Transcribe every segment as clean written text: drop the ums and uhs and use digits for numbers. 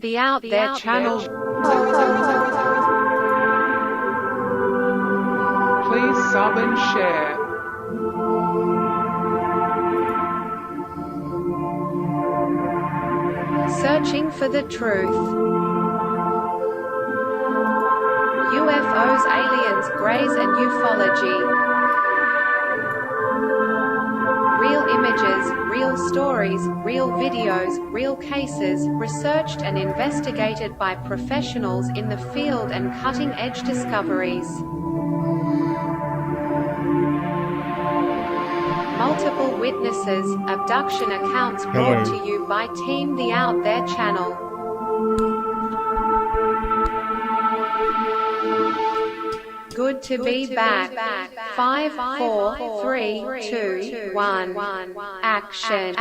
The Out There channel. Please sub and share. Searching for the truth. UFOs, aliens, greys and ufology. Real images, real stories, real videos, real cases, researched and investigated by professionals in the field and cutting-edge discoveries. Multiple witnesses, abduction accounts brought to you by Team The Out There channel. Good to be back. 5, 4, 3, 2, 1. Action. The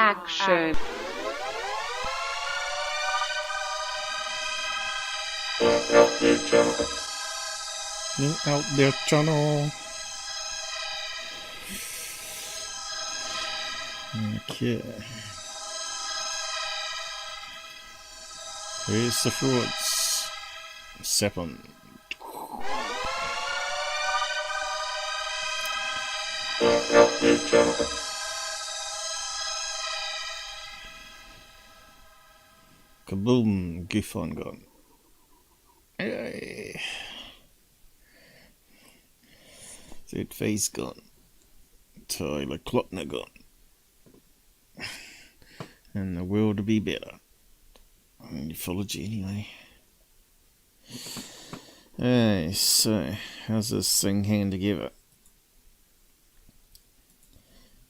Out There channel. Okay. Here's the fruits. 7. Kaboom, Giffon gun. Hey. That face gun. Tyler Klotner gun. And the world to be better. Ufology anyway. Hey, so how's this thing hanging together?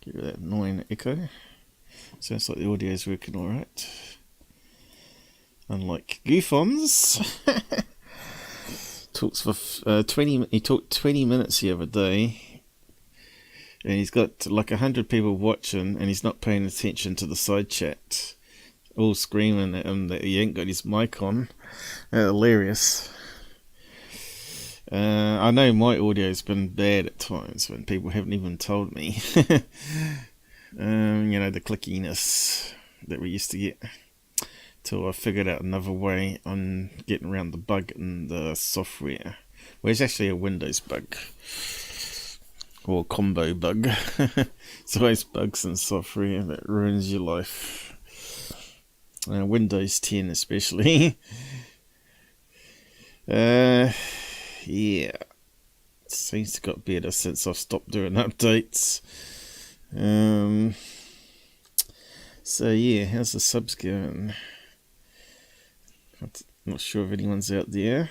Give it that annoying echo. Sounds like the audio's working alright. Unlike Goofon's. Talks for 20. He talked 20 minutes the other day, and he's got like 100 people watching, and he's not paying attention to the side chat, all screaming at him that he ain't got his mic on. Hilarious. I know my audio's been bad at times when people haven't even told me. You know, the clickiness that we used to get. Till I figured out another way on getting around the bug in the software. Well, it's actually a Windows bug. Or a combo bug. It's always bugs in software that ruins your life. Windows 10 especially. Yeah. It seems to got better since I've stopped doing updates. So yeah, how's the subs going? I'm not sure if anyone's out there.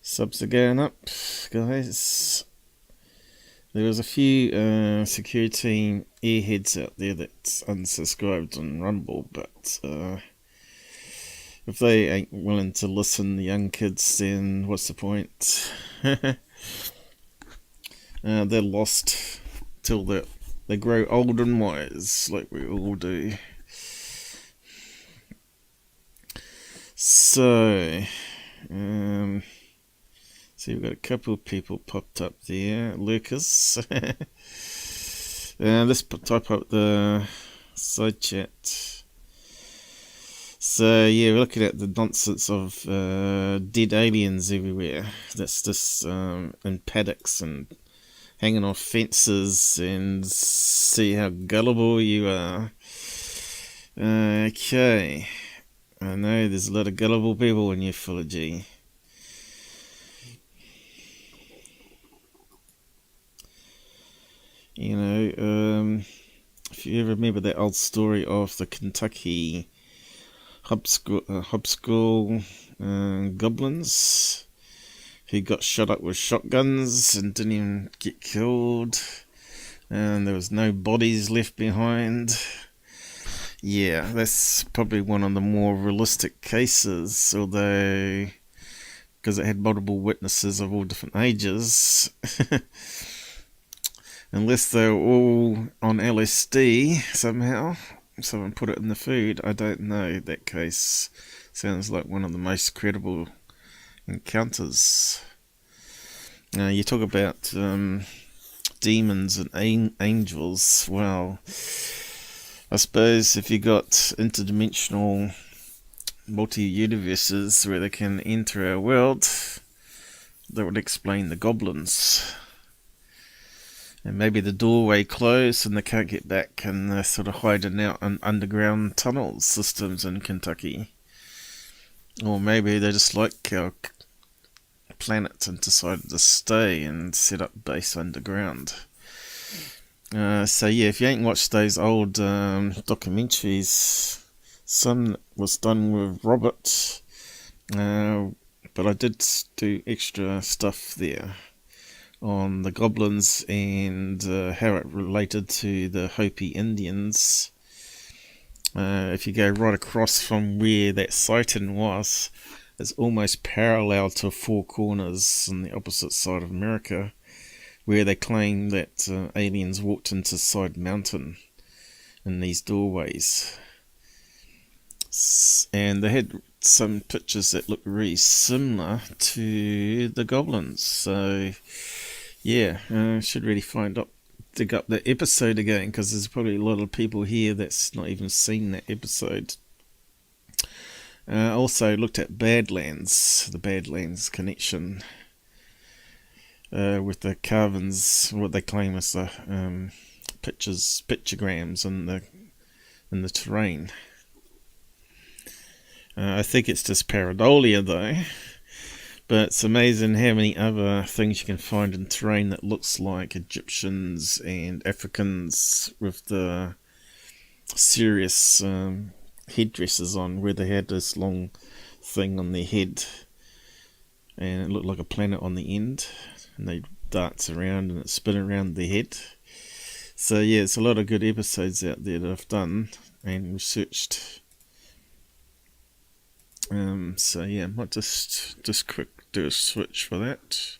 Subs are going up, guys. There was a few Secureteam airheads out there that unsubscribed on Rumble, but if they ain't willing to listen, the young kids, then what's the point? They're lost till they grow old and wise, like we all do. So, see, we've got a couple of people popped up there. Lucas. Let's type up the side chat. So, yeah, we're looking at the nonsense of dead aliens everywhere. That's just in paddocks and hanging off fences, and see how gullible you are. Okay. I know there's a lot of gullible people in ufology. You know, if you remember that old story of the Kentucky Hopi-Hopskinville goblins who got shot up with shotguns and didn't even get killed, and there was no bodies left behind. Yeah, that's probably one of the more realistic cases, although because it had multiple witnesses of all different ages. Unless they're all on LSD somehow, someone put it in the food, I don't know. That case sounds like one of the most credible encounters. You talk about demons and angels. Well, I suppose if you got interdimensional multi-universes where they can enter our world, that would explain the goblins. And maybe the doorway closed and they can't get back, and they're sort of hiding out in underground tunnel systems in Kentucky. Or maybe they just like our planet and decided to stay and set up base underground. So yeah, if you ain't watched those old documentaries, some was done with Robert, but I did do extra stuff there on the goblins and how it related to the Hopi Indians. If you go right across from where that sighting was, it's almost parallel to Four Corners on the opposite side of America, where they claim that aliens walked into Side Mountain in these doorways. And they had some pictures that look really similar to the goblins. So yeah, should really dig up that episode again, because there's probably a lot of people here that's not even seen that episode. Also looked at Badlands, the Badlands connection, with the carvings, what they claim as the pictograms in the terrain. I think it's just pareidolia though, but it's amazing how many other things you can find in terrain that looks like Egyptians and Africans with the serious headdresses on, where they had this long thing on their head and it looked like a planet on the end, and they dance around and it spin around their head. So yeah, it's a lot of good episodes out there that I've done and researched. So yeah, I might just quick do a switch for that.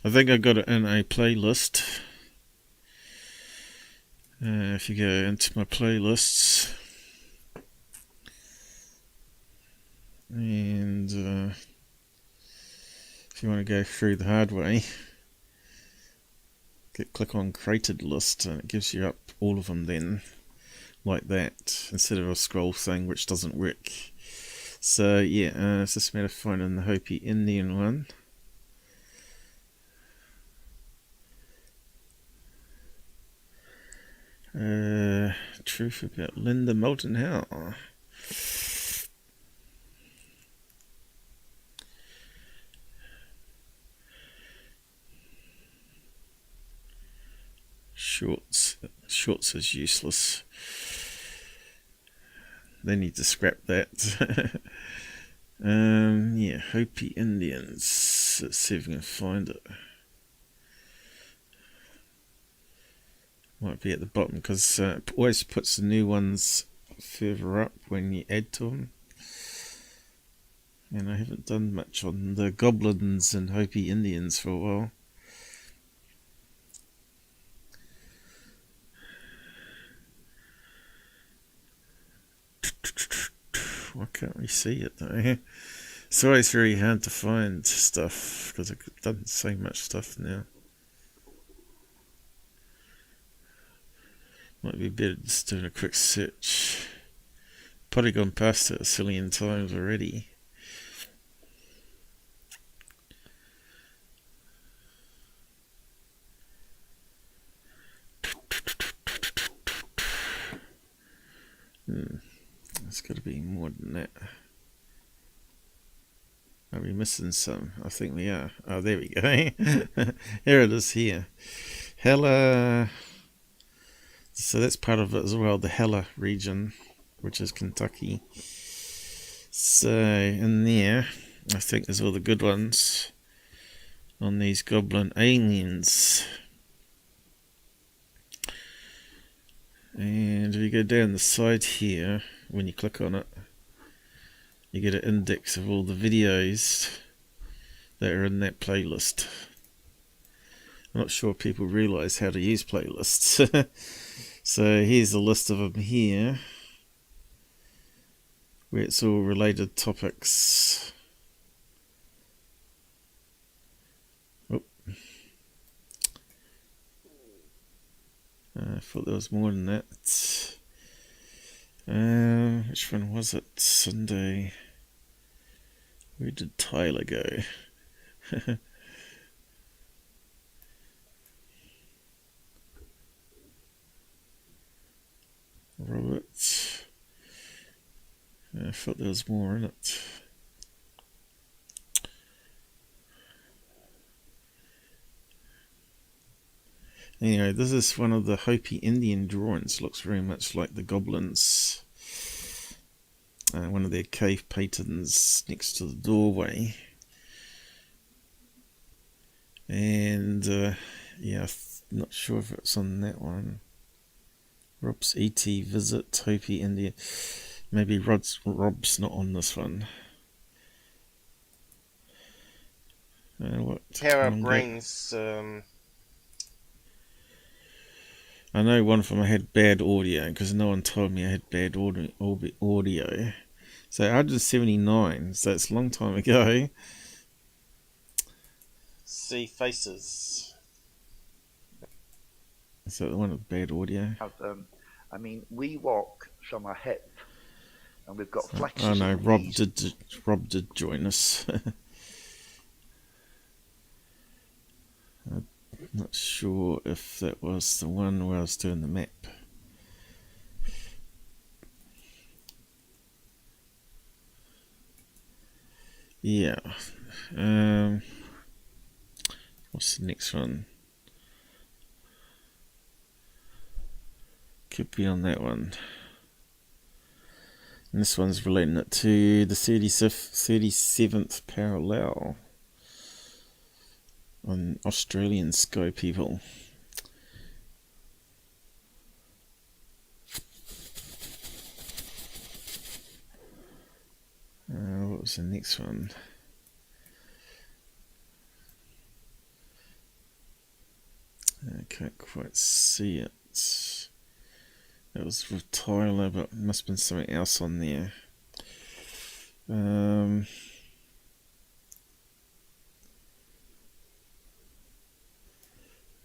I think I got it in a playlist. If you go into my playlists and if you want to go through the hard way, click on created list and it gives you up all of them then, like that, instead of a scroll thing which doesn't work. So yeah, it's just a matter of finding the Hopi Indian one. Truth about Linda Moulton Howe. Shorts is useless. They need to scrap that. Yeah, Hopi Indians. Let's see if we can find it. Might be at the bottom, because it always puts the new ones further up when you add to them. And I haven't done much on the goblins and Hopi Indians for a while. Why can't we see it though? It's always very hard to find stuff because I've done so much stuff now. Might be better just doing a quick search. Probably gone past it a zillion times already. It's got to be more than that. Are we missing some? I think we are. Oh, there we go. Here it is here. Hella. So that's part of it as well, the Hella region, which is Kentucky. So in there, I think there's all the good ones on these goblin aliens. And if you go down the side here, when you click on it, you get an index of all the videos that are in that playlist. I'm not sure people realise how to use playlists. So here's a list of them here, where it's all related topics. Oh. I thought there was more than that. Which one was it? Sunday. Where did Tyler go? Robert. I thought there was more in it. Anyway, this is one of the Hopi Indian drawings. Looks very much like the goblins. One of their cave patrons next to the doorway. And yeah, not sure if it's on that one. Rob's ET visit Hopi Indian. Maybe Rob's not on this one. What? Power brings. I know one of them I had bad audio because no one told me I had bad audio. So 179, so it's a long time ago. See faces. Is that the one with bad audio? I mean, we walk from our hip, and we've got flexors. Oh no, Rob did join us. I'm not sure if that was the one where I was doing the map. Yeah. What's the next one? Could be on that one. And this one's relating it to the 37th parallel on Australian sky people. What was the next one? I can't quite see it. That was with Tyler, but must have been something else on there.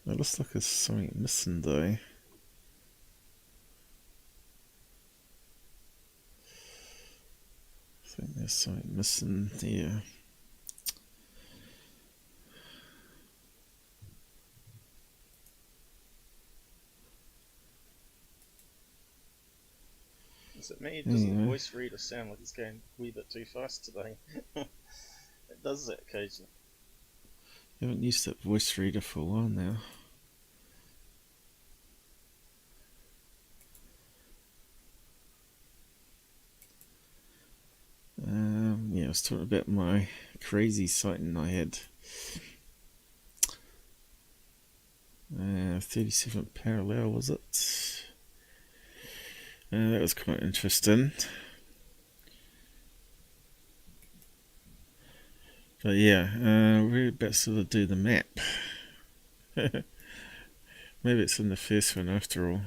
It looks like there's something missing though. I think there's something missing there. Is it me? Does the voice reader sound like it's going a wee bit too fast today? It does that occasionally. I haven't used that voice reader for a while now. Yeah, I was talking about my crazy sighting I had. 37th parallel, was it? That was quite interesting. But yeah, we're about to do the map. Maybe it's in the first one after all.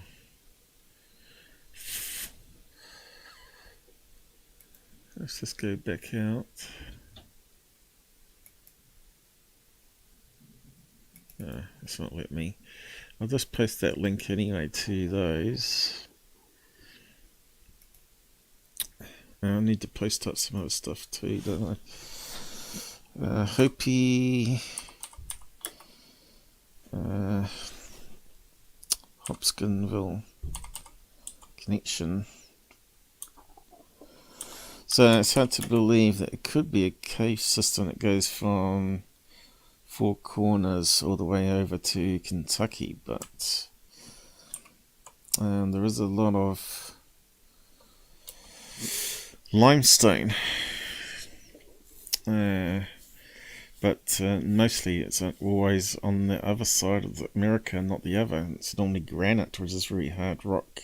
Let's just go back out. It's not let me. I'll just post that link anyway to those. I need to post up some other stuff too, don't I? Hopi Hopskinville connection. So it's hard to believe that it could be a cave system that goes from Four Corners all the way over to Kentucky, but there is a lot of limestone, but mostly it's always on the other side of America, not the other. It's normally granite, which is very hard rock.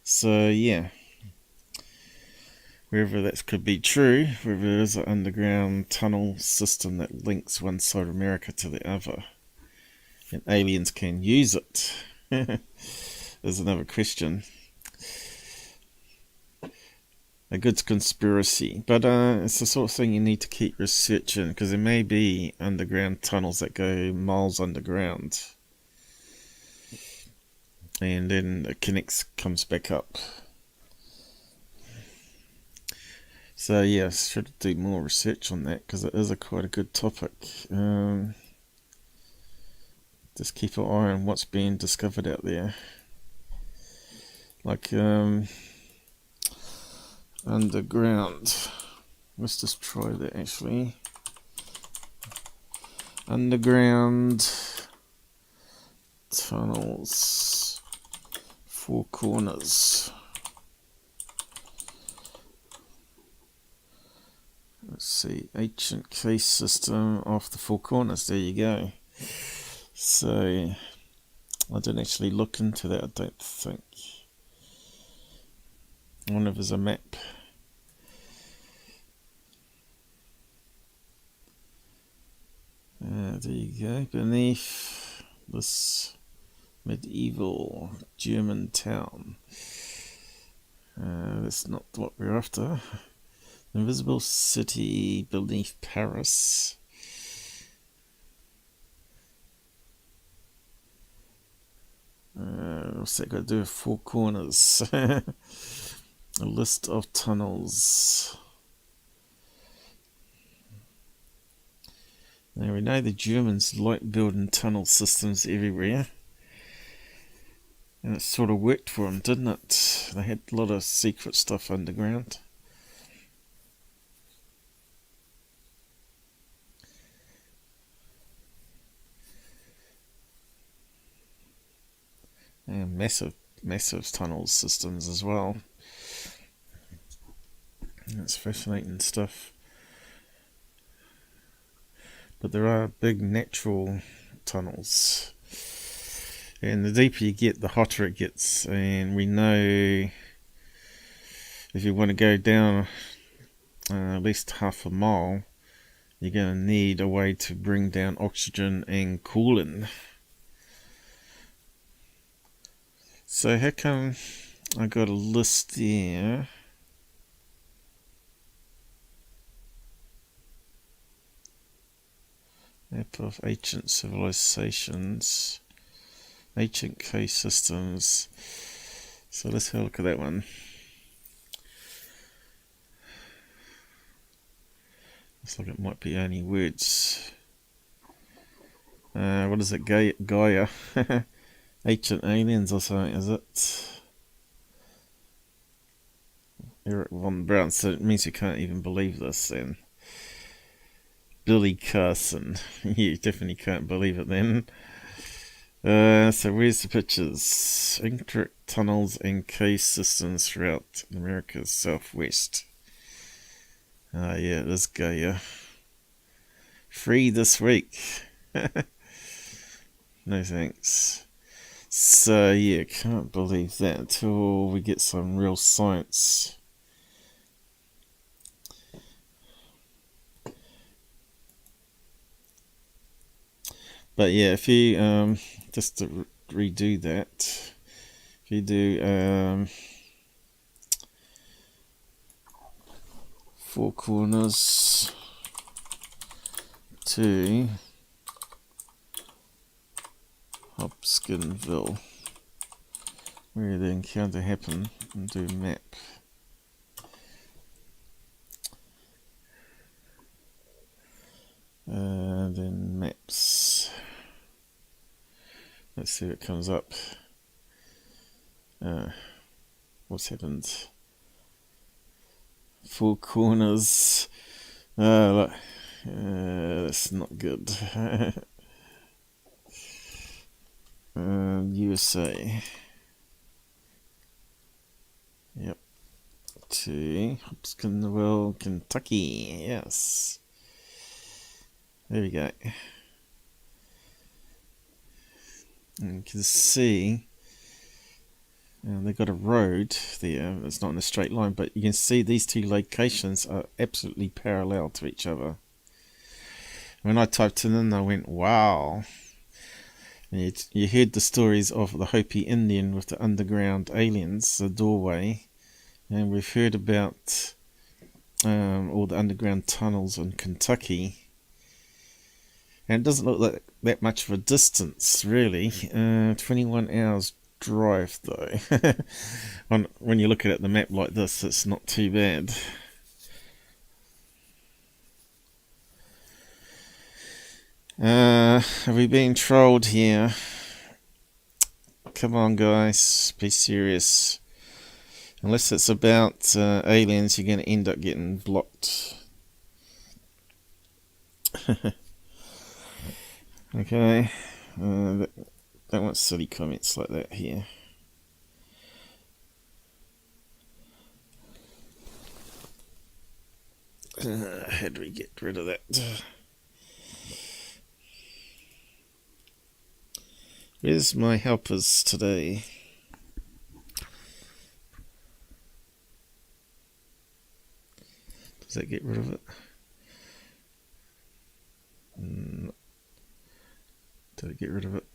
So yeah, wherever that could be true, whether there is an underground tunnel system that links one side of America to the other, and aliens can use it, is another question. A good conspiracy, but it's the sort of thing you need to keep researching, because there may be underground tunnels that go miles underground, and then it comes back up. So yeah, I should do more research on that because it is quite a good topic. Just keep an eye on what's being discovered out there. Like underground. Let's just try that actually. Underground tunnels, Four Corners. Let's see, ancient case system off the Four Corners. There you go. So I didn't actually look into that, I don't think. I wonder if there's a map. There you go, beneath this medieval German town. That's not what we're after. Invisible city beneath Paris. What's that got to do with Four Corners? A list of tunnels. Now we know the Germans like building tunnel systems everywhere. And it sort of worked for them, didn't it? They had a lot of secret stuff underground. And massive tunnel systems as well. That's fascinating stuff. But there are big natural tunnels. And the deeper you get, the hotter it gets. And we know if you want to go down at least half a mile, you're going to need a way to bring down oxygen and cooling. So how come I got a list there? Map of ancient civilizations, ancient case systems. So let's have a look at that one. Looks like it might be only words. What is it? Gaia? Ancient aliens or something, is it? Eric Von Braun, so it means you can't even believe this then. Billy Carson. You definitely can't believe it then. So where's the pictures? Intricate tunnels and case systems throughout America's southwest. Yeah, it is Gaia. Free this week. No thanks. So yeah, can't believe that until we get some real science. But yeah, if you just to redo that, if you do Four Corners to Hopskinville, where the encounter happened, and do map. Then maps. Let's see what comes up. What's happened? Four Corners. Look. That's not good. USA. Yep. To Hopkins, Kentucky. Yes. There we go. And you can see they've got a road there. It's not in a straight line, but you can see these two locations are absolutely parallel to each other. When I typed it in, I went, wow. And you heard the stories of the Hopi Indian with the underground aliens, the doorway. And we've heard about all the underground tunnels in Kentucky. And it doesn't look like that much of a distance, really. 21 hours drive, though. When you look at it, the map like this, it's not too bad. Are we being trolled here? Come on, guys, be serious. Unless it's about aliens, you're going to end up getting blocked. Okay, don't want silly comments like that here. How do we get rid of that? Where's my helpers today? Does that get rid of it? Did it get rid of it?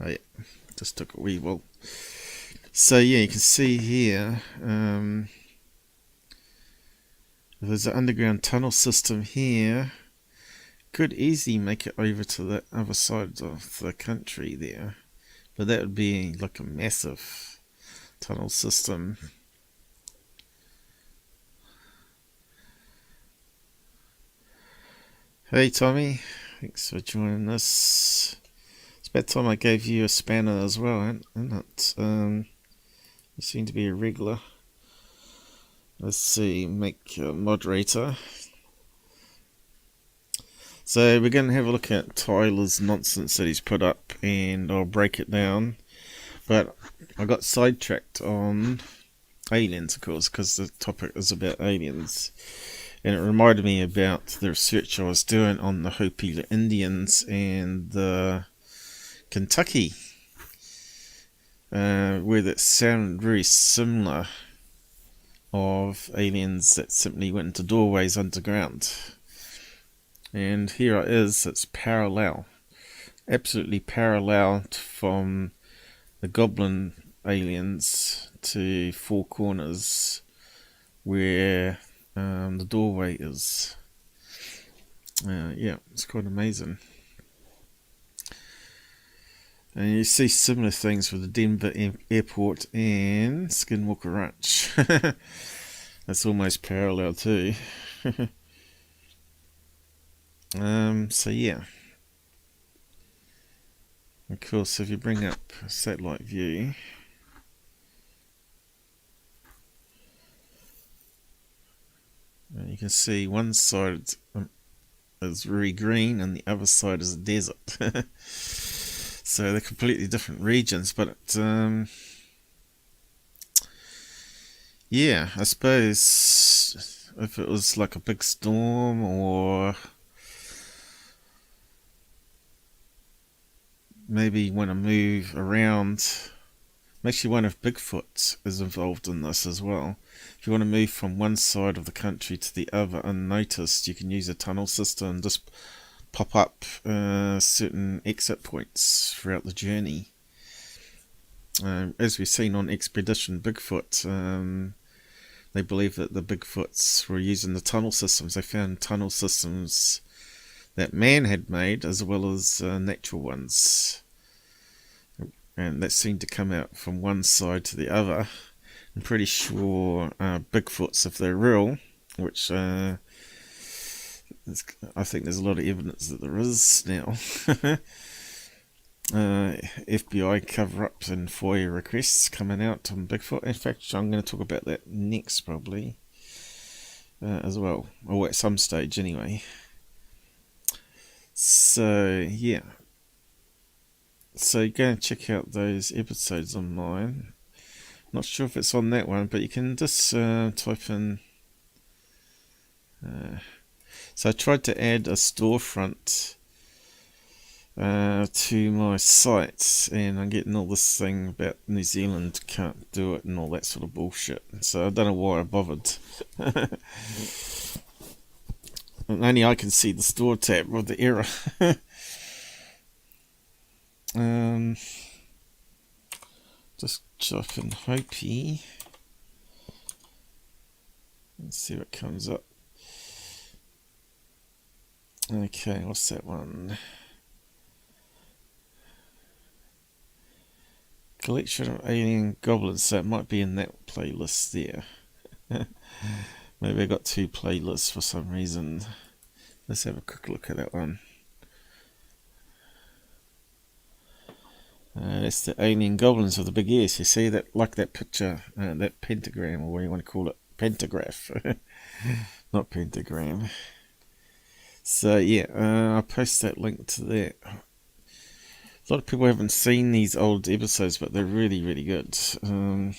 Oh yeah, just took a wee while. So yeah, you can see here, there's an underground tunnel system here. Could easily make it over to the other side of the country there, but that would be like a massive tunnel system. Hey Tommy, thanks for joining us. It's about time I gave you a spanner as well, isn't it? You seem to be a regular. Let's see, make a moderator. So we're going to have a look at Tyler's nonsense that he's put up, and I'll break it down. But I got sidetracked on aliens, of course, because the topic is about aliens. And it reminded me about the research I was doing on the Hopi Indians and the Kentucky, where that sounded very similar, of aliens that simply went into doorways underground. And here it is, it's parallel, absolutely parallel from the goblin aliens to Four Corners, where the doorway is. Yeah, it's quite amazing. And you see similar things with the Denver airport and Skinwalker Ranch. That's almost parallel too. So yeah, of course, if you bring up satellite view, you can see one side is very green and the other side is a desert. So they're completely different regions, but yeah, I suppose if it was like a big storm, or maybe you want to move around. Makes you wonder if Bigfoot is involved in this as well. If you want to move from one side of the country to the other unnoticed, you can use a tunnel system and just pop up certain exit points throughout the journey. As we've seen on Expedition Bigfoot, they believe that the Bigfoots were using the tunnel systems. They found tunnel systems that man had made, as well as natural ones, and that seemed to come out from one side to the other. I'm pretty sure Bigfoots, if they're real, which I think there's a lot of evidence that there is now. FBI cover-ups and FOIA requests coming out on Bigfoot. In fact, I'm going to talk about that next probably as well, or at some stage anyway. So yeah, so go and check out those episodes on mine. Not sure if it's on that one, but you can just type in. So I tried to add a storefront to my site, and I'm getting all this thing about New Zealand can't do it and all that sort of bullshit. So I don't know why I bothered. And only I can see the store tab with the error. Just type in Hopi. Let's see what comes up. Okay, what's that one? Collection of alien goblins, so it might be in that playlist there. Maybe I got two playlists for some reason. Let's have a quick look at that one. That's the alien goblins with the big ears. You see that, like that picture, that pentagram, or what do you want to call it, pentagraph, not pentagram. So yeah, I'll post that link to that. A lot of people haven't seen these old episodes, but they're really, really good. No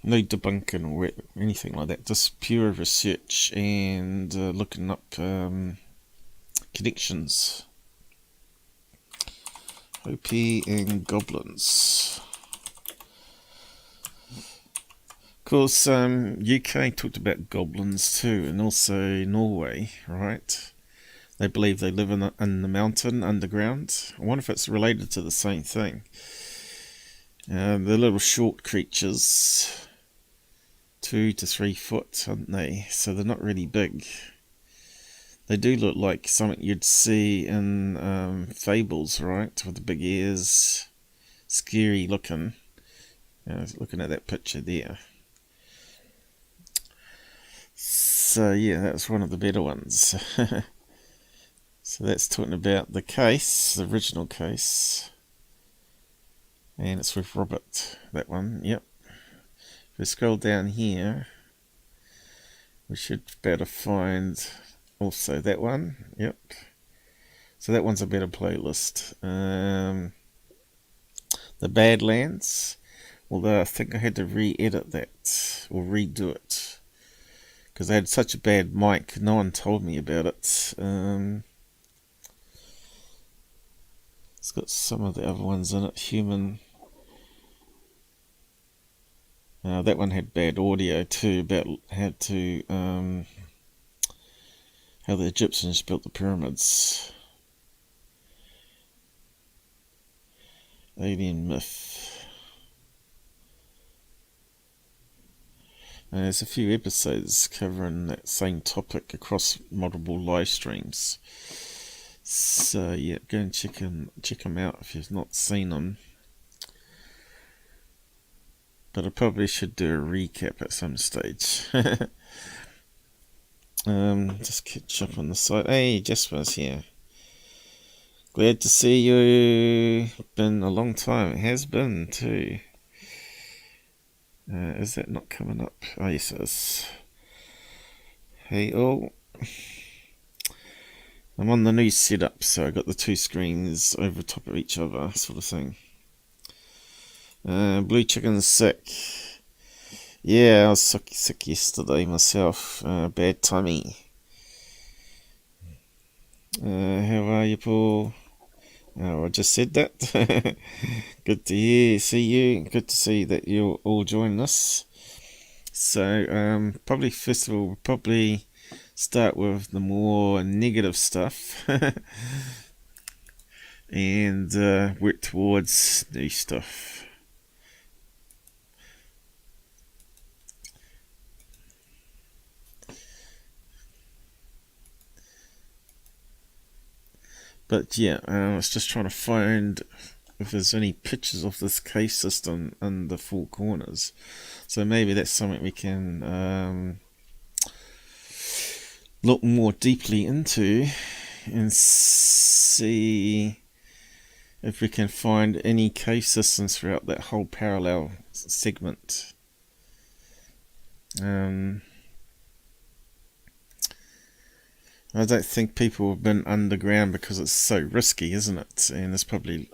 debunking or anything like that, just pure research and looking up connections. Hopi and goblins. Of course, UK talked about goblins too, and also Norway, right? They believe they live in the mountain underground. I wonder if it's related to the same thing. They're little short creatures, 2 to 3 foot, aren't they? So they're not really big. They do look like something you'd see in fables, right? With the big ears, scary looking. Looking at that picture there. So yeah, that's one of the better ones. So that's talking about the case, the original case. And it's with Robert, that one, yep. If we scroll down here, we should be able to find also that one, yep. So that one's a better playlist. The Badlands, although I think I had to re-edit that, or redo it. Because I had such a bad mic, no one told me about it. It's got some of the other ones in it. Human. That one had bad audio too, about how the Egyptians built the pyramids. Alien myth. There's a few episodes covering that same topic across multiple live streams. So yeah, go and check them out if you've not seen them. But I probably should do a recap at some stage. Just catch up on the site. Hey, Jasper's here. Glad to see you. Been a long time. It has been too. Is that not coming up? Oh yes it is. Hey all. I'm on the new setup, so I got the 2 screens over top of each other, sort of thing. Blue chicken's sick. Yeah, I was sick yesterday myself. Bad tummy. How are you, Paul? Oh, I just said that. Good to see you. Good to see that you're all joining us. So, probably first of all, we'll probably start with the more negative stuff. And work towards new stuff. But yeah, I was just trying to find if there's any pictures of this cave system in the 4 corners. So maybe that's something we can look more deeply into and see if we can find any cave systems throughout that whole parallel segment. I don't think people have been underground because it's so risky, isn't it? And there's probably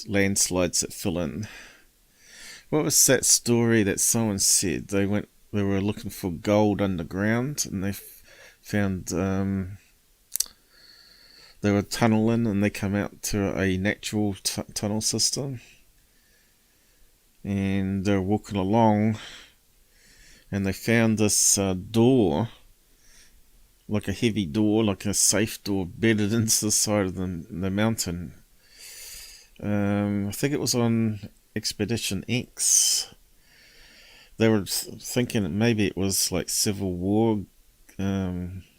landslides that fill in. What was that story that someone said? They were looking for gold underground, and they found they were tunneling, and they come out to a natural tunnel system, and they're walking along, and they found this door. Like a heavy door, like a safe door, bedded into the side of the mountain. I think it was on Expedition X. They were thinking that maybe it was like Civil War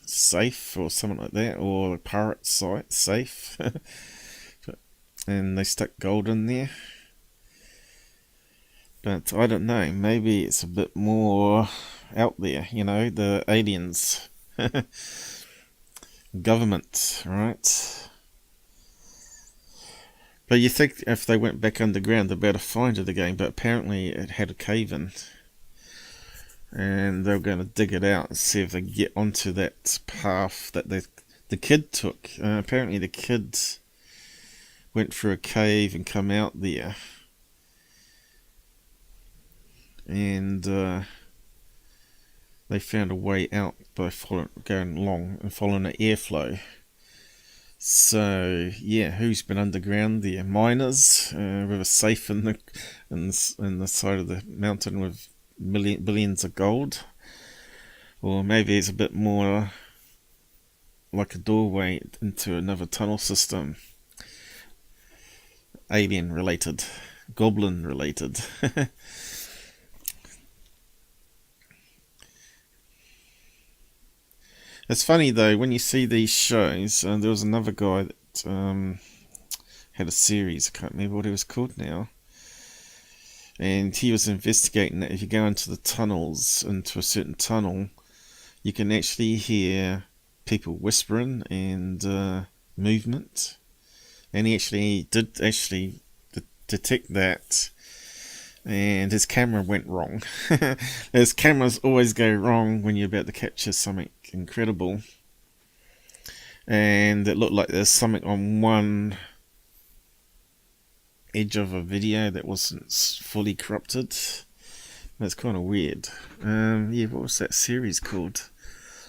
safe or something like that, or a pirate site safe. And they stuck gold in there. But I don't know, maybe it's a bit more out there, the aliens. Government, right? But you think if they went back underground, they'd be able to find it again, but apparently it had a cave-in. And they were going to dig it out and see if they could get onto that path that the kid took. Apparently the kid went through a cave and come out there. And they found a way out by going along and following the airflow. So yeah, who's been underground there? Miners with a safe in the side of the mountain with billions of gold, or maybe it's a bit more like a doorway into another tunnel system. Alien related, goblin related. It's funny though, when you see these shows, there was another guy that had a series, I can't remember what it was called now, and he was investigating that if you go into the tunnels, into a certain tunnel, you can actually hear people whispering and movement, and he actually did detect that. And his camera went wrong. His cameras always go wrong when you're about to capture something incredible. And it looked like there's something on one edge of a video that wasn't fully corrupted. That's kind of weird. Yeah, what was that series called?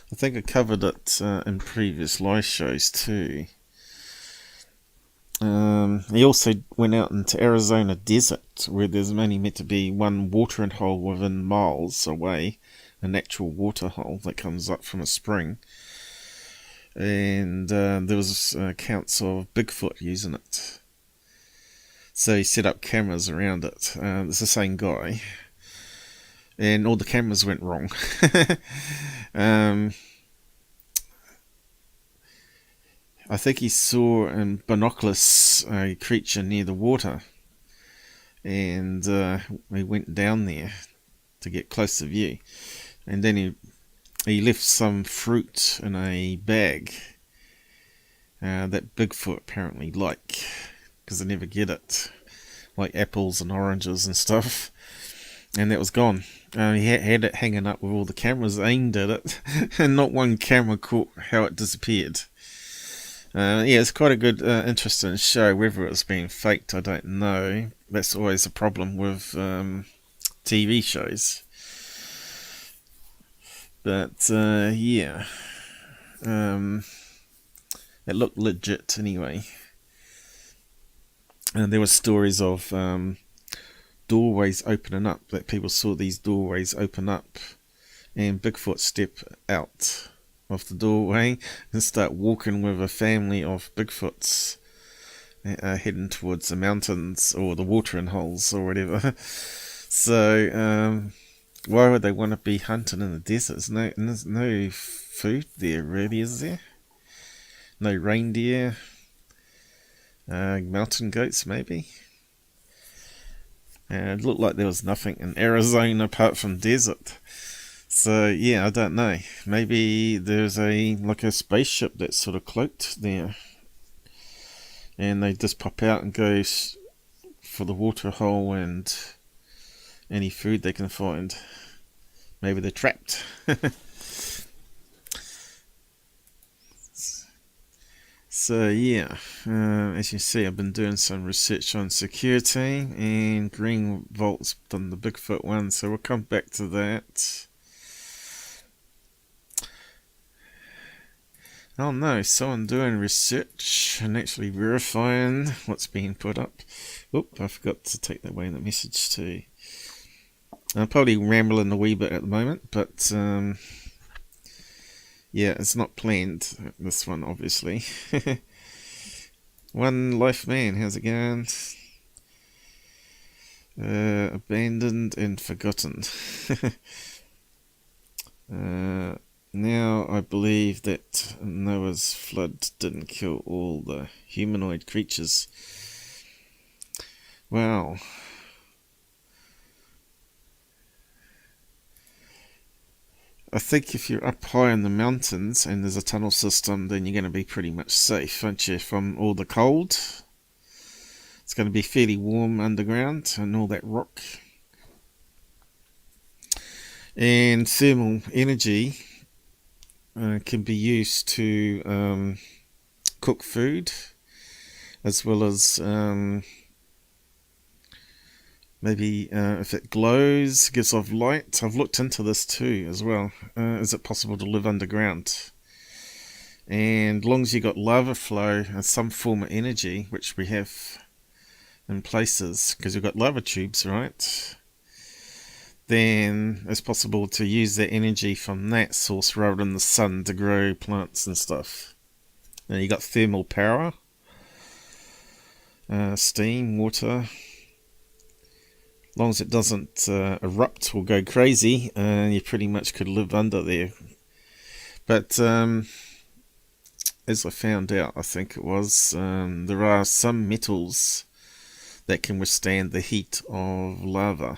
I think I covered it in previous live shows too. He also went out into Arizona desert, where there's only meant to be one watering hole within miles away, a natural water hole that comes up from a spring, and there was accounts of Bigfoot using it. So he set up cameras around it. It's the same guy, and all the cameras went wrong. I think he saw in binoculars a creature near the water, and he went down there to get closer view, and then he left some fruit in a bag that Bigfoot apparently like, because they never get it, like apples and oranges and stuff, and that was gone. He had it hanging up with all the cameras aimed at it, and not one camera caught how it disappeared. Yeah, it's quite a good, interesting show. Whether it was being faked, I don't know. That's always a problem with TV shows. But yeah, it looked legit anyway. And there were stories of doorways opening up, that people saw these doorways open up, and Bigfoot step out of the doorway and start walking with a family of Bigfoots heading towards the mountains or the watering holes or whatever. So why would they want to be hunting in the desert? There's no food there really, is there? No reindeer, mountain goats maybe. It looked like there was nothing in Arizona apart from desert. So yeah, I don't know. Maybe there's a spaceship that's sort of cloaked there, and they just pop out and go for the water hole and any food they can find. Maybe they're trapped. So yeah, as you see, I've been doing some research on Secureteam, and Blackvault's done the Bigfoot one, so we'll come back to that. Oh no, someone doing research and actually verifying what's being put up. Oop, I forgot to take that away in the message too. I'm probably rambling a wee bit at the moment, but yeah, it's not planned, this one obviously. One Life Man, how's it going? Abandoned and forgotten. Now I believe that Noah's flood didn't kill all the humanoid creatures. Wow. I think if you're up high in the mountains and there's a tunnel system, then you're going to be pretty much safe, aren't you, from all the cold? It's going to be fairly warm underground and all that rock. And thermal energy can be used to cook food, as well as maybe if it glows, gives off light. I've looked into this too as well. Is it possible to live underground? And as long as you got lava flow and some form of energy, which we have in places, because you've got lava tubes, right? Then it's possible to use that energy from that source rather than the sun to grow plants and stuff. Now you got thermal power, steam, water. As long as it doesn't erupt or go crazy, you pretty much could live under there. But as I found out, I think it was, there are some metals that can withstand the heat of lava,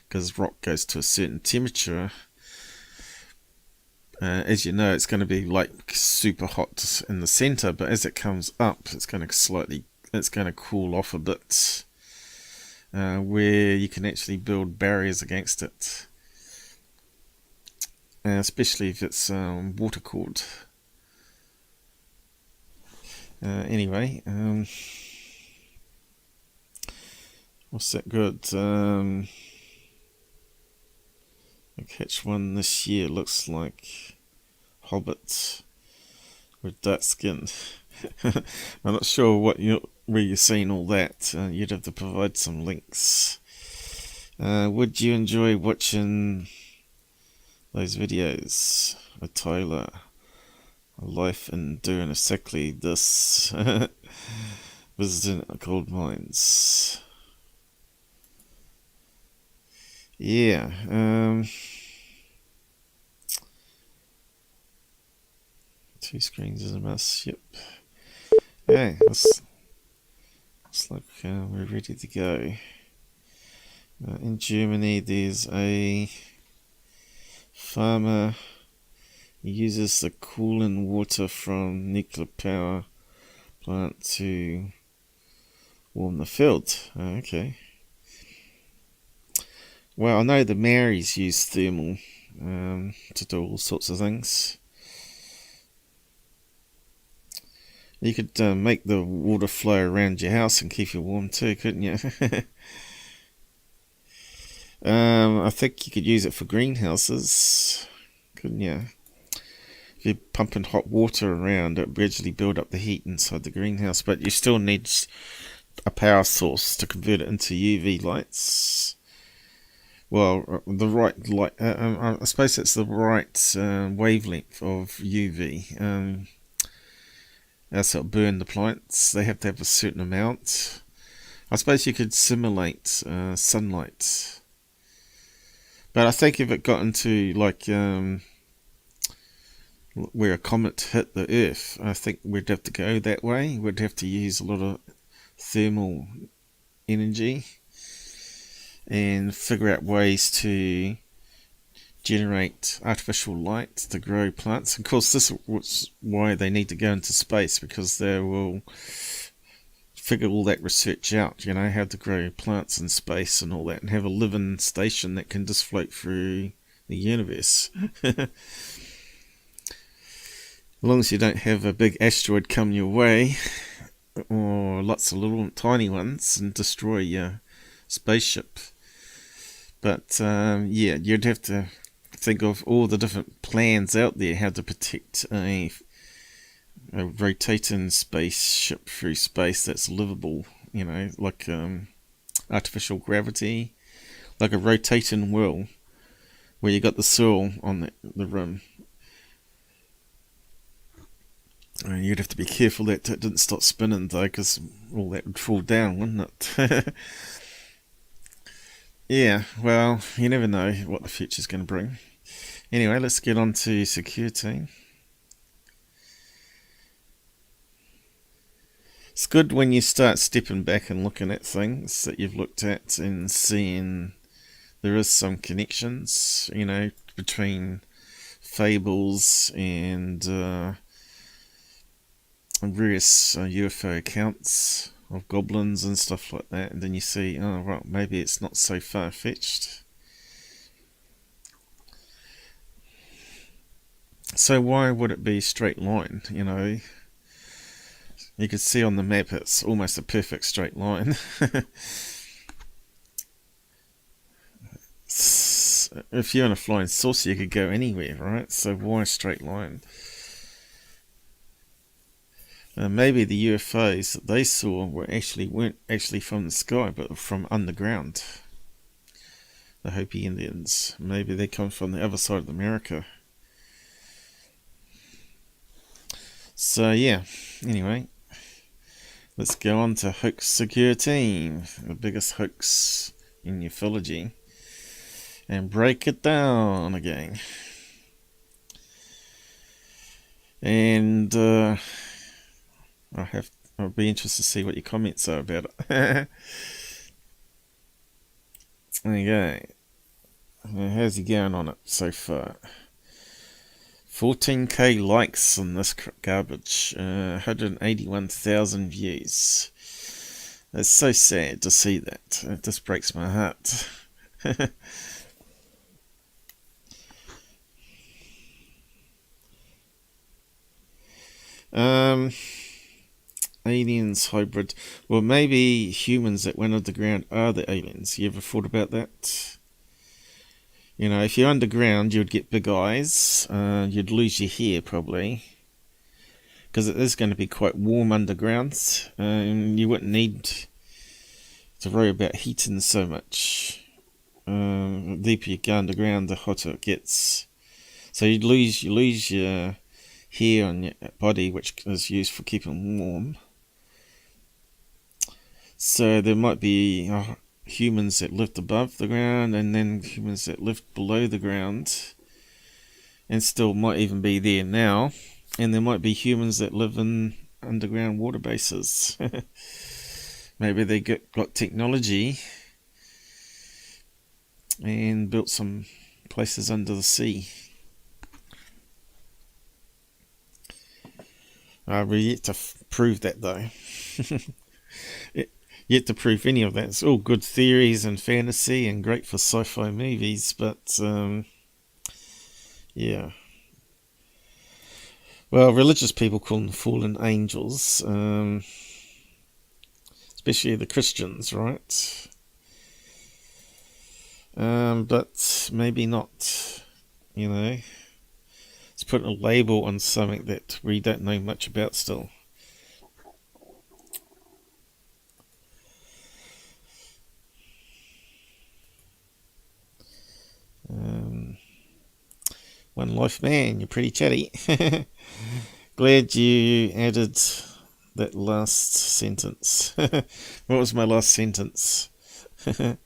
because rock goes to a certain temperature. As you know, it's going to be like super hot in the center, but as it comes up, it's going to cool off a bit, where you can actually build barriers against it, especially if it's water cooled. Anyway, what's that good? I'll catch one this year. Looks like Hobbit with dark skin. I'm not sure where you're seeing all that. You'd have to provide some links. Would you enjoy watching those videos with Tyler? A life in doing exactly this. Visiting gold mines. Yeah. Two screens is a mess. Yep. Okay, looks like we're ready to go. In Germany, there's a farmer. He uses the cooling water from nuclear power plant to warm the field. Okay. Well, I know the Maoris use thermal to do all sorts of things. You could make the water flow around your house and keep you warm too, couldn't you? I think you could use it for greenhouses, couldn't you? If you're pumping hot water around, it gradually build up the heat inside the greenhouse, but you still need a power source to convert it into UV lights. Well, the right light, I suppose it's the right wavelength of UV. Else it'll burn the plants. They have to have a certain amount. I suppose you could simulate sunlight. But I think if it got into like where a comet hit the Earth, I think we'd have to go that way. We'd have to use a lot of thermal energy and figure out ways to generate artificial light to grow plants. Of course, this is why they need to go into space, because they will figure all that research out, you know, how to grow plants in space and all that, and have a living station that can just float through the universe. As long as you don't have a big asteroid come your way, or lots of little tiny ones, and destroy your spaceship. But yeah, you'd have to think of all the different plans out there, how to protect a rotating spaceship through space that's livable, you know, like artificial gravity, like a rotating wheel where you got the soil on the rim. You'd have to be careful that it didn't stop spinning though, because all that would fall down, wouldn't it? Yeah, well, you never know what the future's going to bring. Anyway, let's get on to Secureteam. It's good when you start stepping back and looking at things that you've looked at and seeing there is some connections, you know, between fables and various UFO accounts of goblins and stuff like that, and then you see, oh right, maybe it's not so far-fetched. So why would it be a straight line? You know, you could see on the map it's almost a perfect straight line. If you're in a flying saucer, you could go anywhere, right? So why a straight line? Maybe the UFOs that they saw weren't actually from the sky, but from underground. The Hopi Indians. Maybe they come from the other side of America. So yeah, anyway, let's go on to hoax Secureteam, the biggest hoax in ufology, and break it down again. And I'll be interested to see what your comments are about it. Okay, how's he going on it so far? 14k likes on this garbage, 181,000 views. It's so sad to see that. It just breaks my heart. Aliens hybrid. Well, maybe humans that went underground are the aliens. You ever thought about that? You know, if you're underground, you'd get big eyes. You'd lose your hair, probably. Because it is going to be quite warm underground. And you wouldn't need to worry about heating so much. The deeper you go underground, the hotter it gets. So you lose your hair on your body, which is used for keeping warm. So there might be humans that lived above the ground, and then humans that lived below the ground, and still might even be there now. And there might be humans that live in underground water bases. Maybe they got technology and built some places under the sea. We're yet to prove that, though. Yet to prove any of that. It's all good theories and fantasy and great for sci-fi movies, but yeah. Well, religious people call them fallen angels, especially the Christians, right? But maybe not, you know. It's putting a label on something that we don't know much about still. One Life Man, you're pretty chatty. Glad you added that last sentence. What was my last sentence? I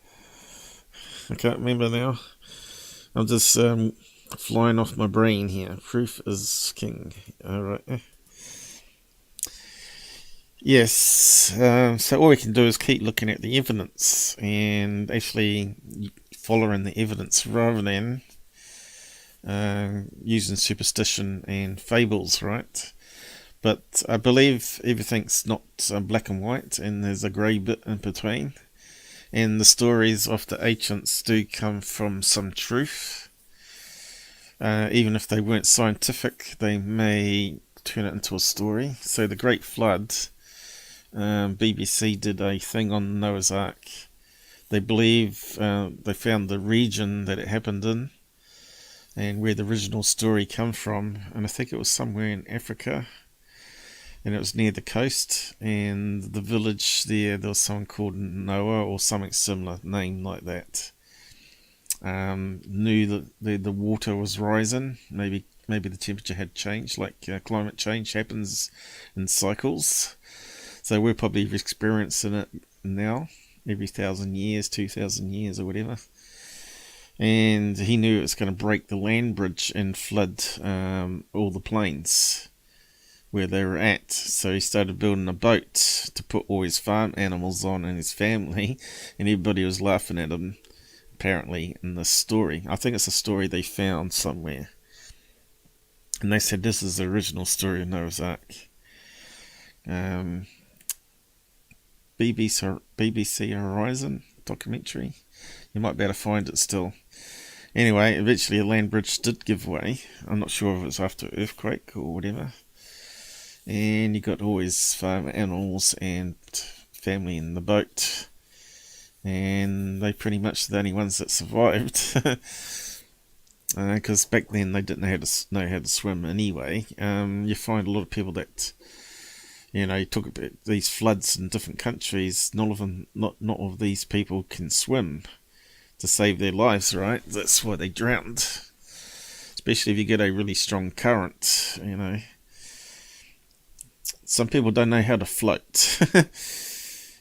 can't remember now. I'm just flying off my brain here. Proof is king. Alright. Yes. So all we can do is keep looking at the evidence and actually following the evidence rather than using superstition and fables, right? But I believe everything's not black and white, and there's a grey bit in between. And the stories of the ancients do come from some truth. Even if they weren't scientific, they may turn it into a story. So the Great Flood, BBC did a thing on Noah's Ark. They believe they found the region that it happened in and where the original story come from, and I think it was somewhere in Africa, and it was near the coast, and the village there was someone called Noah or something similar name like that. Knew that the water was rising. Maybe the temperature had changed, like climate change happens in cycles. So we're probably experiencing it now, every 1,000 years, 2,000 years, or whatever. And he knew it was going to break the land bridge and flood all the plains where they were at. So he started building a boat to put all his farm animals on and his family, and everybody was laughing at him, apparently, in this story. I think it's a story they found somewhere. And they said this is the original story of Noah's Ark. BBC Horizon documentary. You might be able to find it still. Anyway, eventually a land bridge did give way. I'm not sure if it was after an earthquake or whatever. And you got always farm animals and family in the boat. And they pretty much the only ones that survived. Because back then they didn't know how to swim anyway. You find a lot of people that, you talk about these floods in different countries. Not all of these people can swim to save their lives, right? That's why they drowned. Especially if you get a really strong current, Some people don't know how to float.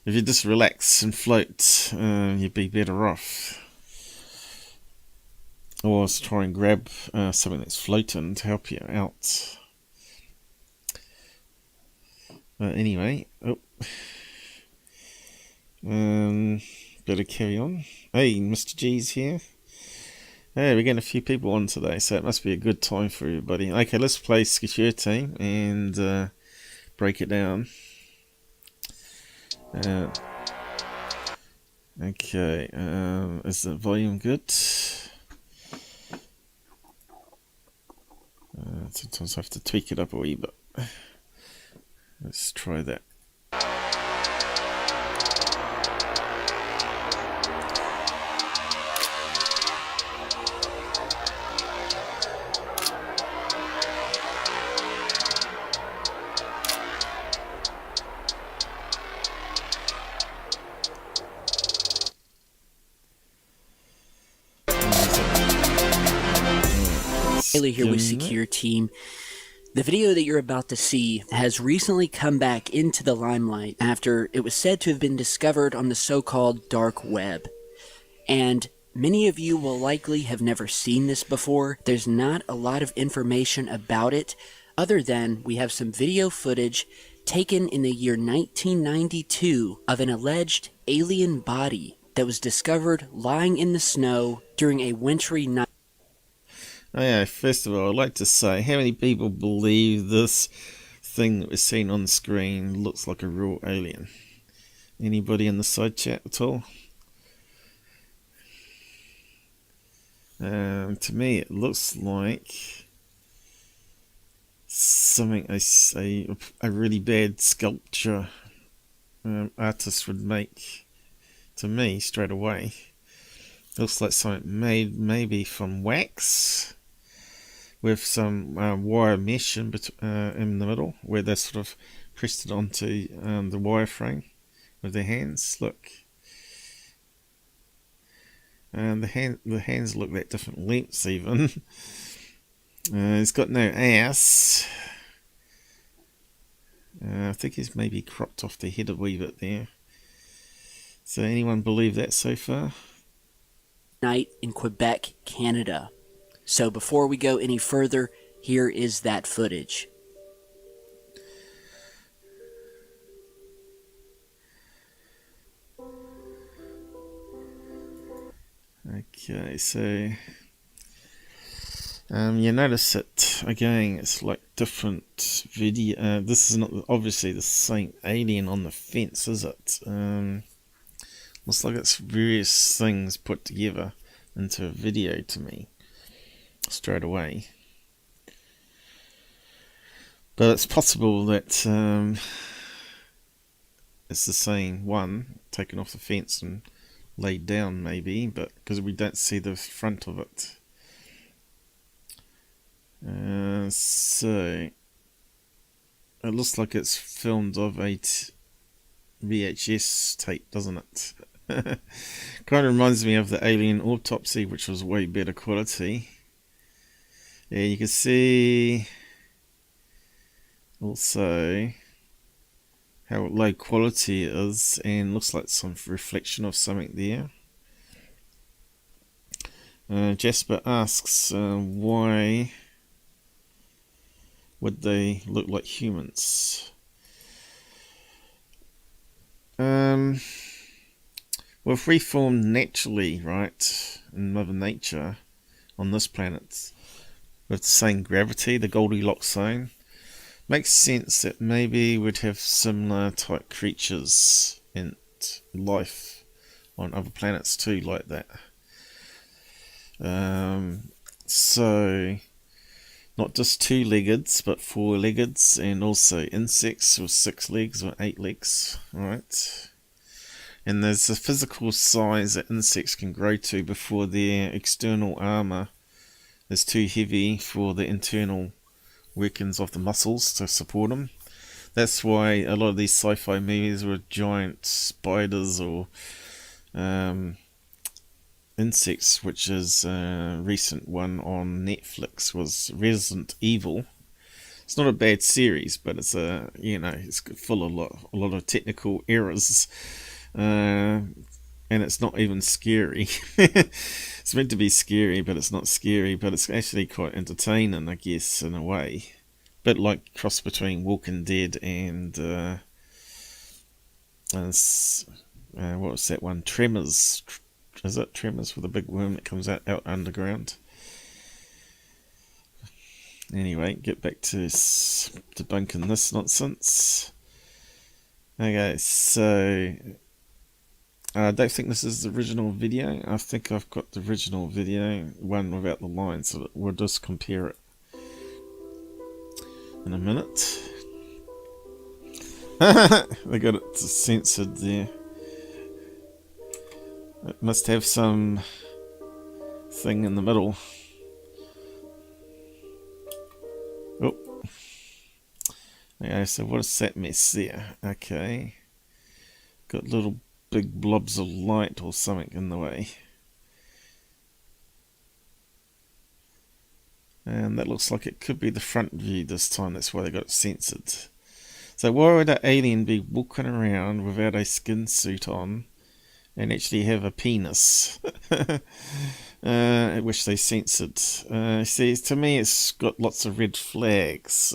If you just relax and float, you'd be better off. Or try and grab something that's floating to help you out. Anyway, better carry on. Hey, Mr. G's here. Hey, we're getting a few people on today, so it must be a good time for everybody. Okay, let's play Secureteam and break it down. Okay, is the volume good? Sometimes I have to tweak it up a wee bit. Let's try that. Haley here with Secureteam. The video that you're about to see has recently come back into the limelight after it was said to have been discovered on the so-called dark web. And many of you will likely have never seen this before. There's not a lot of information about it, other than we have some video footage taken in the year 1992 of an alleged alien body that was discovered lying in the snow during a wintry night. Oh yeah, first of all, I'd like to say, how many people believe this thing that we're seeing on the screen looks like a real alien? Anybody in the side chat at all? To me, it looks like something a really bad sculpture artist would make. To me, straight away, looks like something made maybe from wax, with some wire mesh in the middle, where they sort of pressed it onto the wire frame with their hands. Look, and the hands look at different lengths even. He's got no ass. I think he's maybe cropped off the head a wee bit there. So anyone believe that so far? Night in Quebec, Canada. So before we go any further, here is that footage. Okay, so you notice it again, it's like different video. This is not obviously the same alien on the fence, is it? Looks like it's various things put together into a video to me straight away. But it's possible that it's the same one taken off the fence and laid down maybe, but because we don't see the front of it. So it looks like it's filmed of a VHS tape, doesn't it? Kind of reminds me of the Alien Autopsy, which was way better quality. Yeah, you can see also how low quality it is, and looks like some reflection of something there. Jasper asks, why would they look like humans? Well, if we formed naturally, right, in Mother Nature on this planet with the same gravity, the Goldilocks zone, makes sense that maybe we'd have similar type creatures life on other planets too, like that. So not just 2-leggeds, but 4-leggeds, and also insects with 6 legs or 8 legs, right? And there's the physical size that insects can grow to before their external armor is too heavy for the internal workings of the muscles to support them. That's why a lot of these sci-fi movies with giant spiders or insects, which is a recent one on Netflix, was Resident Evil. It's not a bad series, but it's it's full of a lot of technical errors, and it's not even scary. It's meant to be scary, but it's not scary. But it's actually quite entertaining, I guess, in a way. Bit like cross between Walking Dead and what was that one? Tremors. Is it Tremors, with a big worm that comes out underground? Anyway, get back to debunking this nonsense. Okay, so I don't think this is the original video. I think I've got the original video, one without the lines, so we'll just compare it in a minute. They got it censored there. It must have some thing in the middle. Oh. Okay, so what is that mess there? Okay. Got little big blobs of light or something in the way. And that looks like it could be the front view this time. That's why they got it censored. So why would an alien be walking around without a skin suit on and actually have a penis? Which they censored. See, to me it's got lots of red flags.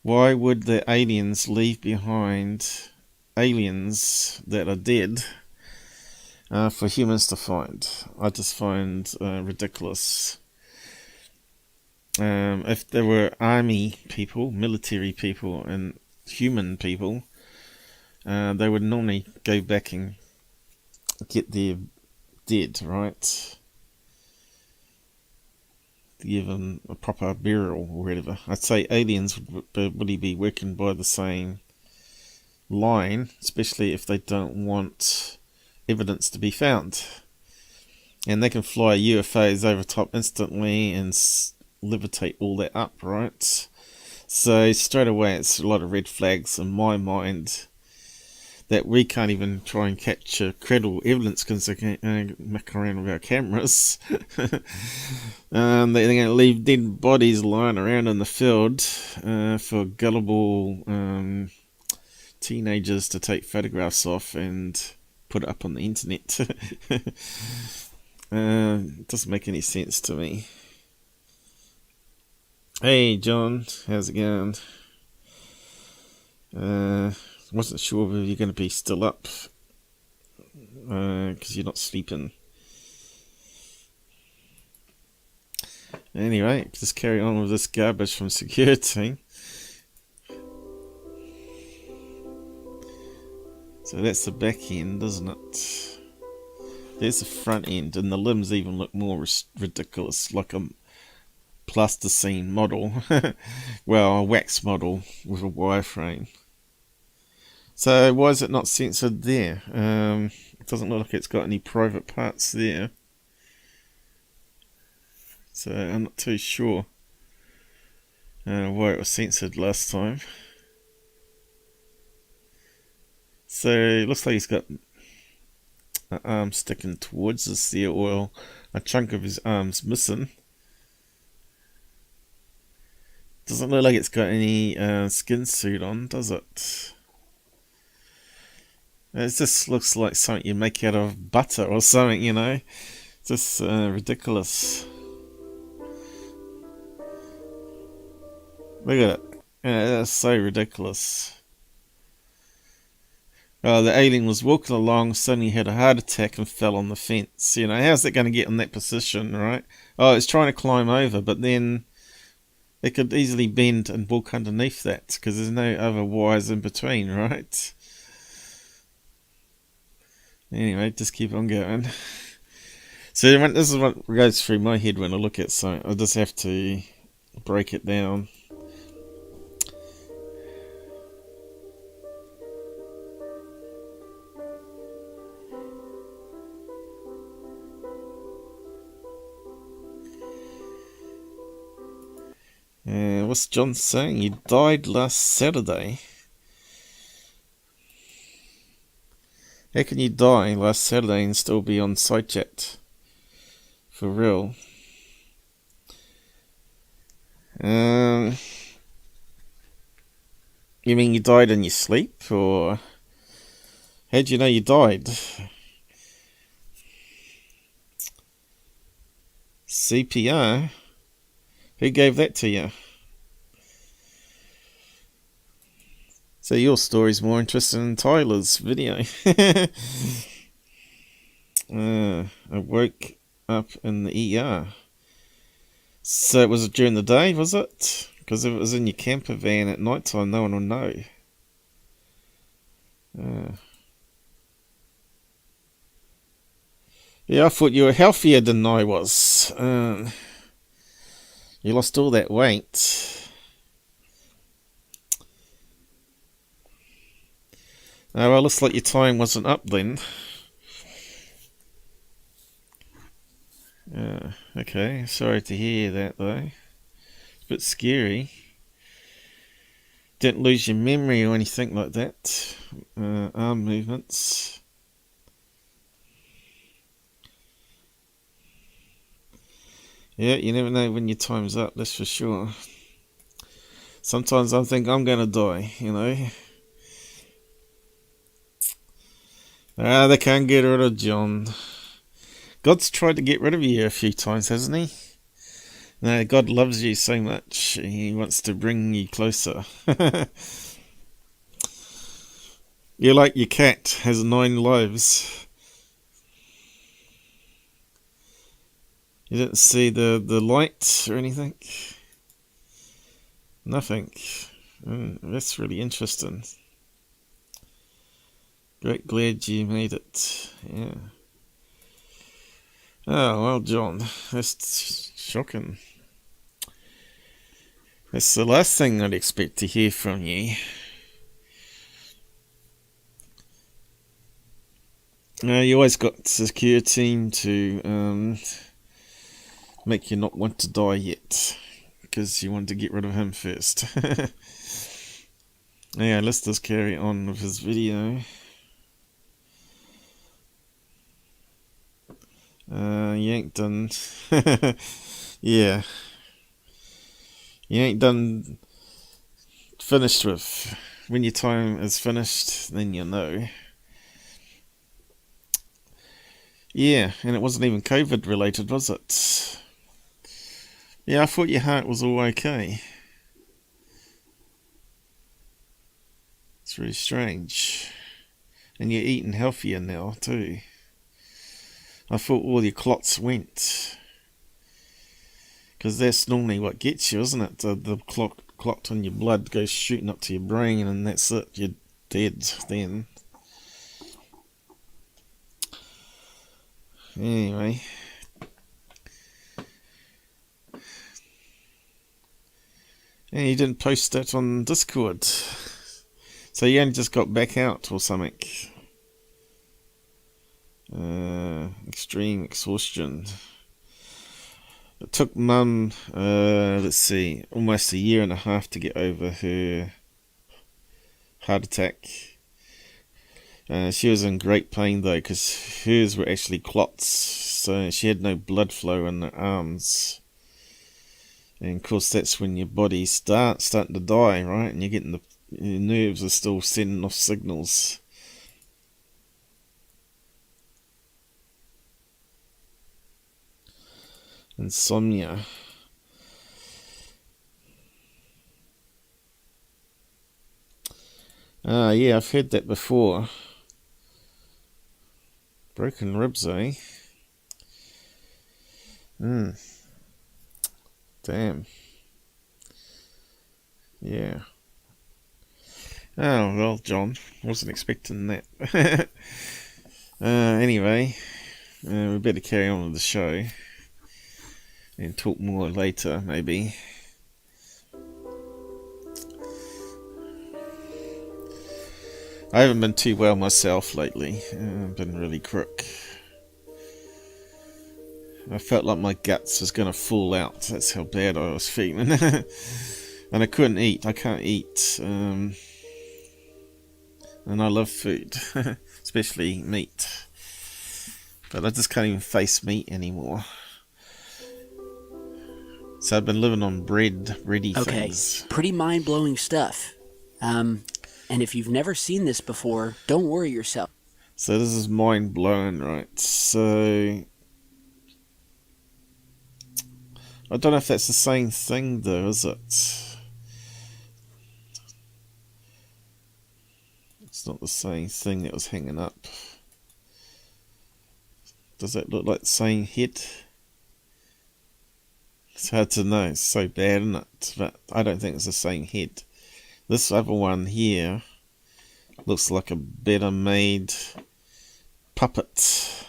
Why would the aliens leave behind aliens that are dead for humans to find? I just find ridiculous. If there were army people, military people, and human people, they would normally go back and get their dead, right? Give them a proper burial or whatever. I'd say aliens would probably be working by the same line, especially if they don't want evidence to be found. And they can fly UFOs over top instantly and levitate all that up, right? So straight away it's a lot of red flags in my mind that we can't even try and capture credible evidence because they can't muck around with our cameras. They're going to leave dead bodies lying around in the field for gullible teenagers to take photographs of and put it up on the internet. It doesn't make any sense to me. Hey John, how's it going? Wasn't sure whether you're going to be still up because you're not sleeping. Anyway, just carry on with this garbage from Secureteam. So that's the back end, isn't it? There's the front end, and the limbs even look more ridiculous, like a plasticine model. Well, a wax model with a wireframe. So why is it not censored there? It doesn't look like it's got any private parts there. So I'm not too sure why it was censored last time. So it looks like he's got an arm sticking towards us there, or a chunk of his arm's missing. Doesn't look like it's got any skin suit on, does it? It just looks like something you make out of butter or something, you know. Just ridiculous. Look at it. Yeah, that's so ridiculous. The alien was walking along, suddenly had a heart attack and fell on the fence. You know, how's it going to get in that position, right? Oh, it's trying to climb over, but then It could easily bend and walk underneath that because there's no other wires in between, right? Anyway, just keep on going. So this is what goes through my head when I look at something. I just have to break it down. What's John saying? He died last Saturday. How can you die last Saturday and still be on side chat? For real. You mean you died in your sleep? Or how do you know you died? CPR? Who gave that to you? So your story's more interesting than Tyler's video. I woke up in the ER. So was it during the day, was it? Because if it was in your camper van at night time, no one would know. Yeah, I thought you were healthier than I was. You lost all that weight. Oh, well, looks like your time wasn't up then. Okay, sorry to hear that though. It's a bit scary. Didn't lose your memory or anything like that. Arm movements. Yeah, you never know when your time's up, that's for sure. Sometimes I think I'm gonna die, you know. They can't get rid of John. God's tried to get rid of you a few times, hasn't he? No, God loves you so much. He wants to bring you closer. You're like your cat, has 9 lives. You didn't see the light or anything? Nothing. That's really interesting. Glad you made it. Yeah. Oh, well, John, that's shocking. That's the last thing I'd expect to hear from you. You always got Secureteam to make you not want to die yet, because you want to get rid of him first. Yeah, let's just carry on with his video. You ain't done. Yeah. You ain't done finished with. When your time is finished, then you'll know. Yeah, and it wasn't even COVID related, was it? Yeah, I thought your heart was all okay. It's really strange. And you're eating healthier now, too. I thought all your clots went. Because that's normally what gets you, isn't it? The clot on your blood goes shooting up to your brain and that's it. You're dead then. Anyway. And you didn't post that on Discord. So you only just got back out or something. Extreme exhaustion. It took Mum, let's see, almost 1.5 years to get over her heart attack. She was in great pain though, because hers were actually clots, so she had no blood flow in her arms. And of course that's when your body's starting to die, right? And you're getting your nerves are still sending off signals. Insomnia. Yeah, I've heard that before. Broken ribs, eh? Damn. Yeah. Oh, well, John, wasn't expecting that. Anyway, we better carry on with the show and talk more later, maybe. I haven't been too well myself lately. I've been really crook. I felt like my guts was going to fall out. That's how bad I was feeling. And I couldn't eat. I can't eat. And I love food, especially meat. But I just can't even face meat anymore. So I've been living on bready things. Okay, pretty mind-blowing stuff. And if you've never seen this before, don't worry yourself. So this is mind-blowing, right? So I don't know if that's the same thing, though, is it? It's not the same thing that was hanging up. Does that look like the same head? It's hard to know. It's so bad, isn't it? But I don't think it's the same head. This other one here looks like a better made puppet.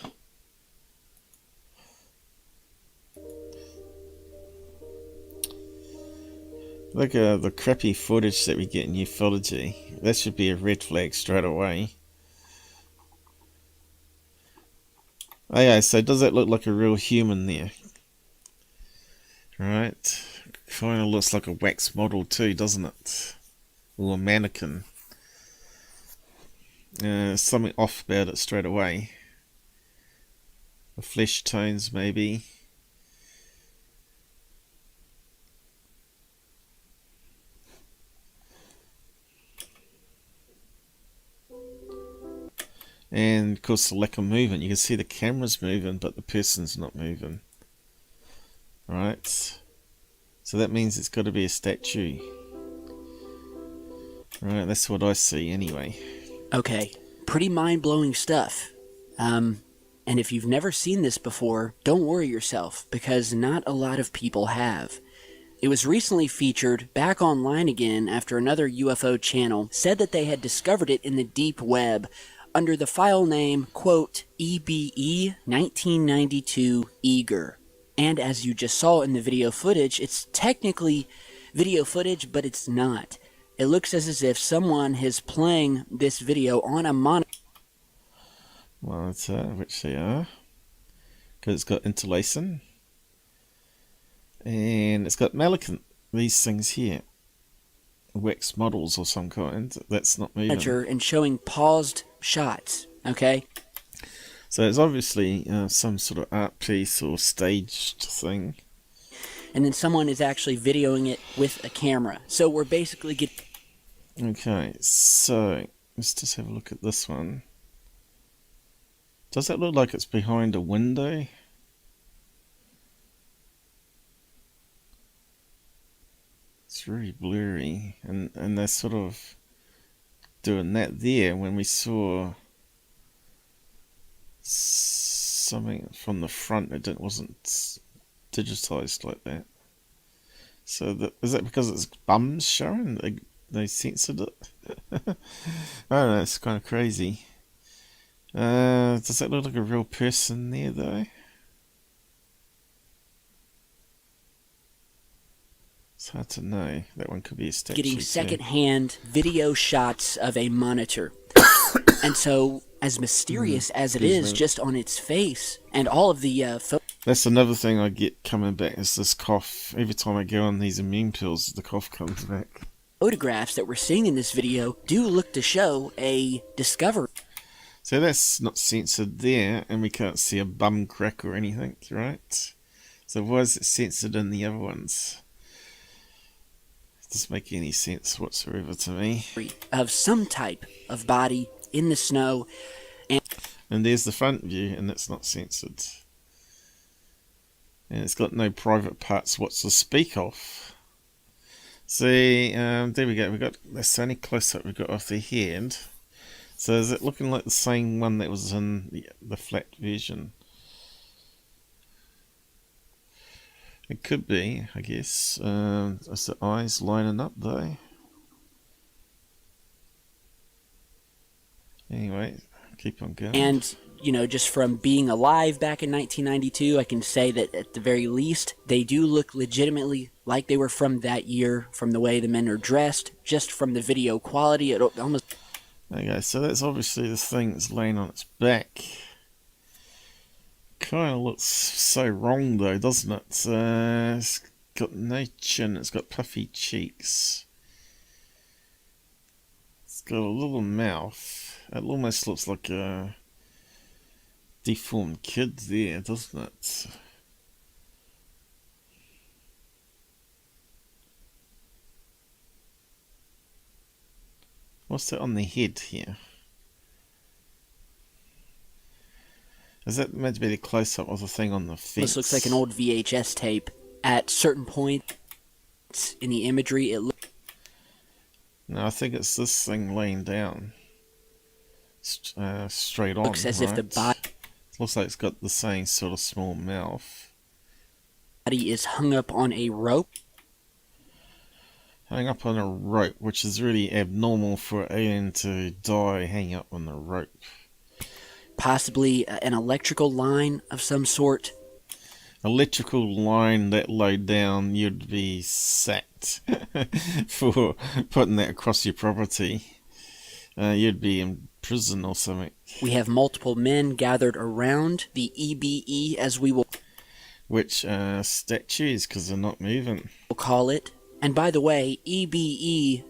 Look at the crappy footage that we get in ufology. That should be a red flag straight away. Oh yeah, so does that look like a real human there? Right. Kind of looks like a wax model too, doesn't it? Or a mannequin. Something off about it straight away. The flesh tones maybe. And of course the lack of movement. You can see the camera's moving but the person's not moving. Right. So that means it's got to be a statue. Right, that's what I see anyway. Okay, pretty mind-blowing stuff. And if you've never seen this before, don't worry yourself, because not a lot of people have. It was recently featured back online again after another UFO channel said that they had discovered it in the deep web under the file name, quote, EBE 1992 Eager. And as you just saw in the video footage, it's technically video footage, but it's not. It looks as if someone is playing this video on a monitor. Monitor, which they are. Because it's got interlacing. And it's got malachite, these things here. Wax models or some kind. That's not moving. And showing paused shots, okay? So it's obviously some sort of art piece or staged thing. And then someone is actually videoing it with a camera. So we're basically getting... Okay, so let's just have a look at this one. Does that look like it's behind a window? It's really blurry. And they're sort of doing that there when we saw something from the front that wasn't digitized like that. So is that because it's bums showing? They censored it? I don't know, it's kind of crazy. Does that look like a real person there though? It's hard to know. That one could be a statue. Getting second-hand video shots of a monitor. And so, as mysterious as it is just on its face, and all of the that's another thing I get coming back, is this cough. Every time I go on these immune pills, the cough comes back. Photographs that we're seeing in this video do look to show a discovery. So that's not censored there, and we can't see a bum crack or anything, right? So why is it censored in the other ones? It doesn't make any sense whatsoever to me. Of some type of body in the snow. And there's the front view, and that's not censored. And it's got no private parts what's to speak of. See, there we go. That's the only close-up we got off the head. So is it looking like the same one that was in the flat version? It could be, I guess. Is the eyes lining up though? Anyway, keep on going. And, you know, just from being alive back in 1992, I can say that at the very least, they do look legitimately like they were from that year, from the way the men are dressed, just from the video quality. It almost... Okay, so that's obviously the thing that's laying on its back. Kind of looks so wrong though, doesn't it? It's got no chin, it's got puffy cheeks. It's got a little mouth. It almost looks like a deformed kid there, doesn't it? What's that on the head here? Is that meant to be the close-up of the thing on the fence? This looks like an old VHS tape. At certain points in the imagery, it looks... No, I think it's this thing laying down. Straight on, looks as if the body looks like it's got the same sort of small mouth. is hung up on a rope. Hang up on a rope, which is really abnormal for an alien to die hanging up on the rope. Possibly an electrical line of some sort. Electrical line that low down, you'd be sacked for putting that across your property. You'd be in prison or something. We have multiple men gathered around the EBE, as we will Which statues, because they're not moving. call it. And by the way, EBE...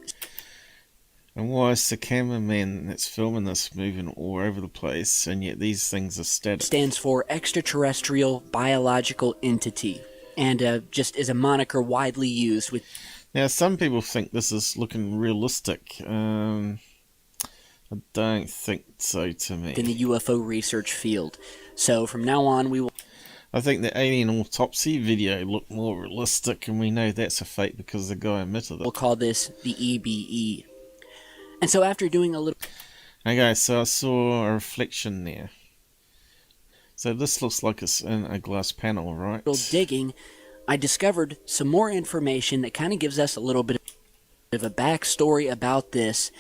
And why is the cameraman that's filming this moving all over the place, and yet these things are static? stands for extraterrestrial biological entity, and just is a moniker widely used with... Now, some people think this is looking realistic. I don't think so to me. in the UFO research field. So from now on, we will... I think the alien autopsy video looked more realistic, and we know that's a fake because the guy admitted it. we'll call this the EBE. And so after doing a little... Okay, so I saw a reflection there. So this looks like it's in a glass panel, right? digging, I discovered some more information that kind of gives us a little bit of a backstory about this.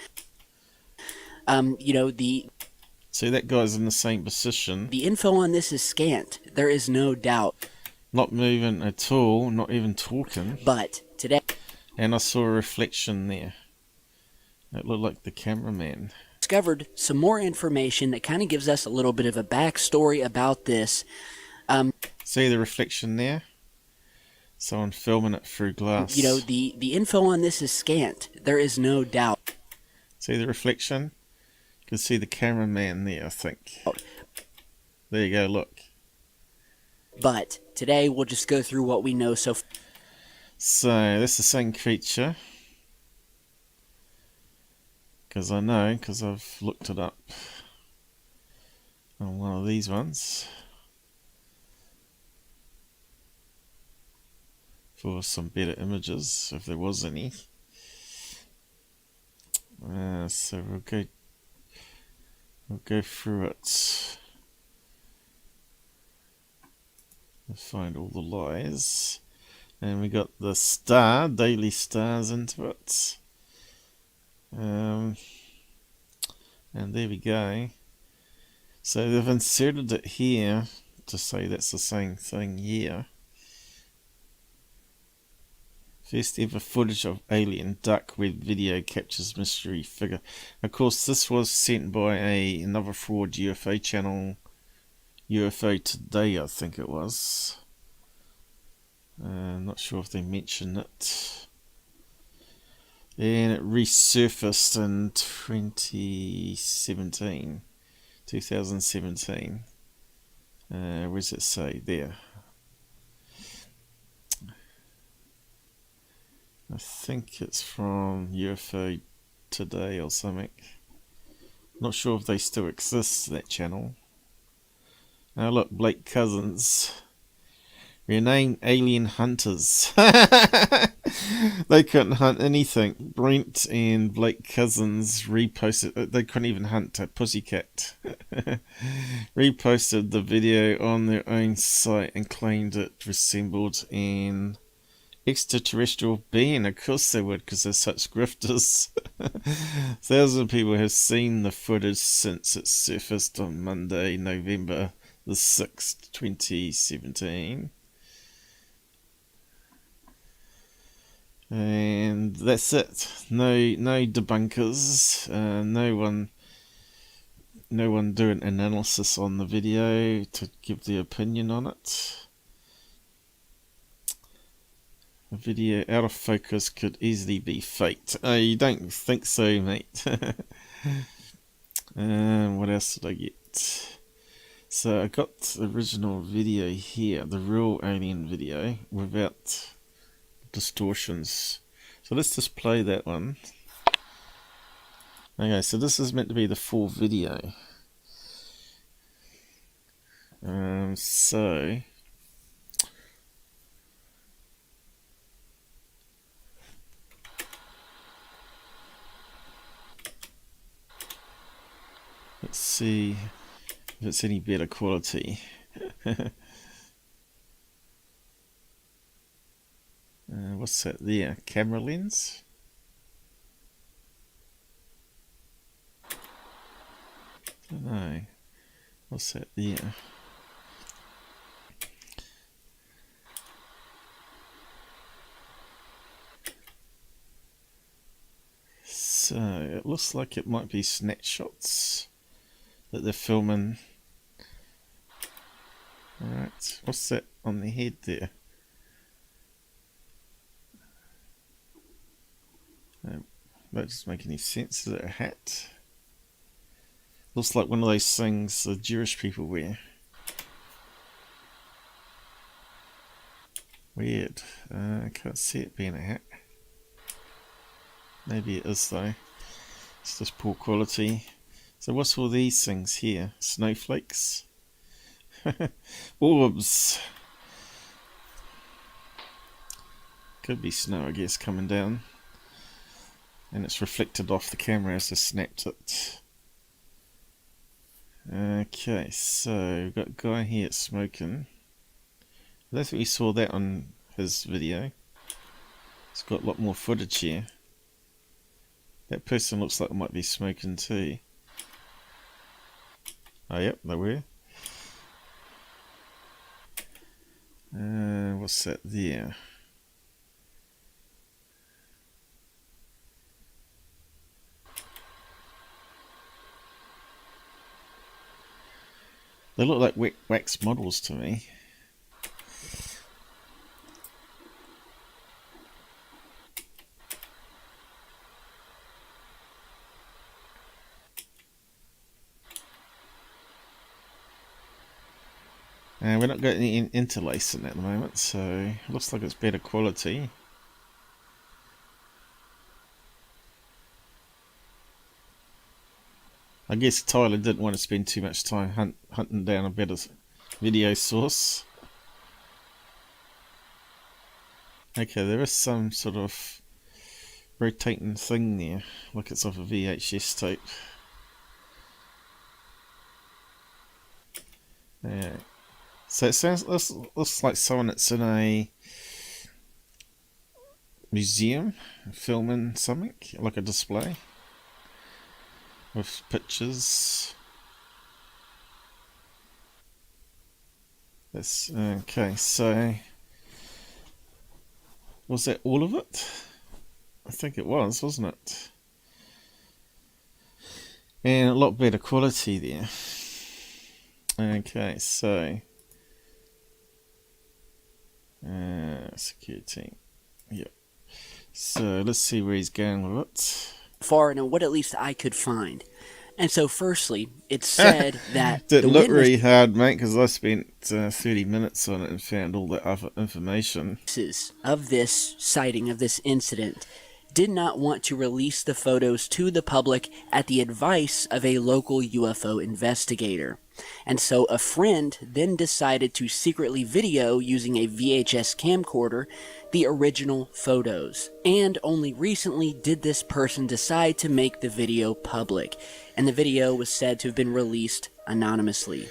You know, See, that guy's in the same position. the info on this is scant. There is no doubt. Not moving at all, not even talking. But today, And I saw a reflection there. It looked like the cameraman. discovered some more information that kind of gives us a little bit of a backstory about this. See the reflection there? Someone filming it through glass. You know, the info on this is scant. There is no doubt. See the reflection? You can see the cameraman there, I think. There you go, look. But today we'll just go through what we know so far. So, that's the same creature. Because I know, because I've looked it up on one of these ones. For some better images, if there was any. So we'll go through it. We'll find all the lies. And we got the star, daily stars into it. And there we go. So they've inserted it here to say that's the same thing here. First ever footage of alien duck web video captures mystery figure. Of course, this was sent by another fraud UFO channel, UFO Today, I think it was. I'm not sure if they mentioned it. And it resurfaced in 2017. Where does it say? There. I think it's from UFO Today or something. Not sure if they still exist, that channel. Now look, Blake Cousins. Renamed alien hunters. They couldn't hunt anything. Brent and Blake Cousins reposted. They couldn't even hunt a pussycat. Reposted the video on their own site and claimed it resembled an extraterrestrial being. Of course they would, because they're such grifters. Thousands of people have seen the footage since it surfaced on Monday, November the 6th, 2017. And that's it. No debunkers. No one doing analysis on the video to give their opinion on it. A video out of focus could easily be faked. Oh, you don't think so, mate? What else did I get? So I got the original video here, the real alien video, without distortions. So let's just play that one. Okay, so this is meant to be the full video. So let's see if it's any better quality. What's that there? Camera lens? Don't know. What's that there? So it looks like it might be snapshots that they're filming. Alright, what's that on the head there? That doesn't make any sense. Is it a hat? Looks like one of those things the Jewish people wear. Weird. I can't see it being a hat. Maybe it is though. It's just poor quality. So what's all these things here? Snowflakes? Orbs. Could be snow, I guess, coming down. And it's reflected off the camera as I snapped it. Okay, so we've got a guy here smoking. I don't think we saw that on his video. It's got a lot more footage here. That person looks like it might be smoking too. Oh yep, they were. What's that there? They look like wax models to me. And we're not getting any interlacing at the moment, so it looks like it's better quality. I guess Tyler didn't want to spend too much time hunting down a better video source. Okay, there is some sort of rotating thing there, like it's off a VHS tape. Yeah. So it looks like someone that's in a museum filming something, like a display with pictures. That's okay. So was that all of it? I think it was, wasn't it? And a lot better quality there. Okay, so Secureteam. Yep. So let's see where he's going with it. Far and what at least I could find. And so firstly, it's said that didn't look really hard, mate, because I spent 30 minutes on it and found all the other information. Of this sighting, of this incident, did not want to release the photos to the public at the advice of a local UFO investigator. And so a friend then decided to secretly video using a VHS camcorder the original photos. And only recently did this person decide to make the video public. And the video was said to have been released anonymously.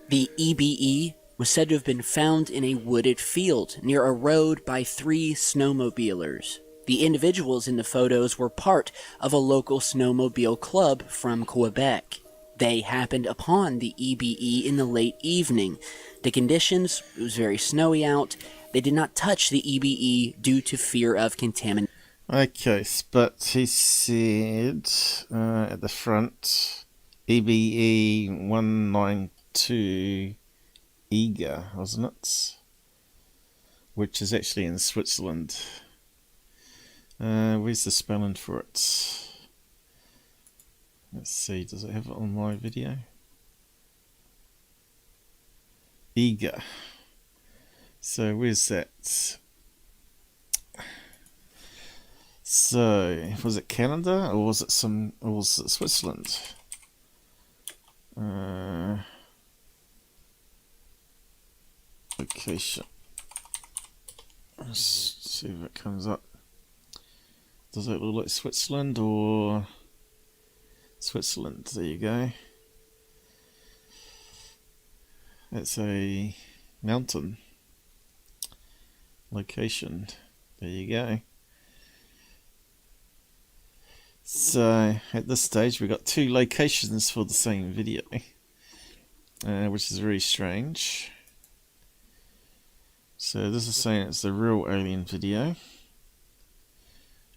The EBE was said to have been found in a wooded field near a road by 3 snowmobilers. The individuals in the photos were part of a local snowmobile club from Quebec. They happened upon the EBE in the late evening. The conditions, it was very snowy out. They did not touch the EBE due to fear of contamination. Okay, but he said at the front, EBE 192 Eager, wasn't it? Which is actually in Switzerland. Where's the spelling for it? Let's see, does it have it on my video? Eager. So where's that? So was it Canada or was it Switzerland? Location. Let's see if it comes up. Does it look like Switzerland or Switzerland? There you go. It's a mountain location. There you go. So at this stage we've got 2 locations for the same video, which is very strange. So this is saying it's the real alien video,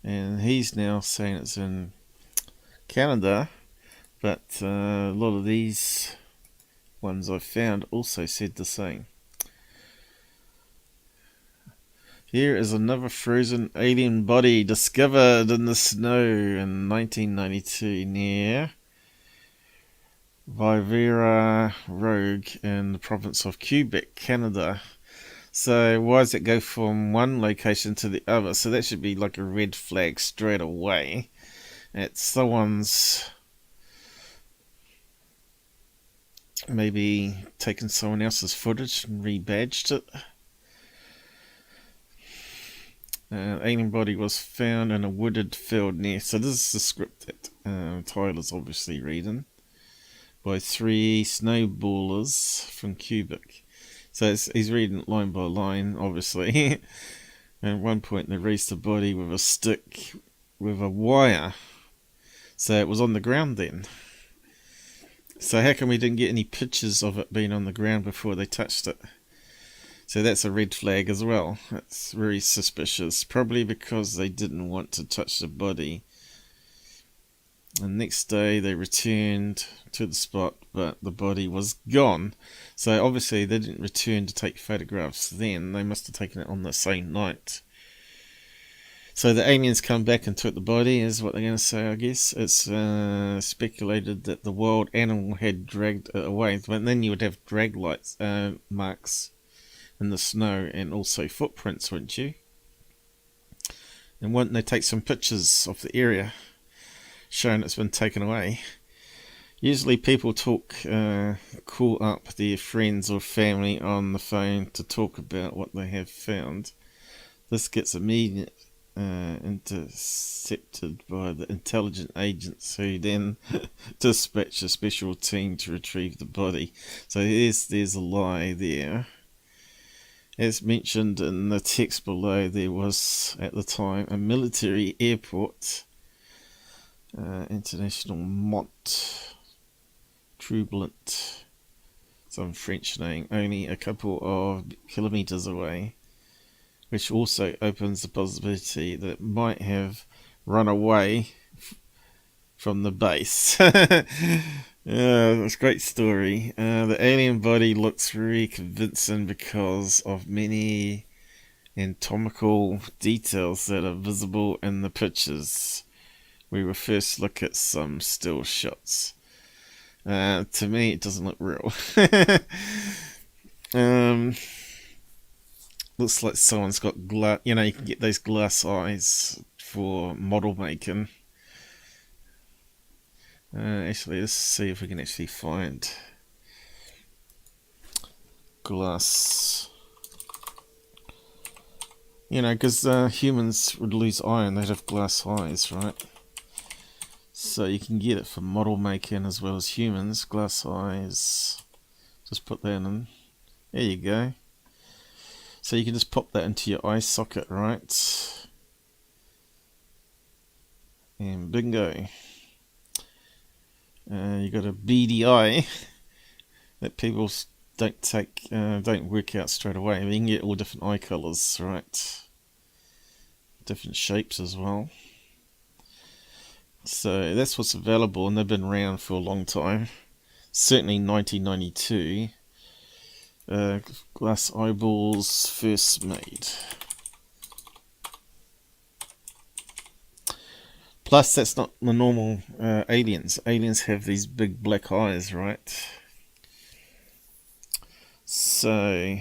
and he's now saying it's in Canada, but a lot of these ones I've found also said the same. Here is another frozen alien body discovered in the snow in 1992 near Vivera Rogue in the province of Quebec, Canada. So why does it go from one location to the other? So that should be like a red flag straight away. It's someone's maybe taken someone else's footage and rebadged it. Alien body was found in a wooded field near. So this is the script that Tyler's obviously reading, by 3 snowballers from Quebec. So he's reading it line by line, obviously. And at one point they raised the body with a stick with a wire. So it was on the ground then. So how come we didn't get any pictures of it being on the ground before they touched it? So that's a red flag as well. That's very suspicious. Probably because they didn't want to touch the body. And next day they returned to the spot, but the body was gone. So obviously they didn't return to take photographs then. They must have taken it on the same night. So the aliens come back and took the body, is what they're going to say, I guess. It's speculated that the wild animal had dragged it away. But then you would have drag lights, marks in the snow, and also footprints, wouldn't you? And wouldn't they take some pictures of the area showing it's been taken away? Usually people call up their friends or family on the phone to talk about what they have found. This gets immediately intercepted by the intelligent agents, who then dispatch a special team to retrieve the body. So there's a lie there. As mentioned in the text below, there was at the time a military airport, International Mont Tremblant, some French name, only a couple of kilometers away, which also opens the possibility that it might have run away from the base. It's a great story. The alien body looks very convincing because of many anatomical details that are visible in the pictures. We will first look at some still shots. To me, it doesn't look real. Looks like someone's got glass. You know, you can get those glass eyes for model making. Actually, let's see if we can actually find glass. You know, because humans would lose iron, they'd have glass eyes, right? So you can get it for model making as well as humans. Glass eyes. Just put that in. There you go. So you can just pop that into your eye socket, right? And bingo. You got a beady eye that people don't work out straight away. You can get all different eye colours, right? Different shapes as well. So that's what's available, and they've been around for a long time. Certainly 1992. Glass eyeballs first made. Plus, that's not the normal aliens. Aliens have these big black eyes, right? So,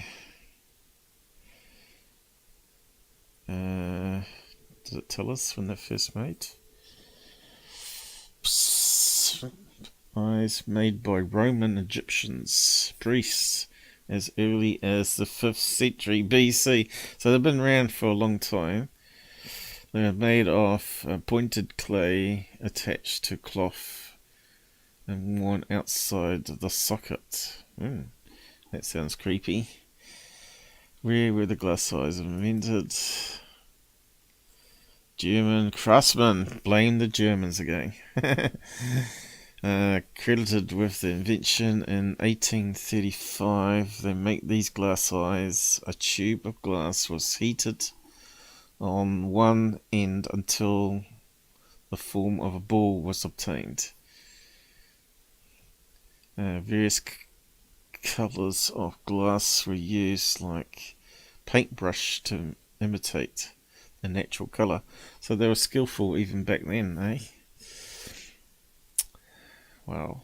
does it tell us when they're first made? Eyes made by Roman Egyptians, priests, as early as the 5th century BC. So they've been around for a long time. They are made of pointed clay attached to cloth and worn outside the socket. That sounds creepy. Where were the glass eyes invented? German craftsmen. Blame the Germans again. Credited with the invention in 1835. They make these glass eyes. A tube of glass was heated on one end until the form of a ball was obtained. Various colours of glass were used, like paintbrush, to imitate the natural colour. So they were skillful even back then, eh? Wow.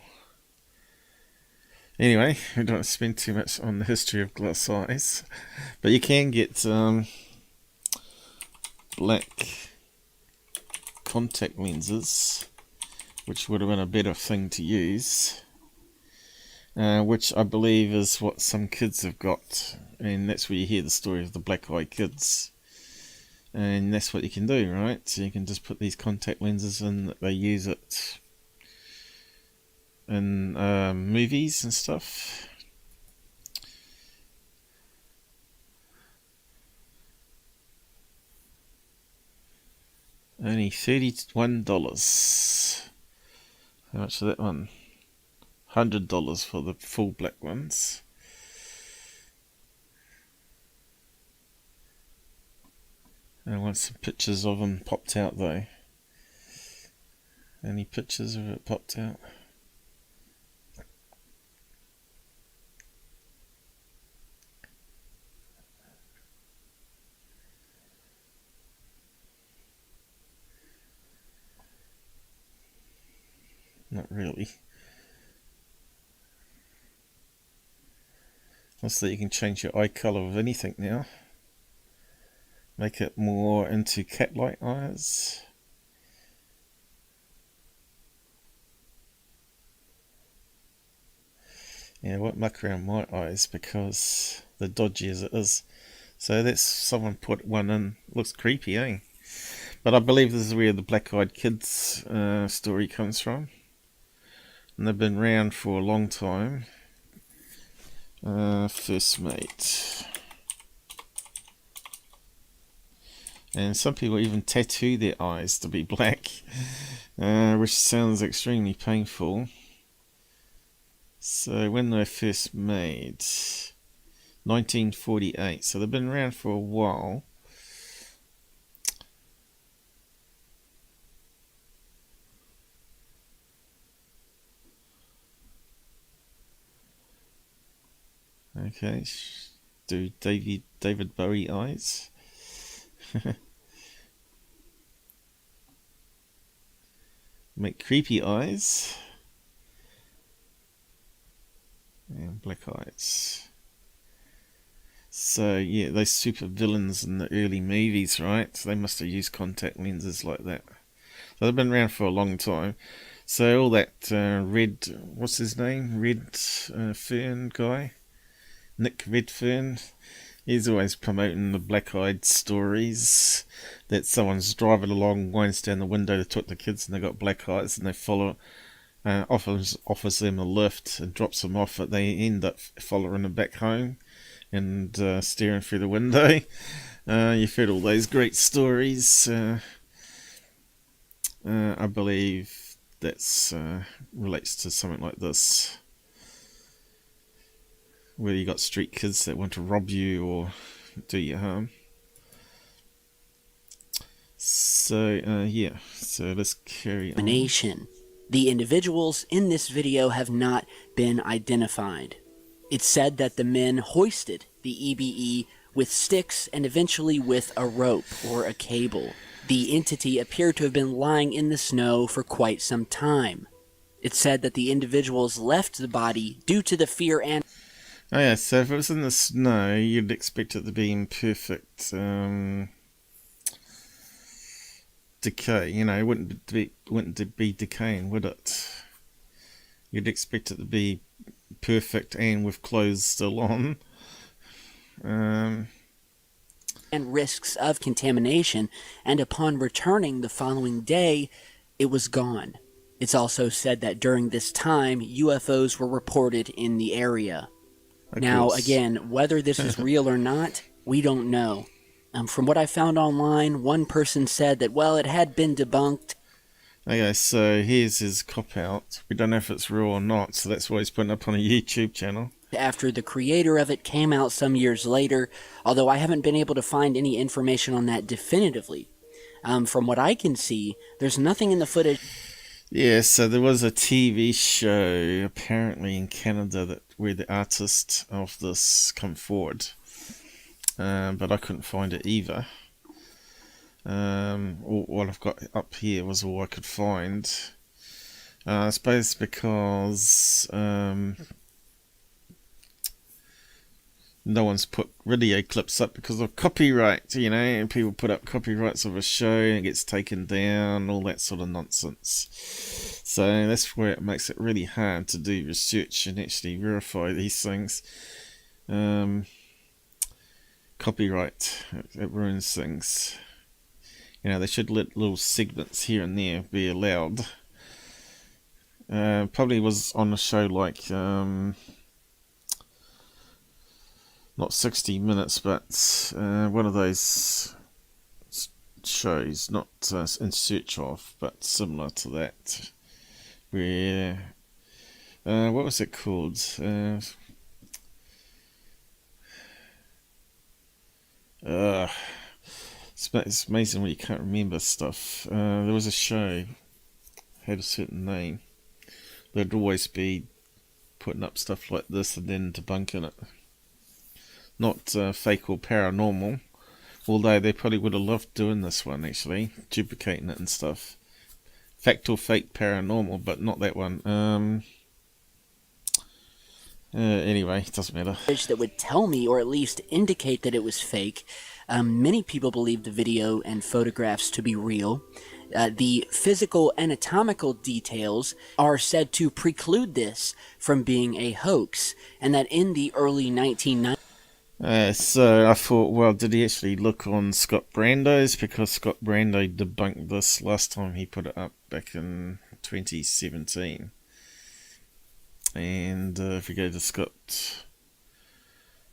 Anyway, we don't spend too much on the history of glass eyes, but you can get black contact lenses, which would have been a better thing to use, which I believe is what some kids have got, and that's where you hear the story of the black eye kids. And that's what you can do, right? So you can just put these contact lenses in. They use it in movies and stuff. Only $31. How much is that one? $100 for the full black ones. I want some pictures of them popped out though. Any pictures of it popped out? Not really. Also, you can change your eye colour of anything now. Make it more into cat-like eyes. Yeah, I won't muck around my eyes because they're dodgy as it is. So that's, someone put one in. Looks creepy, eh? But I believe this is where the black-eyed kids story comes from. And they've been around for a long time. First mate. And some people even tattoo their eyes to be black, which sounds extremely painful. So when they first made, 1948, so they've been around for a while. Okay, do David Bowie eyes. Make creepy eyes and black eyes. So yeah, those super villains in the early movies, right? They must have used contact lenses like that. So they've been around for a long time. So all that Red, what's his name? Red Fern guy, Nick Redfern. He's always promoting the black-eyed stories that someone's driving along, winds down the window to talk to kids, and they got black eyes, and they follow, offers them a lift and drops them off, but they end up following them back home. and staring through the window. You've heard all those great stories. I believe that's relates to something like this, where you got street kids that want to rob you or do you harm. So yeah, so let's carry on. The individuals in this video have not been identified. It's said that the men hoisted the EBE with sticks and eventually with a rope or a cable. The entity appeared to have been lying in the snow for quite some time. It's said that the individuals left the body due to the fear and... Oh yeah, so if it was in the snow, you'd expect it to be in perfect decay. You know, it wouldn't be decaying, would it? You'd expect it to be perfect and with clothes still on. And risks of contamination, and upon returning the following day, it was gone. It's also said that during this time, UFOs were reported in the area. Now, again, whether this is real or not, we don't know. From what I found online, one person said that, well, it had been debunked. Okay, so here's his cop-out. We don't know if it's real or not, so that's why he's putting up on a YouTube channel. After the creator of it came out some years later, although I haven't been able to find any information on that definitively. From what I can see, there's nothing in the footage. Yeah, so there was a TV show apparently in Canada where the artist of this come forward, but I couldn't find it either. All what I've got up here was all I could find. I suppose because no one's put video clips up because of copyright, you know, and people put up copyrights of a show and it gets taken down, all that sort of nonsense. So that's where it makes it really hard to do research and actually verify these things. Copyright, it ruins things. You know, they should let little segments here and there be allowed. Probably was on a show like not 60 Minutes, but one of those shows, not In Search Of, but similar to that, where what was it called? It's amazing when you can't remember stuff. There was a show, had a certain name. They'd always be putting up stuff like this and then debunking it. Not fake or paranormal, although they probably would have loved doing this one, actually, duplicating it and stuff. Fact or fake paranormal, but not that one. Anyway, it doesn't matter. That would tell me, or at least indicate that it was fake. Many people believe the video and photographs to be real. The physical anatomical details are said to preclude this from being a hoax, and that in the early 1990s... So I thought, well, did he actually look on Scott Brando's? Because Scott Brando debunked this last time he put it up back in 2017. And if we go to Scott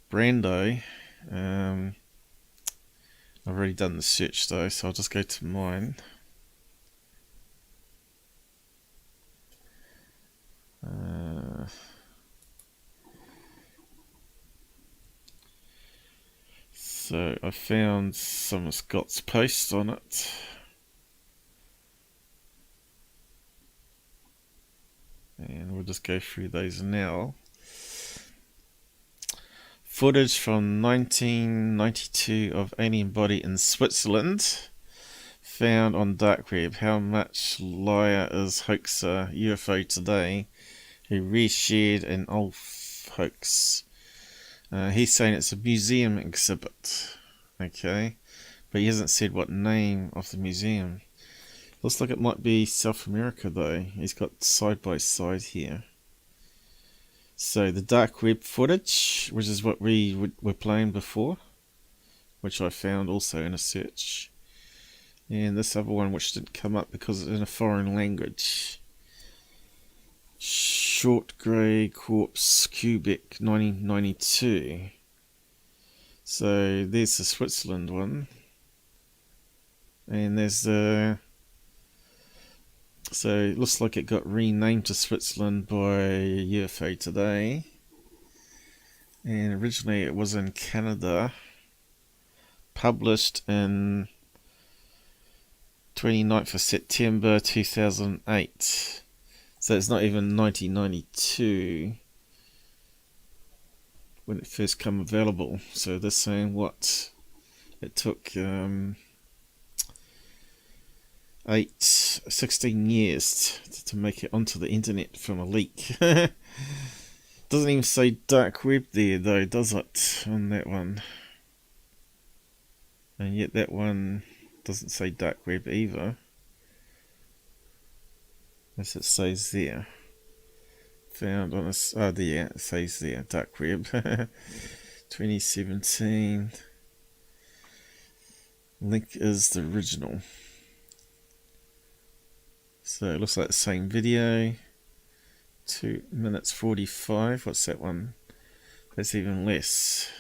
Brando, I've already done the search though, so I'll just go to mine. So I found some of Scott's posts on it. And we'll just go through those now. Footage from 1992 of alien body in Switzerland found on dark web. How much liar is hoaxer UFO today who reshared an old hoax? He's saying it's a museum exhibit, okay, but he hasn't said what name of the museum. Looks like it might be South America though. He's got side by side here. So the dark web footage, which is what we were playing before, which I found also in a search, and this other one which didn't come up because it's in a foreign language. Short grey corpse, Quebec, 1992. So there's the Switzerland one. And there's the... So it looks like it got renamed to Switzerland by UFO Today. And originally it was in Canada. Published in 29th of September 2008. So it's not even 1992 when it first came available. So they're saying what? It took 16 years to make it onto the internet from a leak. Doesn't even say dark web there though, does it, on that one? And yet that one doesn't say dark web either. As it says there. Found on a... Oh, there, it says there, dark web. 2017. Link is the original. So it looks like the same video. 2 minutes 45. What's that one? That's even less.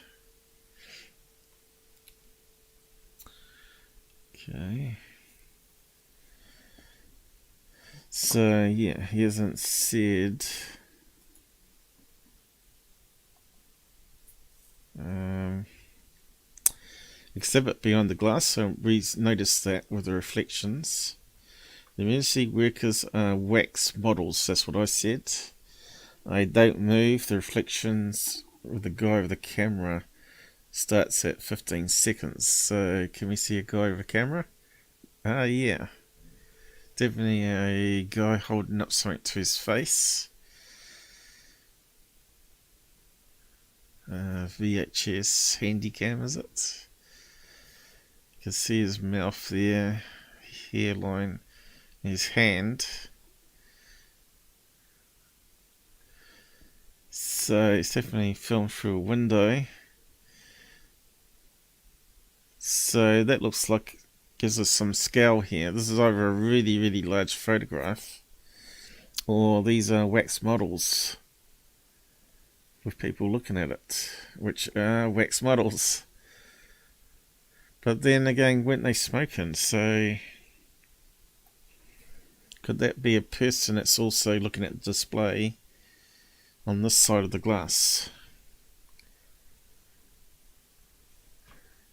Okay. So yeah, he hasn't said exhibit beyond the glass, so we noticed that with the reflections. The emergency workers are wax models, that's what I said. They don't move. The reflections with the guy with the camera starts at 15 seconds. So can we see a guy with a camera? Ah, yeah. Definitely a guy holding up something to his face. VHS handycam, is it? You can see his mouth there, hairline, his hand. So it's definitely filmed through a window. So that looks like, gives us some scale here. This is either a really, really large photograph, or these are wax models with people looking at it, which are wax models. But then again, weren't they smoking? So could that be a person that's also looking at the display on this side of the glass?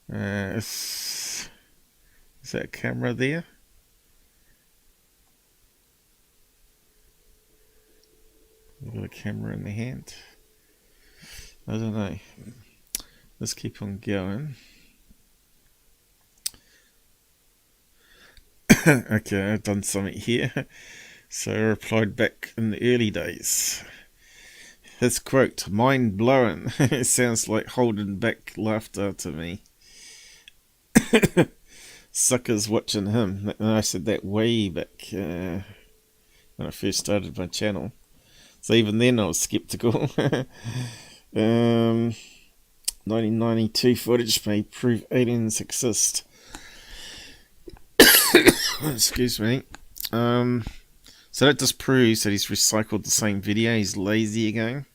Is that a camera there? We've got a camera in the hand. I don't know. Let's keep on going. Okay, I've done something here. So I replied back in the early days. His quote, mind blowing. It sounds like holding back laughter to me. Suckers watching him. And I said that way back when I first started my channel. So even then I was skeptical. 1992 footage may prove aliens exist. Excuse me. So that just proves that he's recycled the same video. He's lazy again.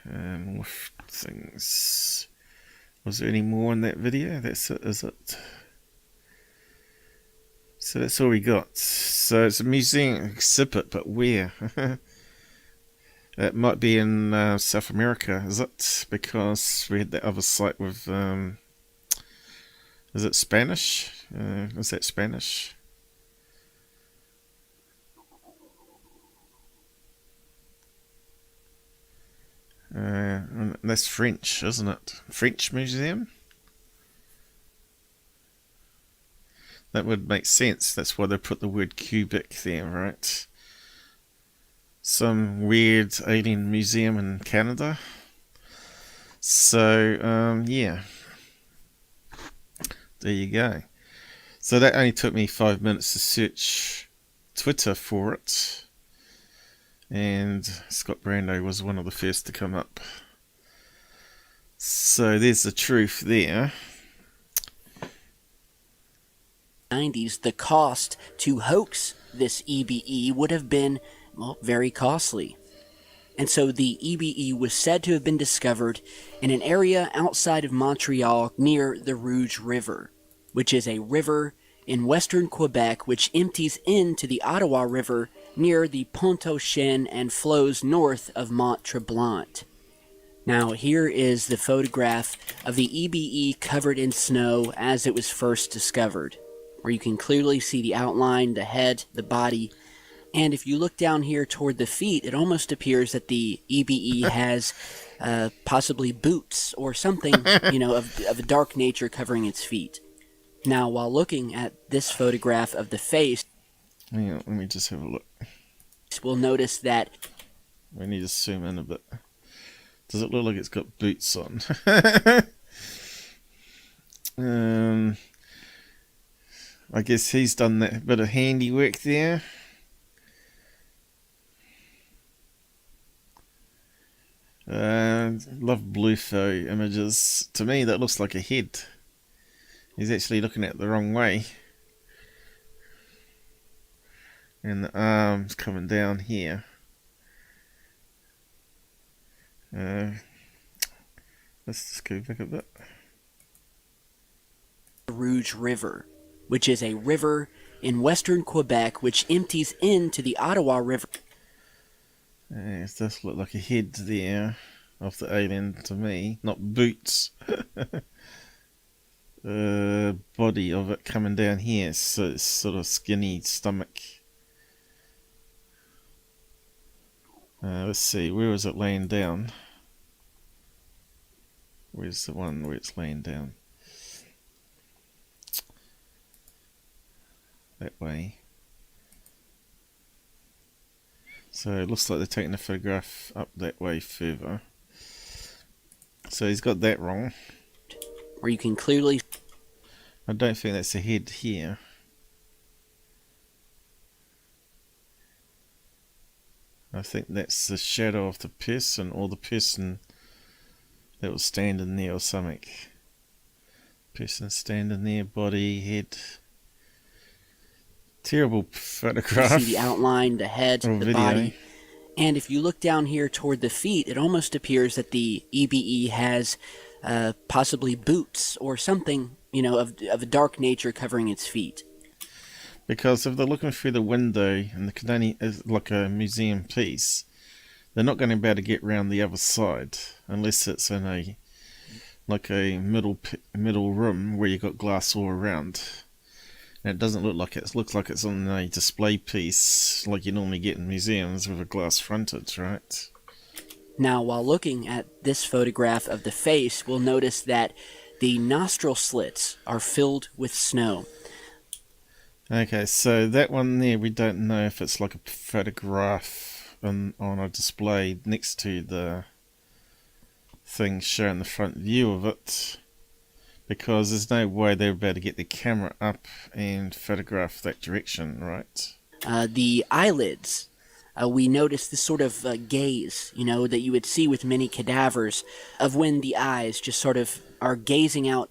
More things. Was there any more in that video? That's it, is it? So that's all we got. So it's a museum exhibit, but where? It might be in South America, is it? Because we had that other site with, is it Spanish? Is that Spanish? That's French, isn't it? French museum? That would make sense. That's why they put the word cubic there, right? Some weird alien museum in Canada. So, yeah. There you go. So that only took me 5 minutes to search Twitter for it. And Scott Brando was one of the first to come up. So there's the truth there. 90s, the cost to hoax this EBE would have been, well, very costly. And so the EBE was said to have been discovered in an area outside of Montreal near the Rouge River, which is a river in western Quebec which empties into the Ottawa River near the Pont-au-Chien and flows north of Mont-Tremblant. Now here is the photograph of the EBE covered in snow as it was first discovered, where you can clearly see the outline, the head, the body. And if you look down here toward the feet, it almost appears that the EBE has possibly boots or something, of a dark nature covering its feet. Now, while looking at this photograph of the face, hang on, let me just have a look. we'll notice that We need to zoom in a bit. Does it look like it's got boots on? I guess he's done that bit of handiwork there. Love Bluefo images. To me, that looks like a head. He's actually looking at it the wrong way. And the arms coming down here. Let's just go back a bit. the Rouge River, which is a river in western Quebec which empties into the Ottawa River. It does look like a head there of the alien to me, not boots. Body of it coming down here, so it's sort of skinny stomach. Let's see, where is it laying down? Where's the one where it's laying down? That way. So it looks like they're taking the photograph up that way further. So he's got that wrong. Where you can clearly... I don't think that's a head here. I think that's the shadow of the person, or the person that was standing there or something. Person standing there, body, head. Terrible photograph. You see the outline, the head, Or the video. body. And if you look down here toward the feet, it almost appears that the EBE has possibly boots or something, of a dark nature covering its feet. Because if they're looking through the window and the Canadian is like a museum piece, they're not going to be able to get round the other side unless it's in a middle room where you've got glass all around. And it doesn't look like it. It looks like it's on a display piece like you normally get in museums with a glass frontage, right? Now, while looking at this photograph of the face, we'll notice that the nostril slits are filled with snow. Okay, so that one there, we don't know if it's like a photograph on a display next to the thing showing the front view of it, because there's no way they're about to get the camera up and photograph that direction, right? The eyelids, we notice this sort of gaze, that you would see with many cadavers, of when the eyes just sort of are gazing out.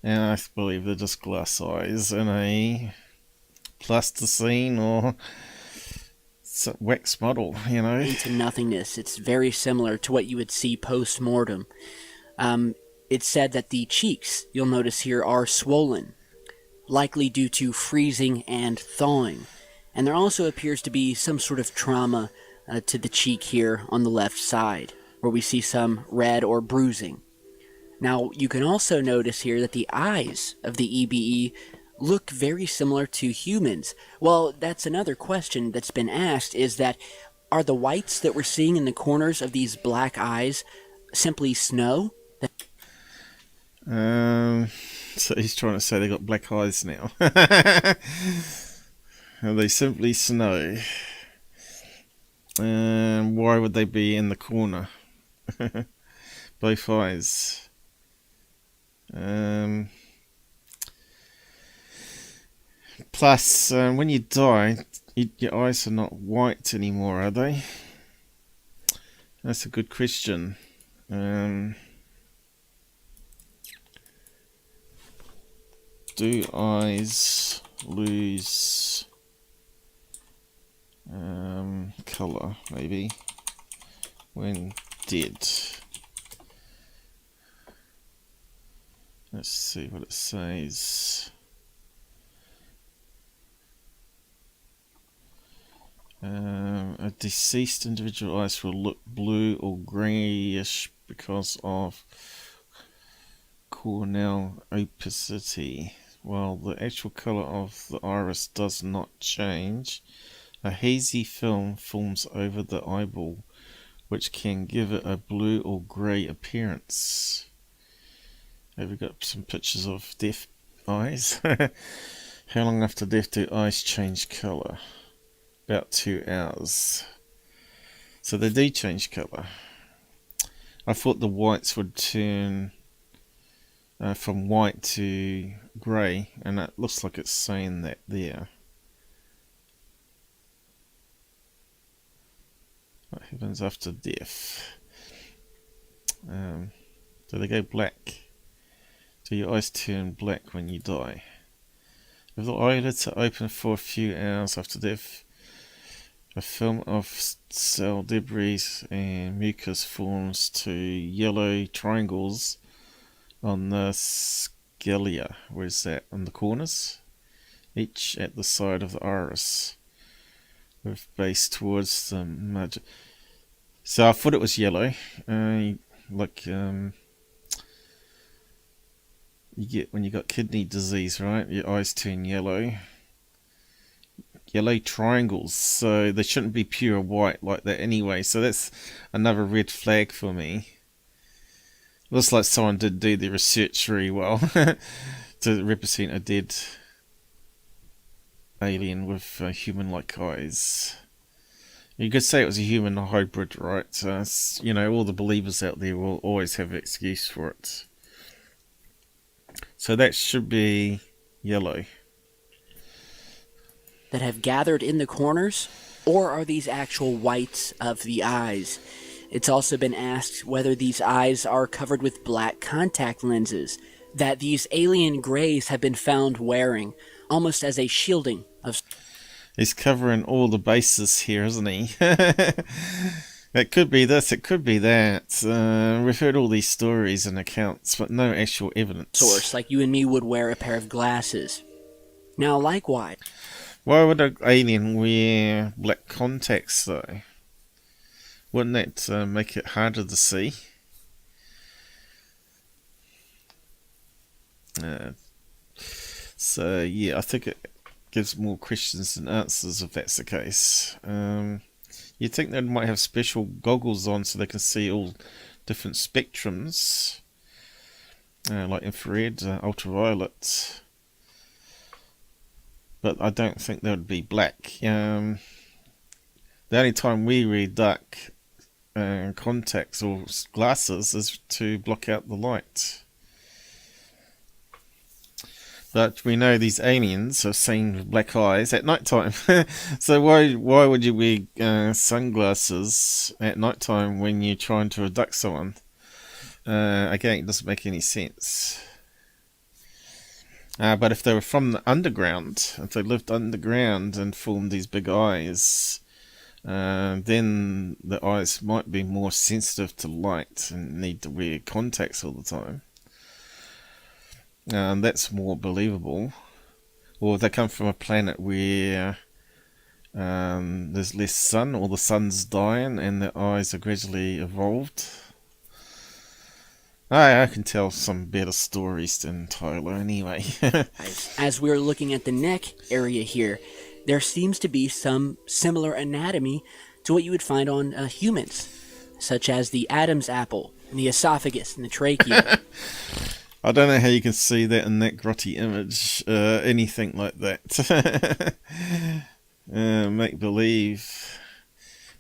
And I believe they're just glass eyes in a plasticine or wax model, into nothingness. It's very similar to what you would see post-mortem. It's said that the cheeks, you'll notice here, are swollen, likely due to freezing and thawing. And there also appears to be some sort of trauma to the cheek here on the left side, where we see some red or bruising. Now, you can also notice here that the eyes of the EBE look very similar to humans. Well, that's another question that's been asked, is that are the whites that we're seeing in the corners of these black eyes simply snow? So he's trying to say they got black eyes now. Are they simply snow? Why would they be in the corner? Both eyes. Plus, when you die, your eyes are not white anymore, are they? That's a good question. Do eyes lose colour, maybe? when dead. Let's see what it says. A deceased individual eyes will look blue or greyish because of corneal opacity, while the actual colour of the iris does not change. A hazy film forms over the eyeball, which can give it a blue or grey appearance. Have we got some pictures of deaf eyes? How long after death do eyes change colour? About 2 hours. So they do change colour. I thought the whites would turn from white to grey, and it looks like it's saying that there. What happens after death? Do they go black? Do your eyes turn black when you die? If the eyelids are open for a few hours after death, a film of cell debris and mucus forms to yellow triangles on the scalea. Where's that? On the corners? Each at the side of the iris, with base towards the margin. So I thought it was yellow, like you get when you got kidney disease, right? Your eyes turn yellow. Yellow triangles, so they shouldn't be pure white like that anyway, so that's another red flag for me. Looks like someone did do the research very well to represent a dead alien with human-like eyes. You could say it was a human hybrid, right? You know, all the believers out there will always have an excuse for it. So that should be yellow. That have gathered in the corners, or are these actual whites of the eyes? It's also been asked whether these eyes are covered with black contact lenses that these alien greys have been found wearing, almost as a shielding of... He's covering all the bases here, isn't he? It could be this, it could be that. We've heard all these stories and accounts, but no actual evidence. Source, like you and me would wear a pair of glasses. Now, likewise... Why would an alien wear black contacts, though? Wouldn't that make it harder to see? So, yeah, I think it gives more questions than answers if that's the case. You'd think they might have special goggles on so they can see all different spectrums, like infrared, ultraviolet. But I don't think they would be black. The only time we wear dark contacts or glasses is to block out the light. But we know these aliens are seen with black eyes at night time. So why would you wear sunglasses at night time when you're trying to abduct someone? Again, it doesn't make any sense. But if they were from the underground, if they lived underground and formed these big eyes, then the eyes might be more sensitive to light and need to wear contacts all the time. That's more believable. Or they come from a planet where there's less sun, or the sun's dying and their eyes are gradually evolved. I can tell some better stories than Tyler anyway. As we're looking at the neck area here, there seems to be some similar anatomy to what you would find on humans, such as the Adam's apple, and the esophagus, and the trachea. I don't know how you can see that in that grotty image, anything like that. Make believe.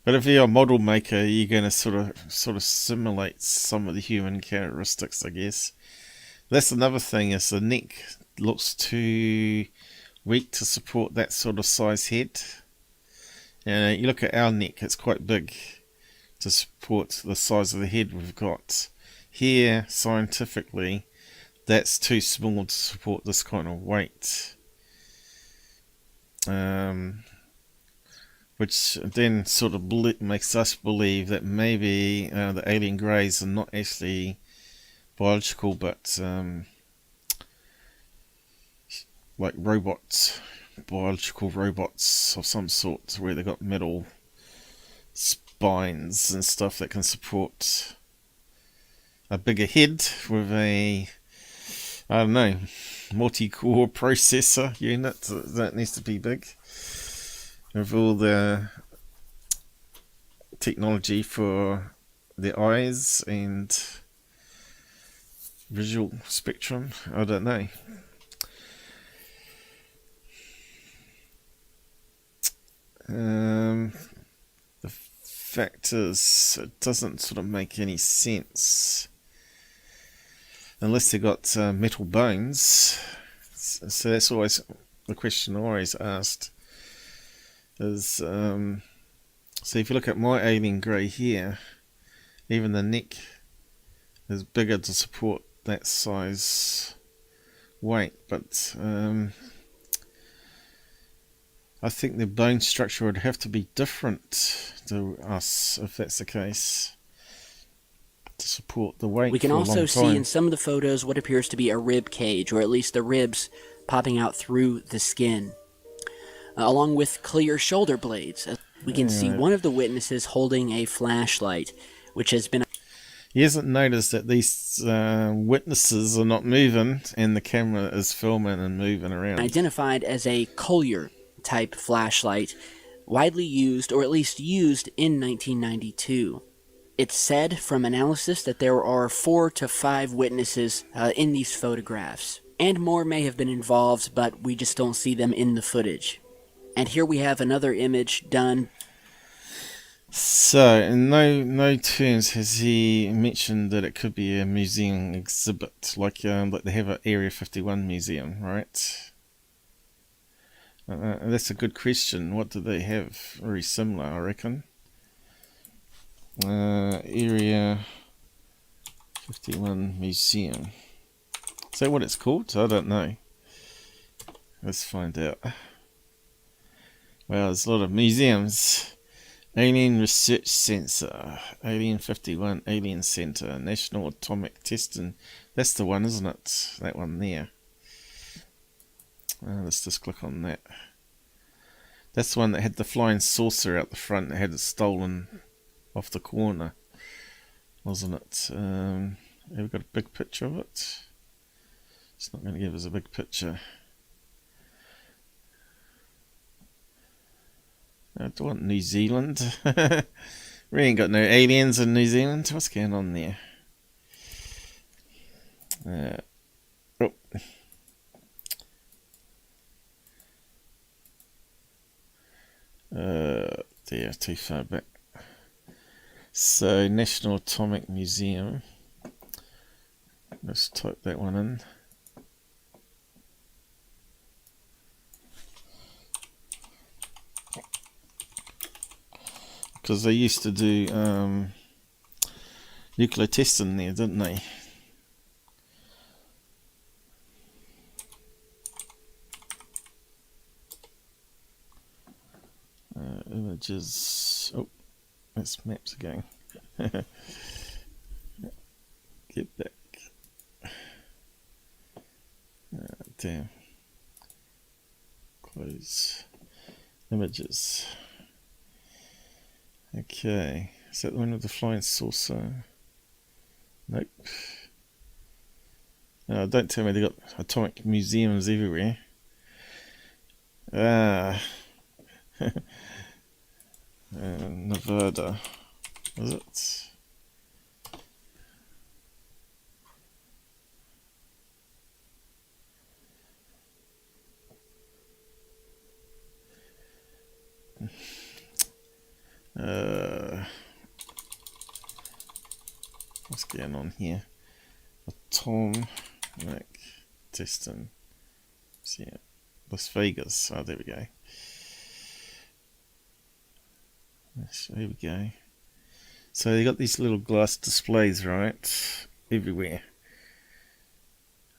But if you're a model maker, you're going to sort of simulate some of the human characteristics, I guess. That's another thing, is the neck looks too weak to support that sort of size head. You look at our neck, it's quite big to support the size of the head we've got. Here, scientifically, that's too small to support this kind of weight. which then sort of makes us believe that maybe the alien greys are not actually biological, but like robots, biological robots of some sort, where they've got metal spines and stuff that can support a bigger head with a, I don't know, multi-core processor unit that needs to be big, with all the technology for the eyes and visual spectrum. I don't know. The fact is, it doesn't sort of make any sense unless they got metal bones. So that's always the question I always asked. Is so if you look at my alien grey here, even the neck is bigger to support that size weight, but I think the bone structure would have to be different to us if that's the case, to support the weight. We can also see in some of the photos what appears to be a rib cage, or at least the ribs popping out through the skin, along with clear shoulder blades. We can see one of the witnesses holding a flashlight, which has been... He hasn't noticed that these witnesses are not moving, and the camera is filming and moving around. ...identified as a Collier type flashlight, widely used, or at least used, in 1992. It's said from analysis that there are 4 to 5 witnesses in these photographs, and more may have been involved, but we just don't see them in the footage. And here we have another image done. So, in no terms has he mentioned that it could be a museum exhibit, like they have an Area 51 museum, right? That's a good question. What do they have? Very similar, I reckon. Area 51 Museum. Is that what it's called? I don't know. Let's find out. Well, there's a lot of museums. Alien Research Center, Alien 51 Alien Center, National Atomic Testing. That's the one, isn't it? That one there. Let's just click on that. That's the one that had the flying saucer out the front that had it stolen off the corner, wasn't it? Have we got a big picture of it? It's not going to give us a big picture. I don't want New Zealand. We ain't got no aliens in New Zealand. What's going on there? Oh. There, too far back. So, National Atomic Museum. Let's type that one in. Because they used to do nuclear testing there, didn't they? Images. Oh, that's maps again. Get back. Damn. Close. Images. Okay. Is that the one with the flying saucer? Nope. Don't tell me they got atomic museums everywhere. Nevada, was it? What's going on here? Atomic testing. See it. Las Vegas. Oh, there we go. There we go. So they got these little glass displays, right? Everywhere.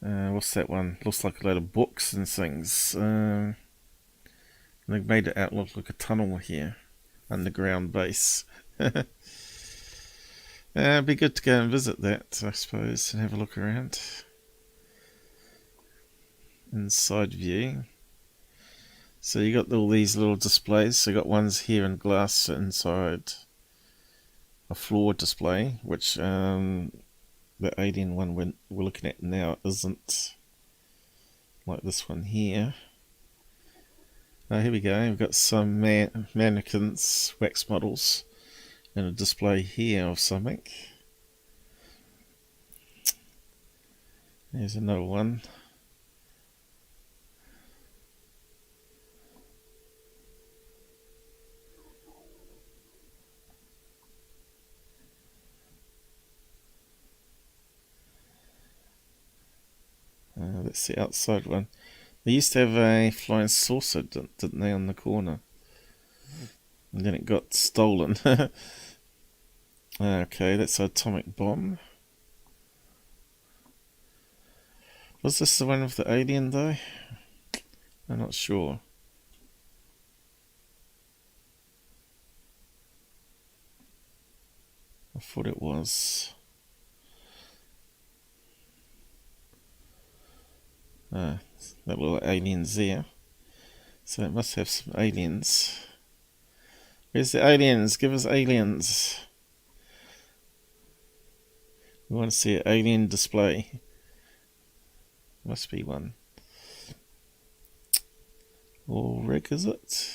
What's that one? Looks like a load of books and things. They've made it out look like a tunnel here. underground base. It'd be good to go and visit that, I suppose, and have a look around. Inside view. So you got all these little displays. So you got ones here in glass inside a floor display, which the alien one we're looking at now isn't, like this one here. Here we go. We've got some mannequins, wax models, and a display here of something. There's another one. That's the outside one. They used to have a flying saucer, didn't they, on the corner? And then it got stolen. Okay, that's an atomic bomb. Was this the one with the alien, though? I'm not sure. I thought it was. That little alien's there. So it must have some aliens. Where's the aliens? Give us aliens. We want to see an alien display. Must be one. Or rig, is it?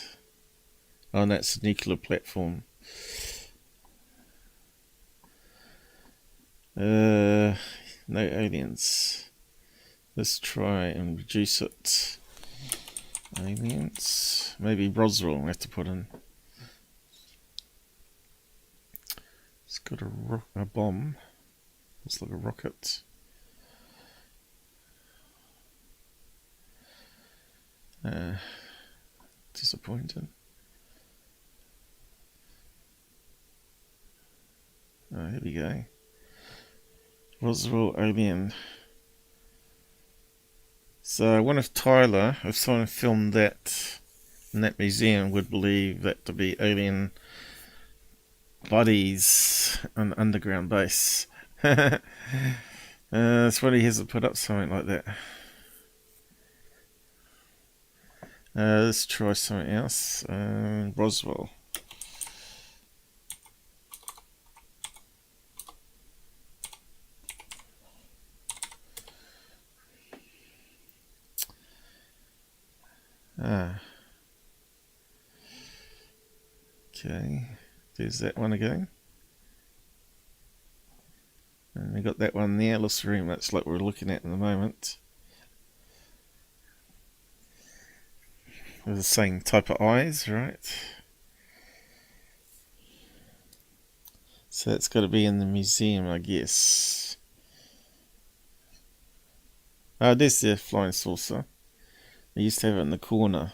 Oh, that's a nuclear platform. No aliens. Let's try and reduce it. Aliens. Maybe Roswell we have to put in. It's got a bomb. Looks like a rocket. Disappointing. Oh, here we go. Roswell alien. So I wonder if Tyler, if someone filmed that in that museum, would believe that to be alien bodies on the underground base. It's funny he hasn't put up something like that. Let's try something else. Roswell. Okay, there's that one again. And we got that one there, looks very much like we're looking at in the moment. With the same type of eyes, right? So that's got to be in the museum, I guess. Oh, there's the flying saucer. They used to have it in the corner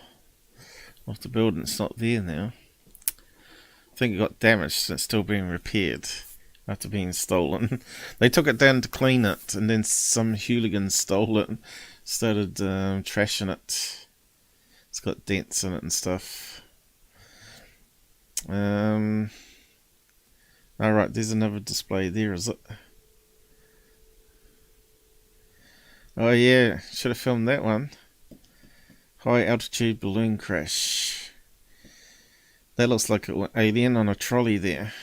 of the building. It's not there now. I think it got damaged and it's still being repaired after being stolen. They took it down to clean it, and then some hooligans stole it and started trashing it. It's got dents in it and stuff. Alright, there's another display there, is it? Oh yeah, should have filmed that one. High altitude balloon crash. That looks like an alien on a trolley there.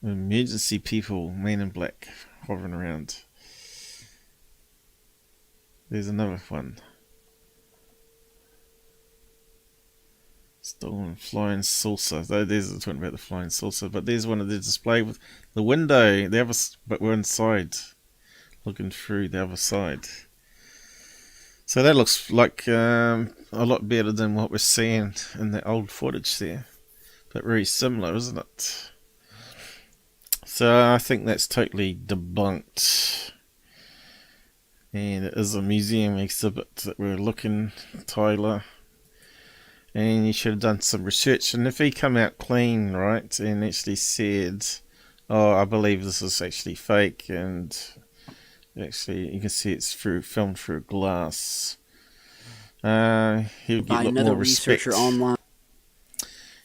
Emergency people, man in black, hovering around. There's another one. Stolen flying saucer. There's the talking about the flying saucer, but there's one of the display with the window. The other, but we're inside, looking through the other side. So that looks like a lot better than what we're seeing in the old footage there. But very similar, isn't it? So I think that's totally debunked. And it is a museum exhibit that we're looking, Tyler. And you should have done some research. And if he come out clean, right, and actually said, oh, I believe this is actually fake, and actually you can see it's filmed through glass, he would get a lot more respect. Online.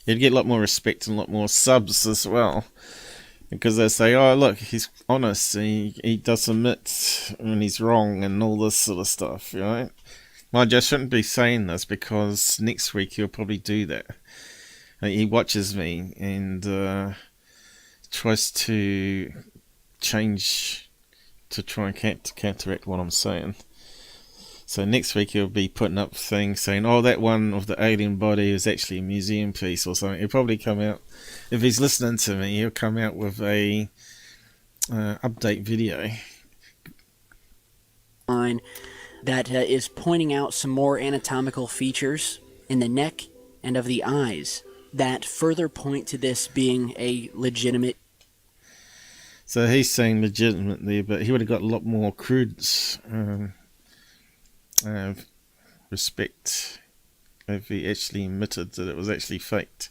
He'd get a lot more respect and a lot more subs as well. Because they say, oh, look, he's honest, he does admit when he's wrong and all this sort of stuff, right? Well, I just shouldn't be saying this because next week he'll probably do that. He watches me and tries to change to try and counteract what I'm saying. So next week he'll be putting up things saying, oh, that one of the alien body is actually a museum piece or something. He'll probably come out, if he's listening to me, he'll come out with a update video. That is pointing out some more anatomical features in the neck and of the eyes that further point to this being a legitimate. So he's saying legitimate there, but he would have got a lot more credence. Respect if he actually admitted that it was actually faked.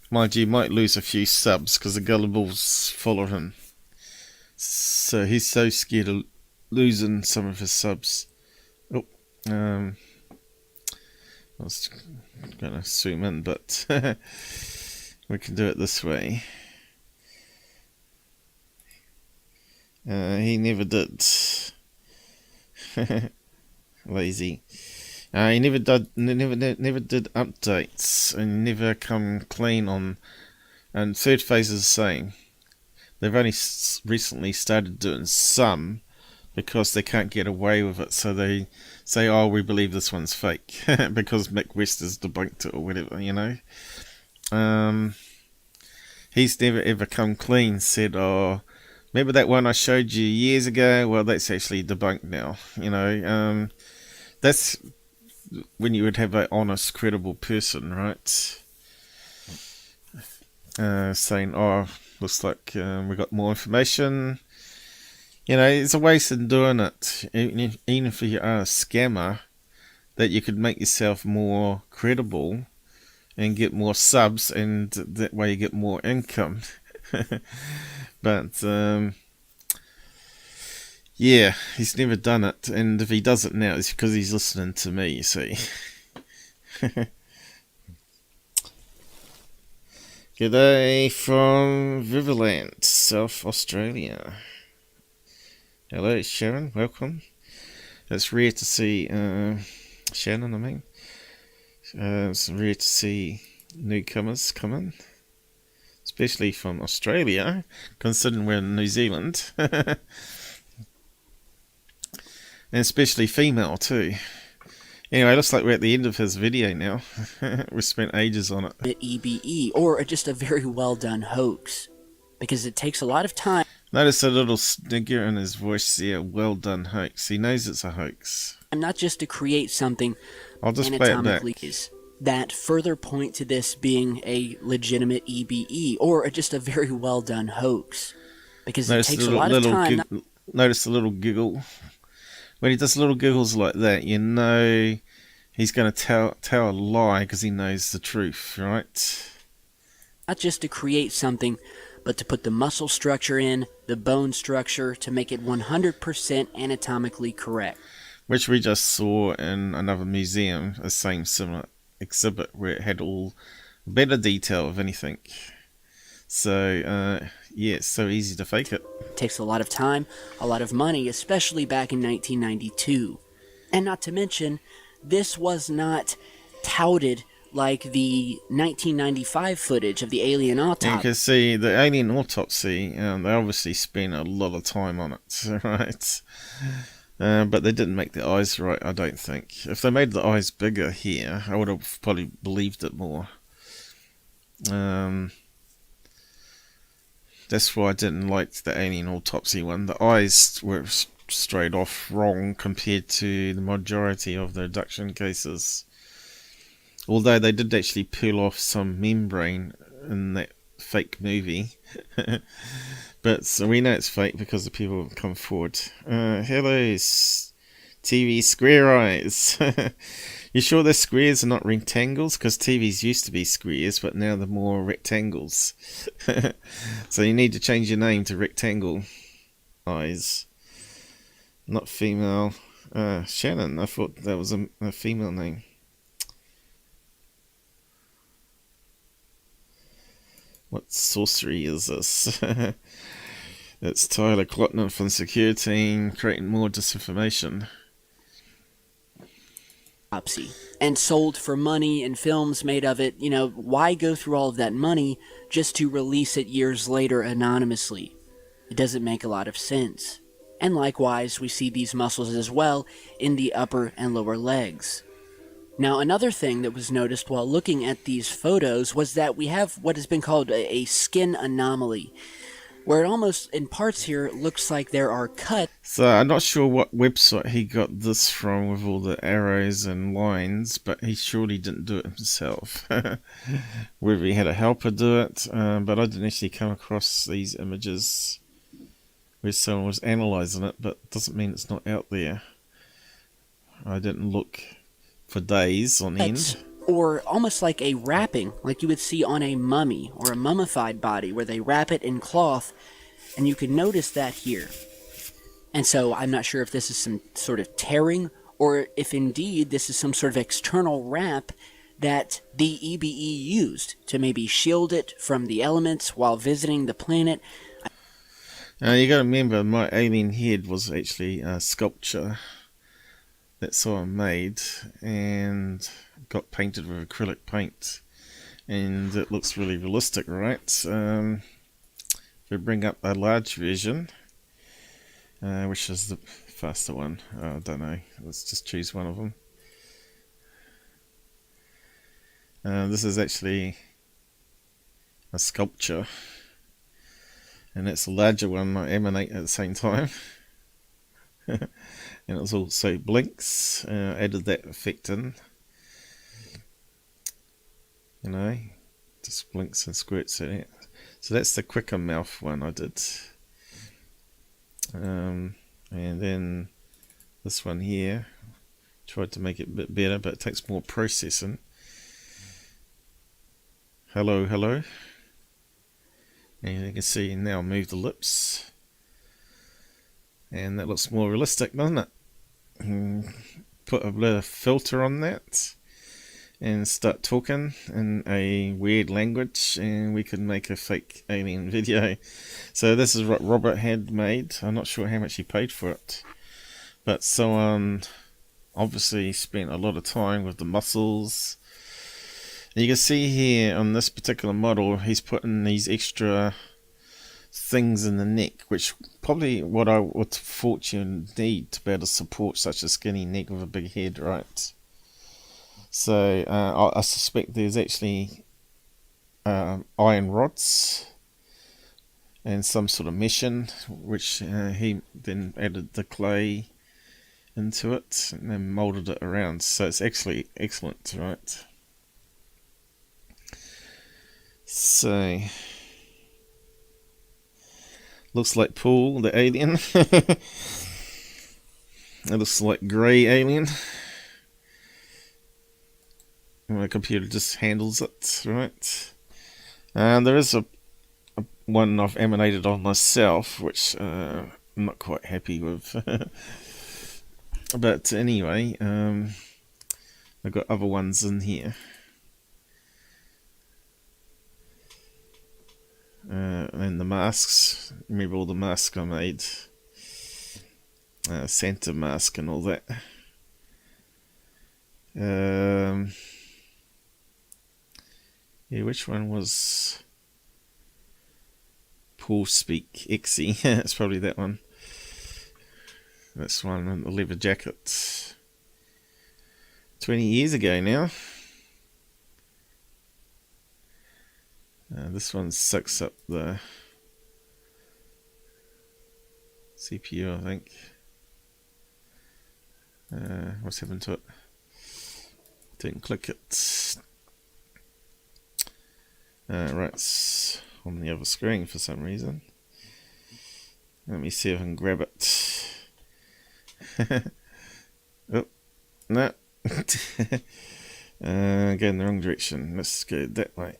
Mind you, he might lose a few subs because the gullibles follow him. So he's so scared of losing some of his subs. Oh, I was going to zoom in, but we can do it this way. He never did. Lazy. He never did updates and never come clean on. And Third Phase is saying they've only recently started doing some because they can't get away with it. So they say, "Oh, we believe this one's fake," because Mick West has debunked it or whatever, you know. He's never ever come clean. Said, "Oh, remember that one I showed you years ago? Well, that's actually debunked now." You know. That's when you would have an honest, credible person, right? Saying, oh, looks like we got more information. You know, it's a waste in doing it. Even if you are a scammer, that you could make yourself more credible and get more subs, and that way you get more income. But, yeah, he's never done it, and if he does it now, it's because he's listening to me, you see. G'day from Riverland, South Australia. Hello, Sharon, welcome. It's rare to see, Shannon, I mean. It's rare to see newcomers come in. Especially from Australia, considering we're in New Zealand. And especially female too. Anyway, looks like we're at the end of his video now. We spent ages on it. EBE, or just a very well done hoax. Because it takes a lot of time. Notice a little snigger in his voice there. Well done hoax. He knows it's a hoax. Not just to create something I'll just play it back. That further point to this being a legitimate EBE, or just a very well done hoax. Because it takes a lot of time. Notice the little giggle. When he does little giggles like that, you know he's going to tell a lie because he knows the truth, right? Not just to create something, but to put the muscle structure in, the bone structure, to make it 100% anatomically correct. Which we just saw in another museum, a same similar exhibit where it had all better detail of anything. So, yeah, it's so easy to fake it. Takes a lot of time, a lot of money, especially back in 1992. And not to mention, this was not touted like the 1995 footage of the alien autopsy. You can see the alien autopsy, they obviously spent a lot of time on it, right? But they didn't make the eyes right, I don't think. If they made the eyes bigger here, I would have probably believed it more. That's why I didn't like the alien autopsy one. The eyes were straight off wrong compared to the majority of the abduction cases. Although they did actually peel off some membrane in that fake movie. But so we know it's fake because the people have come forward. Hello, TV Square Eyes. You sure they're squares and not rectangles? Because TVs used to be squares, but now they're more rectangles. So you need to change your name to Rectangle Eyes. Not female. Shannon, I thought that was a female name. What sorcery is this? It's Tyler Clotton from Secureteam creating more disinformation. And sold for money and films made of it. You know, why go through all of that money just to release it years later anonymously? It doesn't make a lot of sense. And likewise, we see these muscles as well in the upper and lower legs. Now, another thing that was noticed while looking at these photos was that we have what has been called a skin anomaly, where it almost, in parts here, looks like there are cuts. So I'm not sure what website he got this from with all the arrows and lines, but he surely didn't do it himself. Whether he had a helper do it, but I didn't actually come across these images where someone was analysing it, but it doesn't mean it's not out there. I didn't look for days on end. Or almost like a wrapping, like you would see on a mummy or a mummified body, where they wrap it in cloth, and you can notice that here. And so I'm not sure if this is some sort of tearing, or if indeed this is some sort of external wrap that the EBE used to maybe shield it from the elements while visiting the planet. You got to remember, my alien head was actually a sculpture that someone made and got painted with acrylic paint, and it looks really realistic, right? If we bring up a large version, which is the faster one, I don't know, let's just choose one of them. This is actually a sculpture, and it's a larger one I emanate at the same time. And it also blinks. Added that effect in. You know, just blinks and squirts at it. So that's the quicker mouth one I did. And then this one here, tried to make it a bit better, but it takes more processing. Hello, hello. And you can see now move the lips. And that looks more realistic, doesn't it? Put a bit of filter on that and start talking in a weird language, and we could make a fake alien video. So this is what Robert had made. I'm not sure how much he paid for it, but someone obviously spent a lot of time with the muscles. And you can see here on this particular model, he's putting these extra things in the neck, which probably what I would thought you need to be able to support such a skinny neck with a big head, right? So I suspect there's actually iron rods and some sort of meshing, which he then added the clay into it and then molded it around. So it's actually excellent, right? So looks like Paul, the alien. It looks like grey alien. My computer just handles it, right? And there is a one I've emanated on myself, which I'm not quite happy with. But anyway, I've got other ones in here. And the masks, remember all the masks I made, Santa mask and all that. Yeah, which one was Paul Speak Exy? It's probably that one. That's one in the leather jacket. 20 years ago now. This one sucks up the CPU, I think. What's happened to it? Didn't click it. Right, it's on the other screen for some reason. Let me see if I can grab it. Oh, no. Go in the wrong direction. Let's go that way.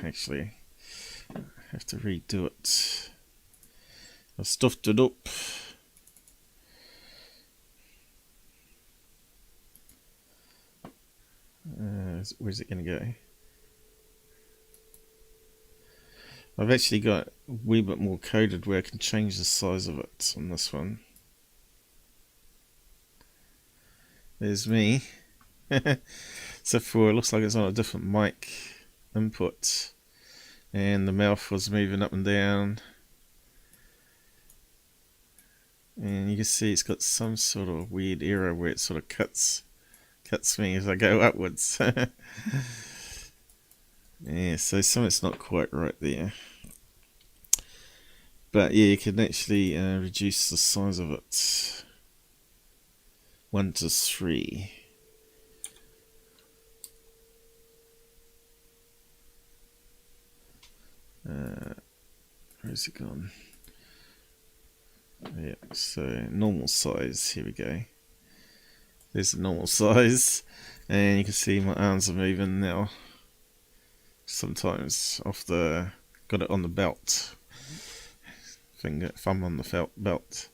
Actually, I have to redo it. I've stuffed it up. Where's it going to go? I've actually got a wee bit more coded where I can change the size of it on this one. There's me. Except for it looks like it's on a different mic input. And the mouth was moving up and down. And you can see it's got some sort of weird error where it sort of cuts me as I go upwards. Yeah, so something's not quite right there. But yeah, you can actually reduce the size of it. 1 to 3. Where's it gone? Yeah, so normal size, here we go. There's the normal size, and you can see my arms are moving now. Sometimes got it on the belt. Thumb on the belt.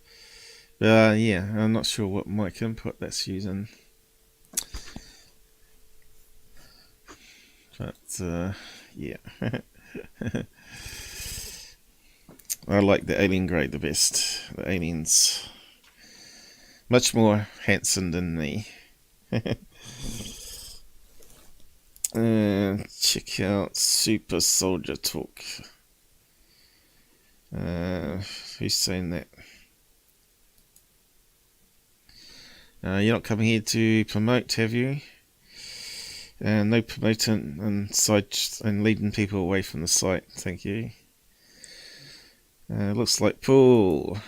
But yeah, I'm not sure what mic input that's using. But yeah. I like the alien grey the best. The alien's much more handsome than me. Check out Super Soldier Talk. Who's saying that? You're not coming here to promote, have you? No promoting and leading people away from the site, thank you. Looks like Paul.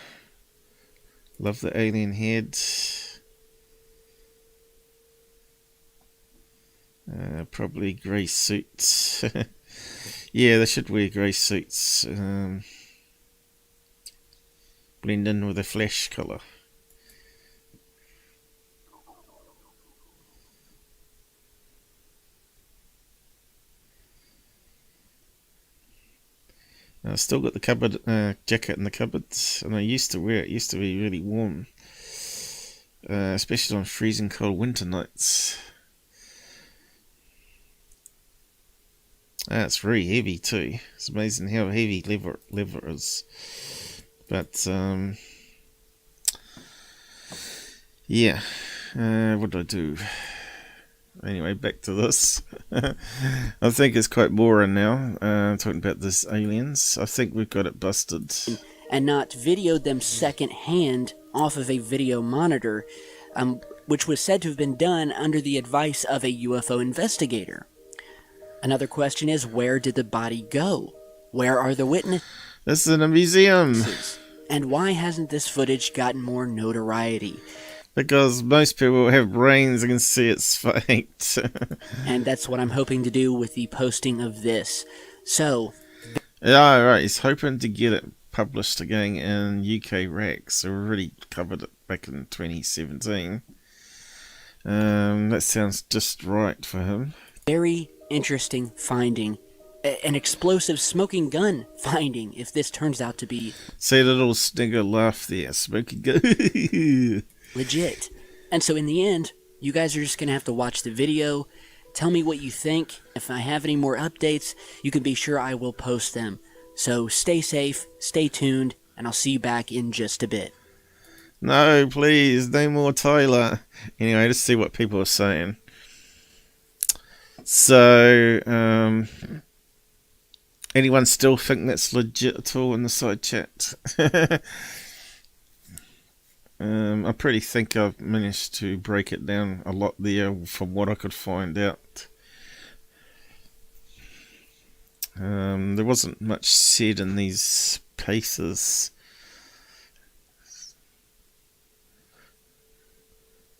Love the alien head. Probably grey suits. Yeah, they should wear grey suits. Blend in with the flesh colour. I've still got the cupboard jacket in the cupboard, and I used to wear it. It used to be really warm, especially on freezing cold winter nights. It's very heavy too. It's amazing how heavy leather is. But yeah, what did I do? Anyway, back to this. I think it's quite boring now, talking about this aliens. I think we've got it busted. And not videoed them secondhand off of a video monitor, which was said to have been done under the advice of a UFO investigator. Another question is, where did the body go? Where are the witnesses? This is in a museum. And why hasn't this footage gotten more notoriety? Because most people have brains and can see it's faked. And that's what I'm hoping to do with the posting of this. So... yeah, right. He's hoping to get it published again in UK Rags. So we already covered it back in 2017. That sounds just right for him. Very interesting finding. An explosive smoking gun finding, if this turns out to be... See the little snigger laugh there. Smoking gun. legit. And so in the end, you guys are just going to have to watch the video. Tell me what you think. If I have any more updates, you can be sure I will post them. So stay safe, stay tuned, and I'll see you back in just a bit. No, please, no more Tyler. Anyway, let's see what people are saying. So, anyone still think that's legit at all in the side chat? I pretty think I've managed to break it down a lot there from what I could find out. There wasn't much said in these cases,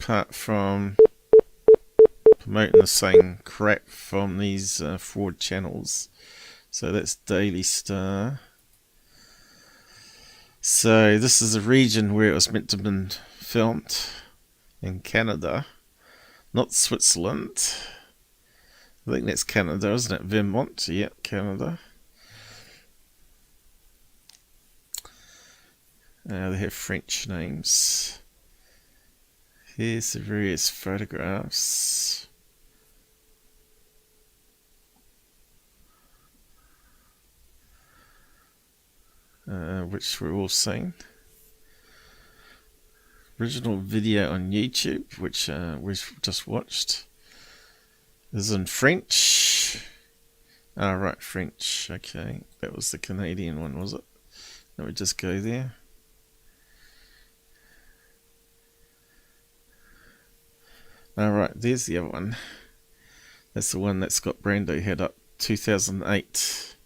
apart from promoting the same crap from these fraud channels. So that's Daily Star. So this is a region where it was meant to have been filmed in Canada, not Switzerland. I think that's Canada, isn't it? Vermont, yeah, Canada. They have French names. Here's the various photographs. which we're all seeing. Original video on YouTube, which we've just watched, is in French. Ah, right, French. Okay, that was the Canadian one, was it? Let me just go there. Alright, there's the other one. That's the one that Scott Brando had up, 2008.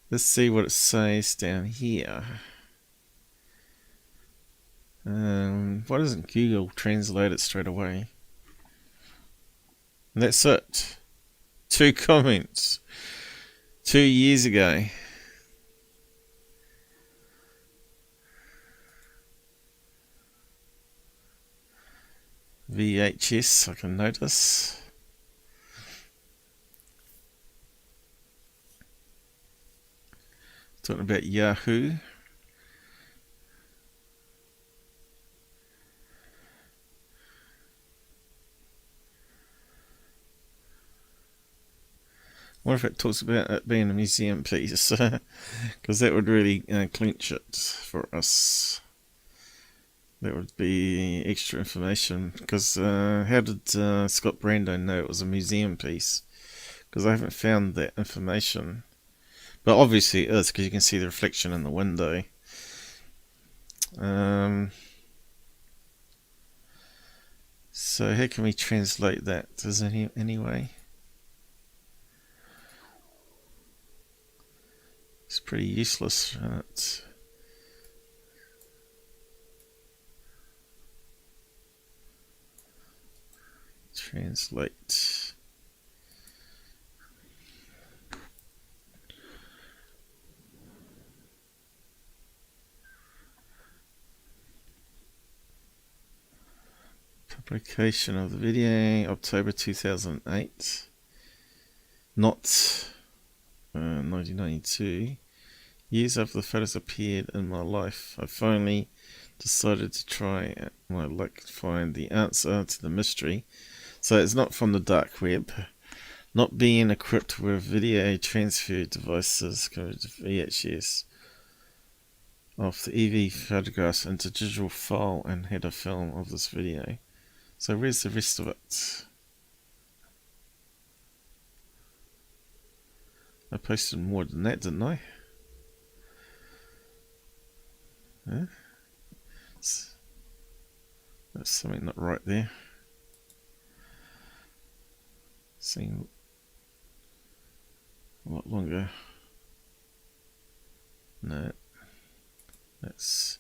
Let's see what it says down here. Why doesn't Google translate it straight away? And that's it. 2 comments. 2 years ago. VHS, I can notice. Talking about Yahoo. I wonder if it talks about it being a museum piece, because that would really clinch it for us. That would be extra information, because how did Scott Brando know it was a museum piece? Because I haven't found that information. But obviously it is, because you can see the reflection in the window. So how can we translate that? Is there any way? It's pretty useless. Translate. Publication of the video, October 2008. Not 1992. Years after the photos appeared in my life, I finally decided to try my luck to find the answer to the mystery. So it's not from the dark web. Not being equipped with video transfer devices, VHS, of the EV photographs into digital file and had a film of this video. So where's the rest of it? I posted more than that, didn't I? Huh? There's something not right there. Seeing a lot longer. No, that's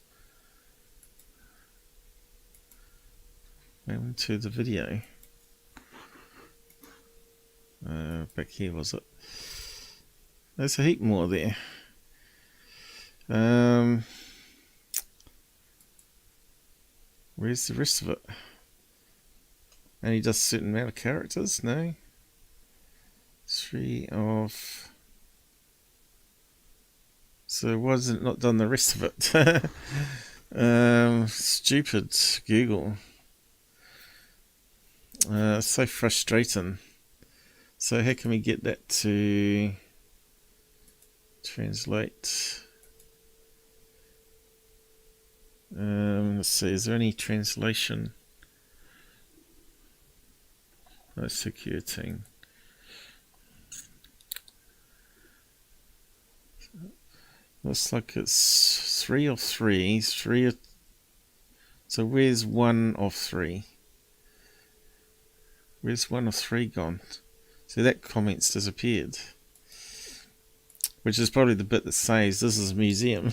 into the video. Back here, was it? There's a heap more there. Where's the rest of it? And he does a certain amount of characters? No. 3 of... So why has it not done the rest of it? Stupid Google. So frustrating. So how can we get that to translate? Let's see, is there any translation? No, Secureteam. Looks like it's 3 of 3. So where's 1 of 3? Where's 1 of 3 gone? See, that comment's disappeared. Which is probably the bit that says this is a museum.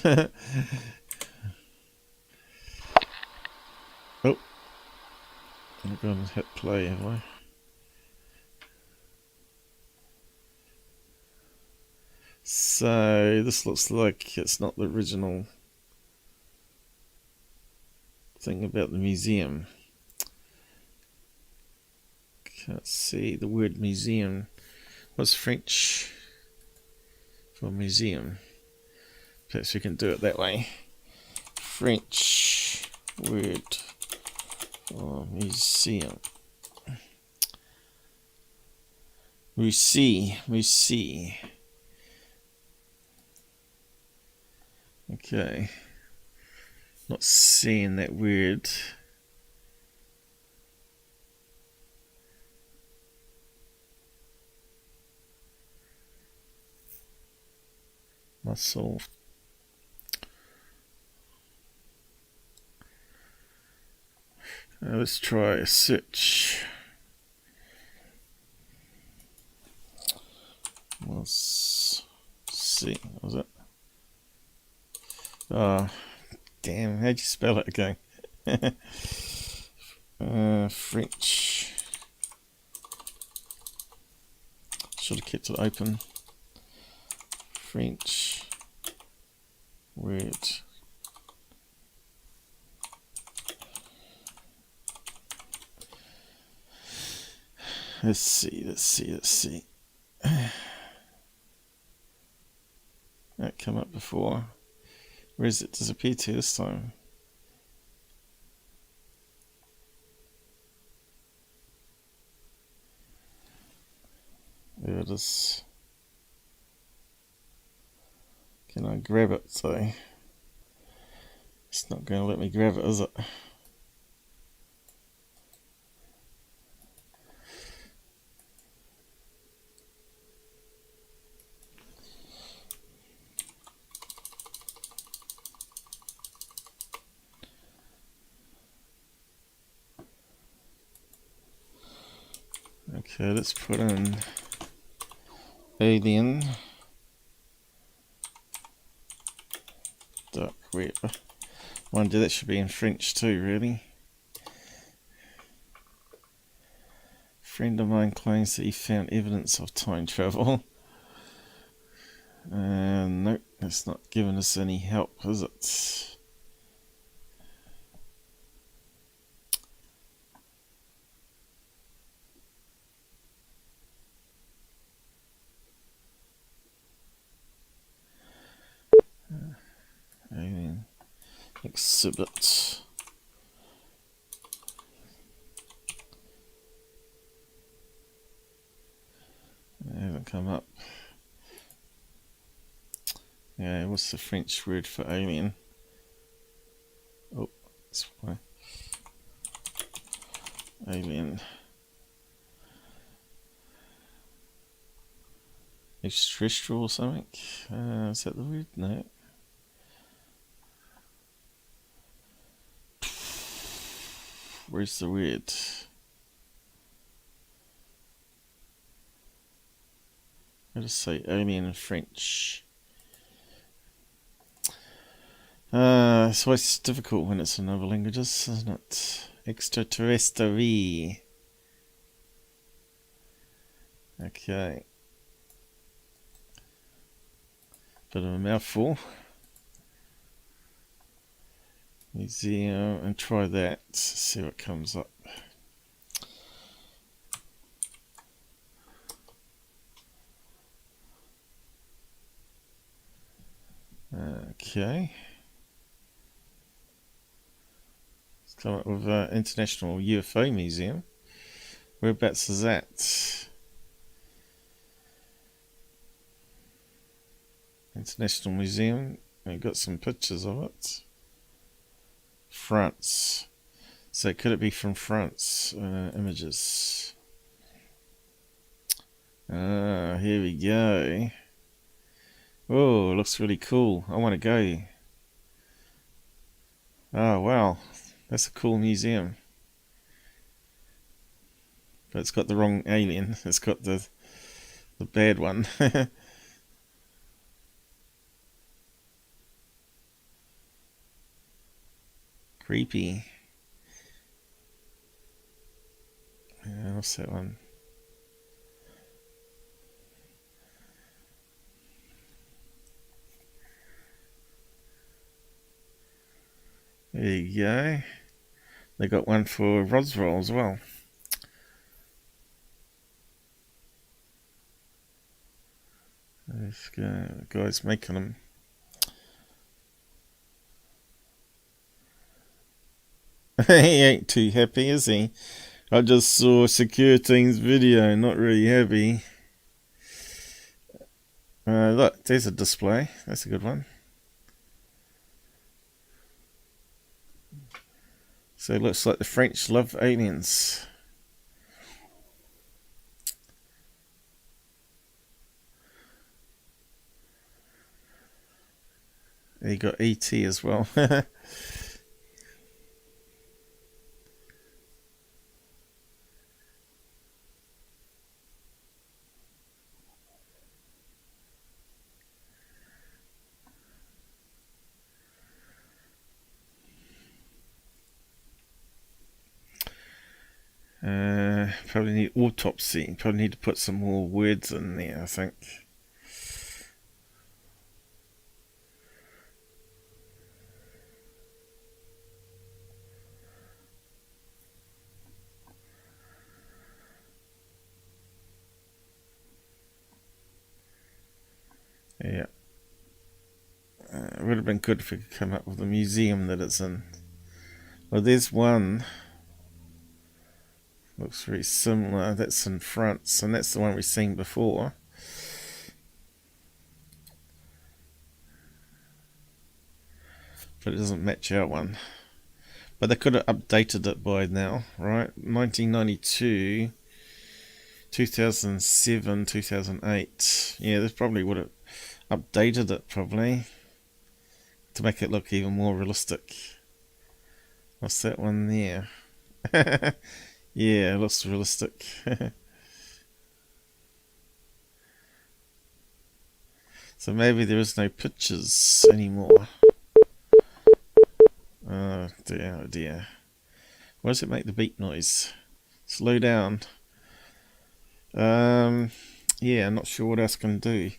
Oh, I'm going to hit play, have I? So this looks like it's not the original thing about the museum. Can't see the word museum. What's French for museum? Perhaps we can do it that way. French word for museum. Musée. Okay. Not seeing that weird. Muscle. Let's try a search. Let's see. What was it? Oh, damn. How'd you spell it again? French. Should have kept it open. French word. Let's see. That come up before. Where does it disappear to this time? There it is. Can I grab it? So it's not going to let me grab it, is it? Okay, let's put in alien dark web. Wonder that should be in French too, really. Friend of mine claims that he found evidence of time travel. Nope, that's not giving us any help, is it? Alien exhibit. It hasn't come up. Yeah, what's the French word for alien? Oh, that's why. Alien. Extraterrestrial or something? Is that the word? No. Where's the word? I just say alien in French. It's always difficult when it's in other languages, isn't it? Extraterrestre. Okay. Bit of a mouthful. Museum, and try that. See what comes up. Okay. Let's come up with International UFO Museum. Whereabouts is that? International Museum. We've got some pictures of it. France. So could it be from France? Images. Here we go. Oh, it looks really cool. I want to go. Oh, wow. That's a cool museum. But it's got the wrong alien. It's got the bad one. Creepy. Yeah, what's that one? There you go. They got one for Roswell as well. Let's go. The guy's making them. He ain't too happy, is he? I just saw Secureteam's video, not really happy. Look, there's a display. That's a good one. So it looks like the French love aliens. You got ET as well. Probably need autopsy. Probably need to put some more words in there, I think. Yeah. It would have been good if we could come up with the museum that it's in. Well, there's one. Looks very similar. That's in France, and that's the one we've seen before. But it doesn't match our one. But they could have updated it by now, right? 1992, 2007, 2008. Yeah, they probably would have updated it, probably, to make it look even more realistic. What's that one there? Yeah, it looks realistic. So maybe there is no pictures anymore. Oh dear, oh dear. Why does it make the beep noise? Slow down. Yeah, I'm not sure what else can do.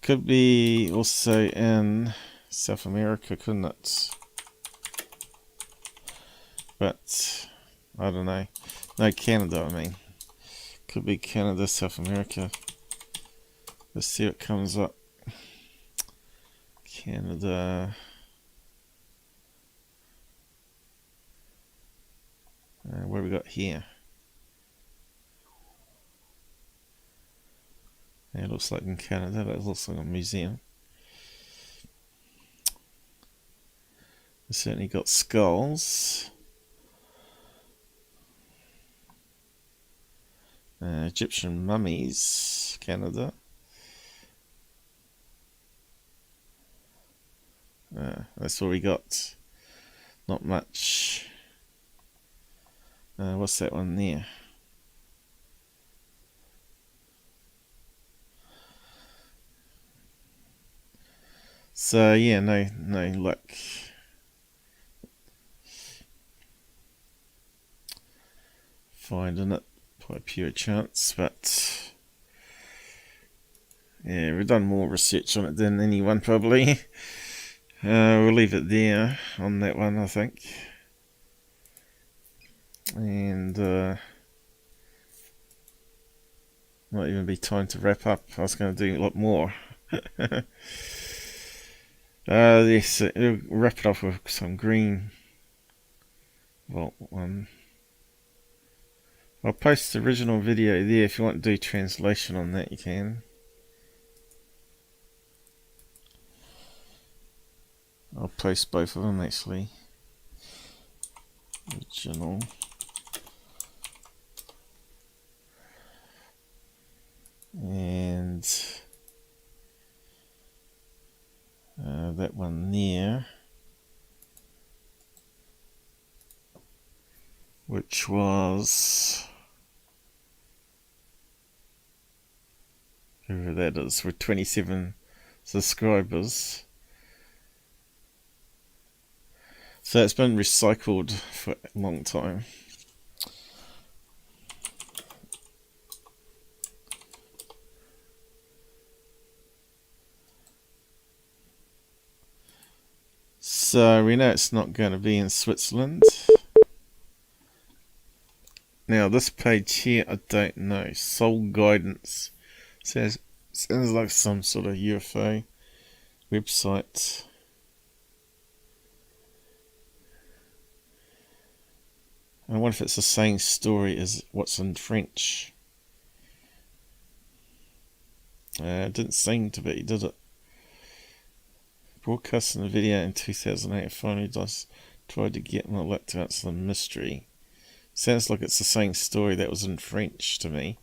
Could be also in South America, couldn't it? But I don't know. No, Canada, I mean. Could be Canada, South America. Let's see what comes up. Canada. What have we got here? Yeah, it looks like in Canada, but it looks like a museum. We certainly got skulls. Egyptian mummies, Canada. That's all we got. Not much. What's that one there? So yeah, no luck. Finding it by pure chance, but yeah, we've done more research on it than anyone probably. We'll leave it there on that one, I think. And might even be time to wrap up. I was going to do a lot more. Yes, we'll wrap it off with some green vault one. I'll post the original video there. If you want to do translation on that, you can. I'll post both of them actually. Original. And that one there, which was whoever that is, with 27 subscribers. So it's been recycled for a long time. So we know it's not going to be in Switzerland. Now this page here, I don't know. Soul Guidance sounds like some sort of UFO website. I wonder if it's the same story as what's in French. It didn't seem to be, did it? Broadcasting a video in 2008 finally Tried to get my luck to answer the mystery. Sounds like it's the same story that was in French to me.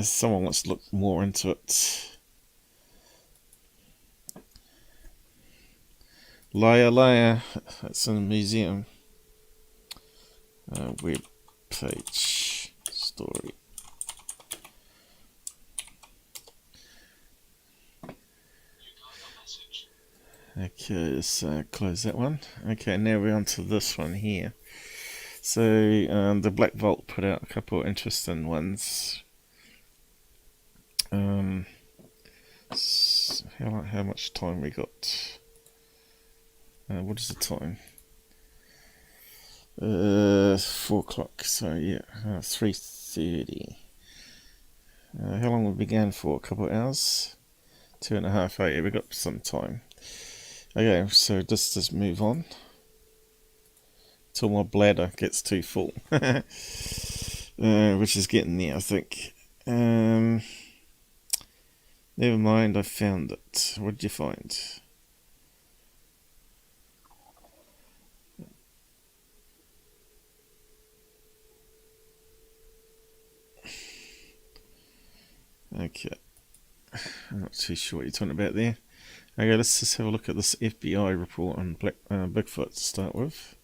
Someone wants to look more into it. Liar, liar. That's in a museum. Web page story. Okay, let's close that one. Okay, now we're on to this one here. So, the Blackvault put out a couple of interesting ones. How much time we got? What is the time? 4 o'clock, so yeah, 3:30. How long we began for? A couple of hours? 2.5 hours. Yeah, we got some time. Okay, so just move on till my bladder gets too full, which is getting there, I think. Never mind, I found it. What did you find? Okay, I'm not too sure what you're talking about there. Okay, let's just have a look at this FBI report on Bigfoot to start with.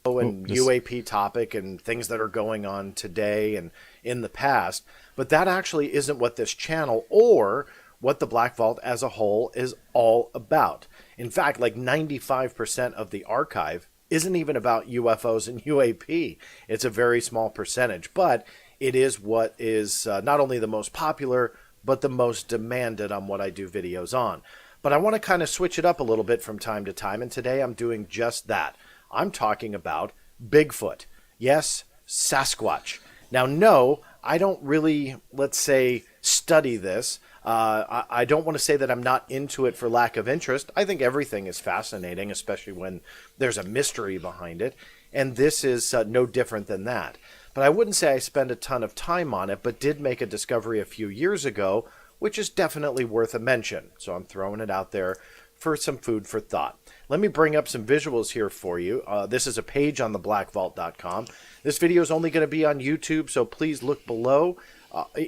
And UAP topic and things that are going on today and in the past, but that actually isn't what this channel or what the Blackvault as a whole is all about. In fact, like 95% of the archive isn't even about UFOs and UAP. It's a very small percentage, but it is what is not only the most popular, but the most demanded on what I do videos on. But I want to kind of switch it up a little bit from time to time, and today I'm doing just that. I'm talking about Bigfoot. Yes, Sasquatch. Now, no, I don't really, let's say, study this. I don't want to say that I'm not into it for lack of interest. I think everything is fascinating, especially when there's a mystery behind it. And this is no different than that. But I wouldn't say I spend a ton of time on it, but did make a discovery a few years ago, which is definitely worth a mention. So I'm throwing it out there for some food for thought. Let me bring up some visuals here for you. This is a page on the blackvault.com. This video is only going to be on YouTube, so please look below.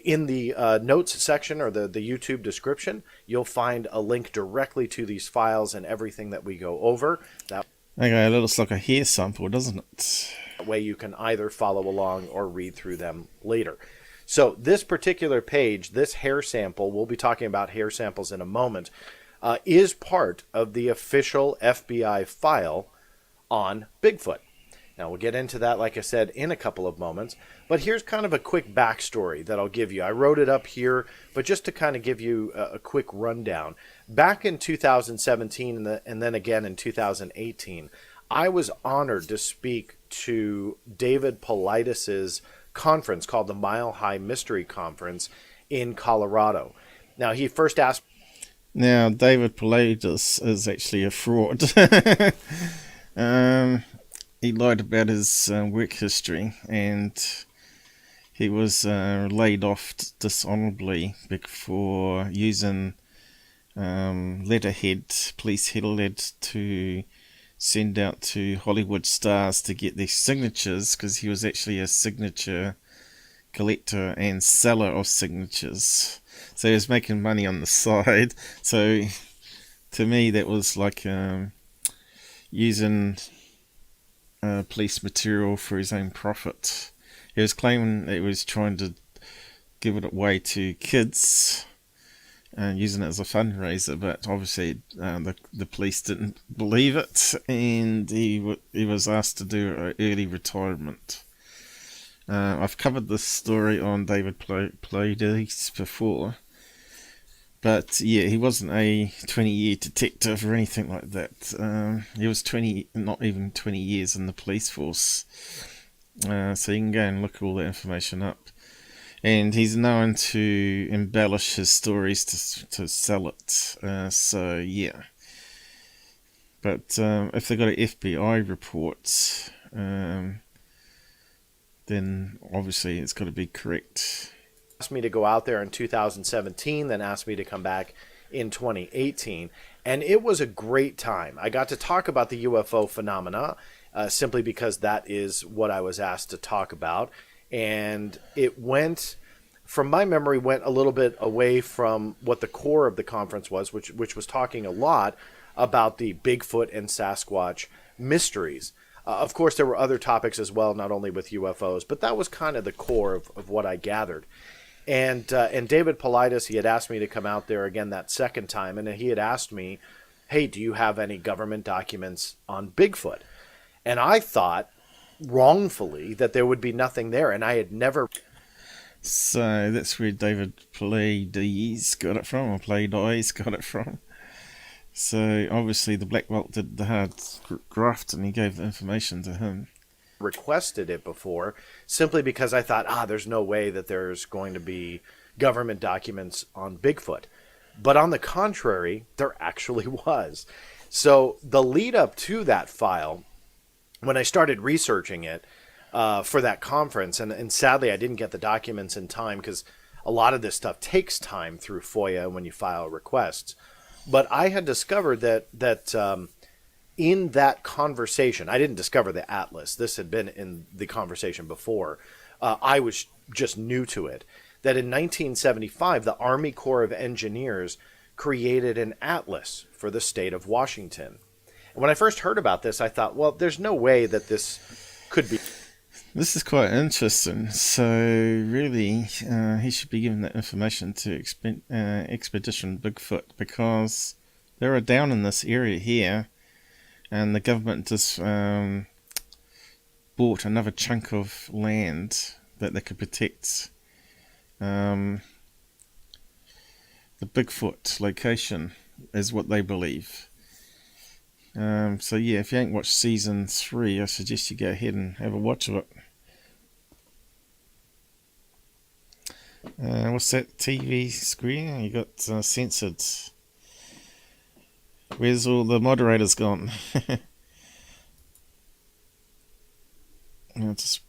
In the notes section or the YouTube description, you'll find a link directly to these files and everything that we go over. That Okay, it looks like a hair sample, doesn't it? way you can either follow along or read through them later. So this particular page, this hair sample, we'll be talking about hair samples in a moment, is part of the official FBI file on Bigfoot. Now, we'll get into that, like I said, in a couple of moments. But here's kind of a quick backstory that I'll give you. I wrote it up here, but just to kind of give you a quick rundown. Back in 2017 and then again in 2018, I was honored to speak to David Paulides' conference called the Mile High Mystery Conference in Colorado. Now, he first asked... Now, David Paulides is actually a fraud. He lied about his work history, and he was laid off dishonorably for using police letterhead to send out to Hollywood stars to get their signatures, because he was actually a signature collector and seller of signatures. So he was making money on the side. So to me, that was like using police material for his own profit. He was claiming that he was trying to give it away to kids and using it as a fundraiser, but obviously the police didn't believe it, and he was asked to do an early retirement. I've covered this story on David Paulides before, but yeah, he wasn't a 20-year detective or anything like that. He was not even 20 years in the police force. So you can go and look all that information up. And he's known to embellish his stories to sell it. So yeah. But if they got an FBI report, then obviously it's got to be correct. Asked me to go out there in 2017, then asked me to come back in 2018, and it was a great time. I got to talk about the UFO phenomena simply because that is what I was asked to talk about, and it went, from my memory, went a little bit away from what the core of the conference was, which was talking a lot about the Bigfoot and Sasquatch mysteries. Of course, there were other topics as well, not only with UFOs, but that was kind of the core of what I gathered. And David Paulides, he had asked me to come out there again that second time, and he had asked me, hey, do you have any government documents on Bigfoot? And I thought, wrongfully, that there would be nothing there, and I had never... So that's where David Paulides got it from, or Paulides got it from. So obviously the Blackvault did the hard graft, and he gave the information to him. Requested it before, simply because I thought, there's no way that there's going to be government documents on Bigfoot. But on the contrary, there actually was. So the lead up to that file, when I started researching it for that conference, and sadly I didn't get the documents in time because a lot of this stuff takes time through FOIA when you file requests. But I had discovered that in that conversation, I didn't discover the atlas. This had been in the conversation before. I was just new to it. That in 1975, the Army Corps of Engineers created an atlas for the state of Washington. And when I first heard about this, I thought, well, there's no way that this could be... This is quite interesting. So really, he should be given that information to Expedition Bigfoot, because they were down in this area here, and the government just bought another chunk of land that they could protect the Bigfoot location, is what they believe. So yeah, if you ain't watched season 3, I suggest you go ahead and have a watch of it. What's that TV screen? You got censored. Where's all the moderators gone? I'll just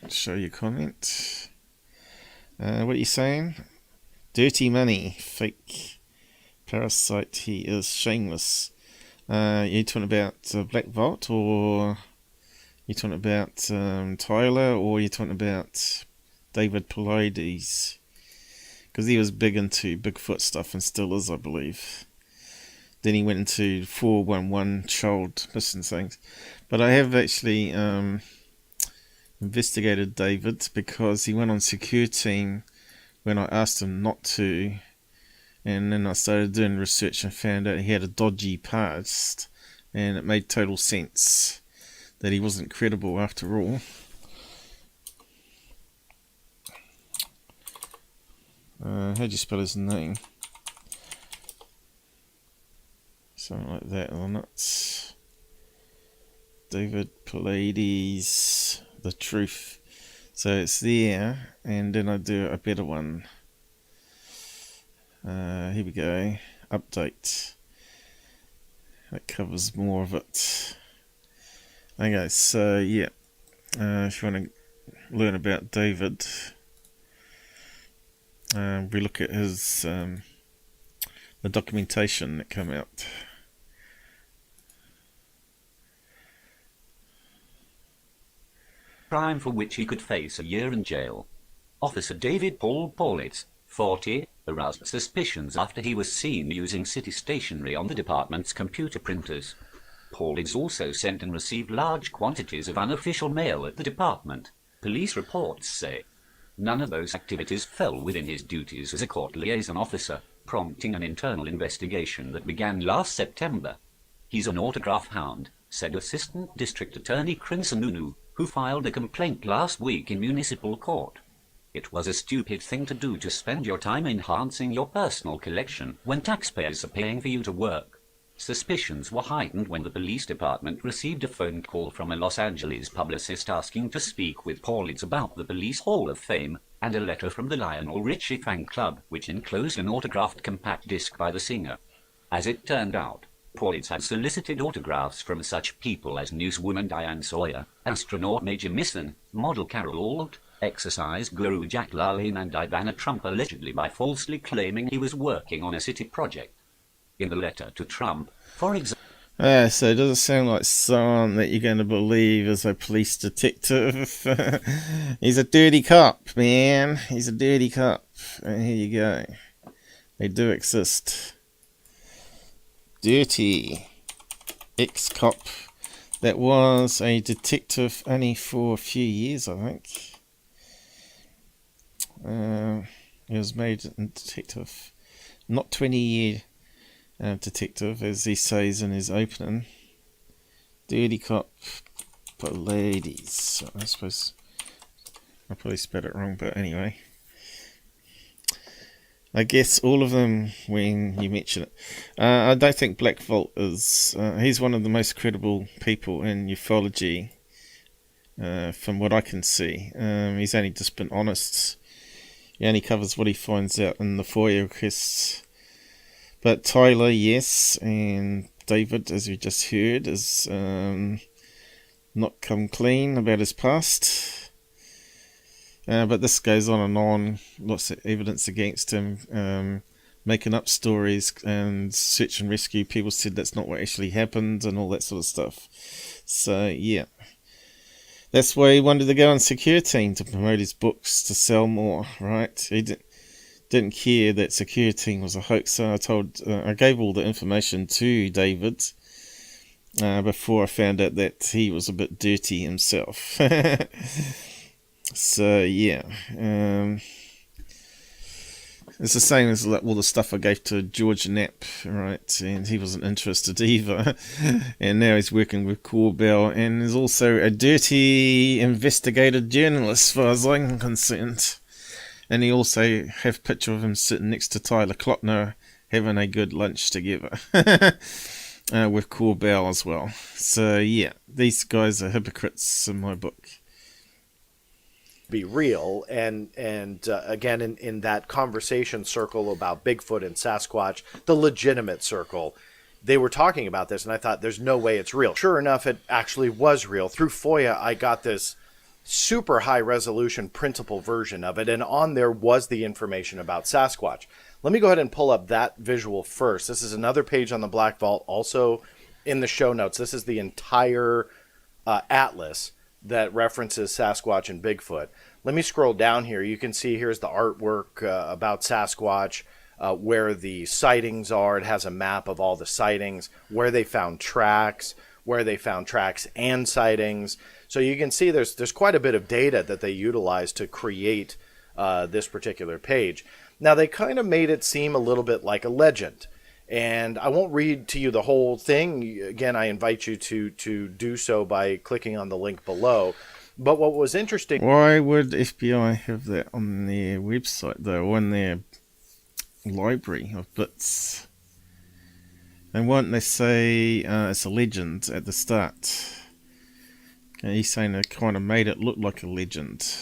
show you comment. What are you saying? Dirty money, fake parasite. He is shameless. You talking about Blackvault, or you talking about Tyler, or you talking about David Paulides? Because he was big into Bigfoot stuff and still is, I believe. Then he went into 411 child missing things. But I have actually investigated David, because he went on Secureteam when I asked him not to. And then I started doing research and found out he had a dodgy past, and it made total sense that he wasn't credible after all. How do you spell his name? Something like that, or not? David Paulides, the truth. So it's there, and then I do a better one. Here we go. Update. That covers more of it. Okay, so yeah. If you want to learn about David, we look at his the documentation that came out. Crime for which he could face a year in jail. Officer David Paulides, 40, aroused suspicions after he was seen using city stationery on the department's computer printers. Paulides also sent and received large quantities of unofficial mail at the department, police reports say. None of those activities fell within his duties as a court liaison officer, prompting an internal investigation that began last September. He's an autograph hound, said Assistant District Attorney Crinsanunu, who filed a complaint last week in municipal court. It was a stupid thing to do, to spend your time enhancing your personal collection when taxpayers are paying for you to work. Suspicions were heightened when the police department received a phone call from a Los Angeles publicist asking to speak with Paulides about the Police Hall of Fame, and a letter from the Lionel Richie fan club, which enclosed an autographed compact disc by the singer. As it turned out, Paulides had solicited autographs from such people as newswoman Diane Sawyer, astronaut Major Misson, model Carol Alt, exercise guru Jack Lalin and Ivana Trump allegedly by falsely claiming he was working on a city project. In the letter to Trump, for example... So it doesn't sound like someone that you're going to believe as a police detective. He's a dirty cop, man. He's a dirty cop. And here you go. They do exist. Dirty ex-cop that was a detective only for a few years, I think. He was made a detective. Not 20-year detective, as he says in his opening. Dirty cop for ladies. I suppose I probably spelled it wrong, but anyway. I guess all of them when you mention it. I don't think Blackvault is... he's one of the most credible people in ufology, from what I can see. He's only just been honest. He only covers what he finds out in the FOIA requests. But Tyler, yes, and David, as we just heard, is not come clean about his past. But this goes on and on. Lots of evidence against him. Making up stories and search and rescue. People said that's not what actually happened and all that sort of stuff. So, yeah. That's why he wanted to go on Secureteam to promote his books, to sell more, right? He didn't care that Secureteam was a hoax. So I gave all the information to David before I found out that he was a bit dirty himself. So yeah, it's the same as like all the stuff I gave to George Knapp, right? And he wasn't interested either. And now he's working with Corbell, and is also a dirty investigative journalist, as far as I'm concerned. And he also have a picture of him sitting next to Tyler Clockner having a good lunch together with Corbell as well. So yeah, these guys are hypocrites in my book. Be real, and again in that conversation circle about Bigfoot and Sasquatch, the legitimate circle, they were talking about this, and I thought there's no way it's real. Sure enough, it actually was real. Through FOIA, I got this super high resolution printable version of it, and on there was the information about Sasquatch. Let me go ahead and pull up that visual first. This is another page on the Blackvault, also in the show notes. This is the entire atlas that references Sasquatch and Bigfoot. Let me scroll down here. You can see here's the artwork about Sasquatch, where the sightings are. It has a map of all the sightings, where they found tracks, and sightings. So you can see there's quite a bit of data that they utilize to create this particular page. Now, they kind of made it seem a little bit like a legend. And I won't read to you the whole thing. Again, I invite you to do so by clicking on the link below. But what was interesting... Why would FBI have that on their website, though, on their library of bits? And why don't they say it's a legend at the start? Okay, he's saying they kind of made it look like a legend.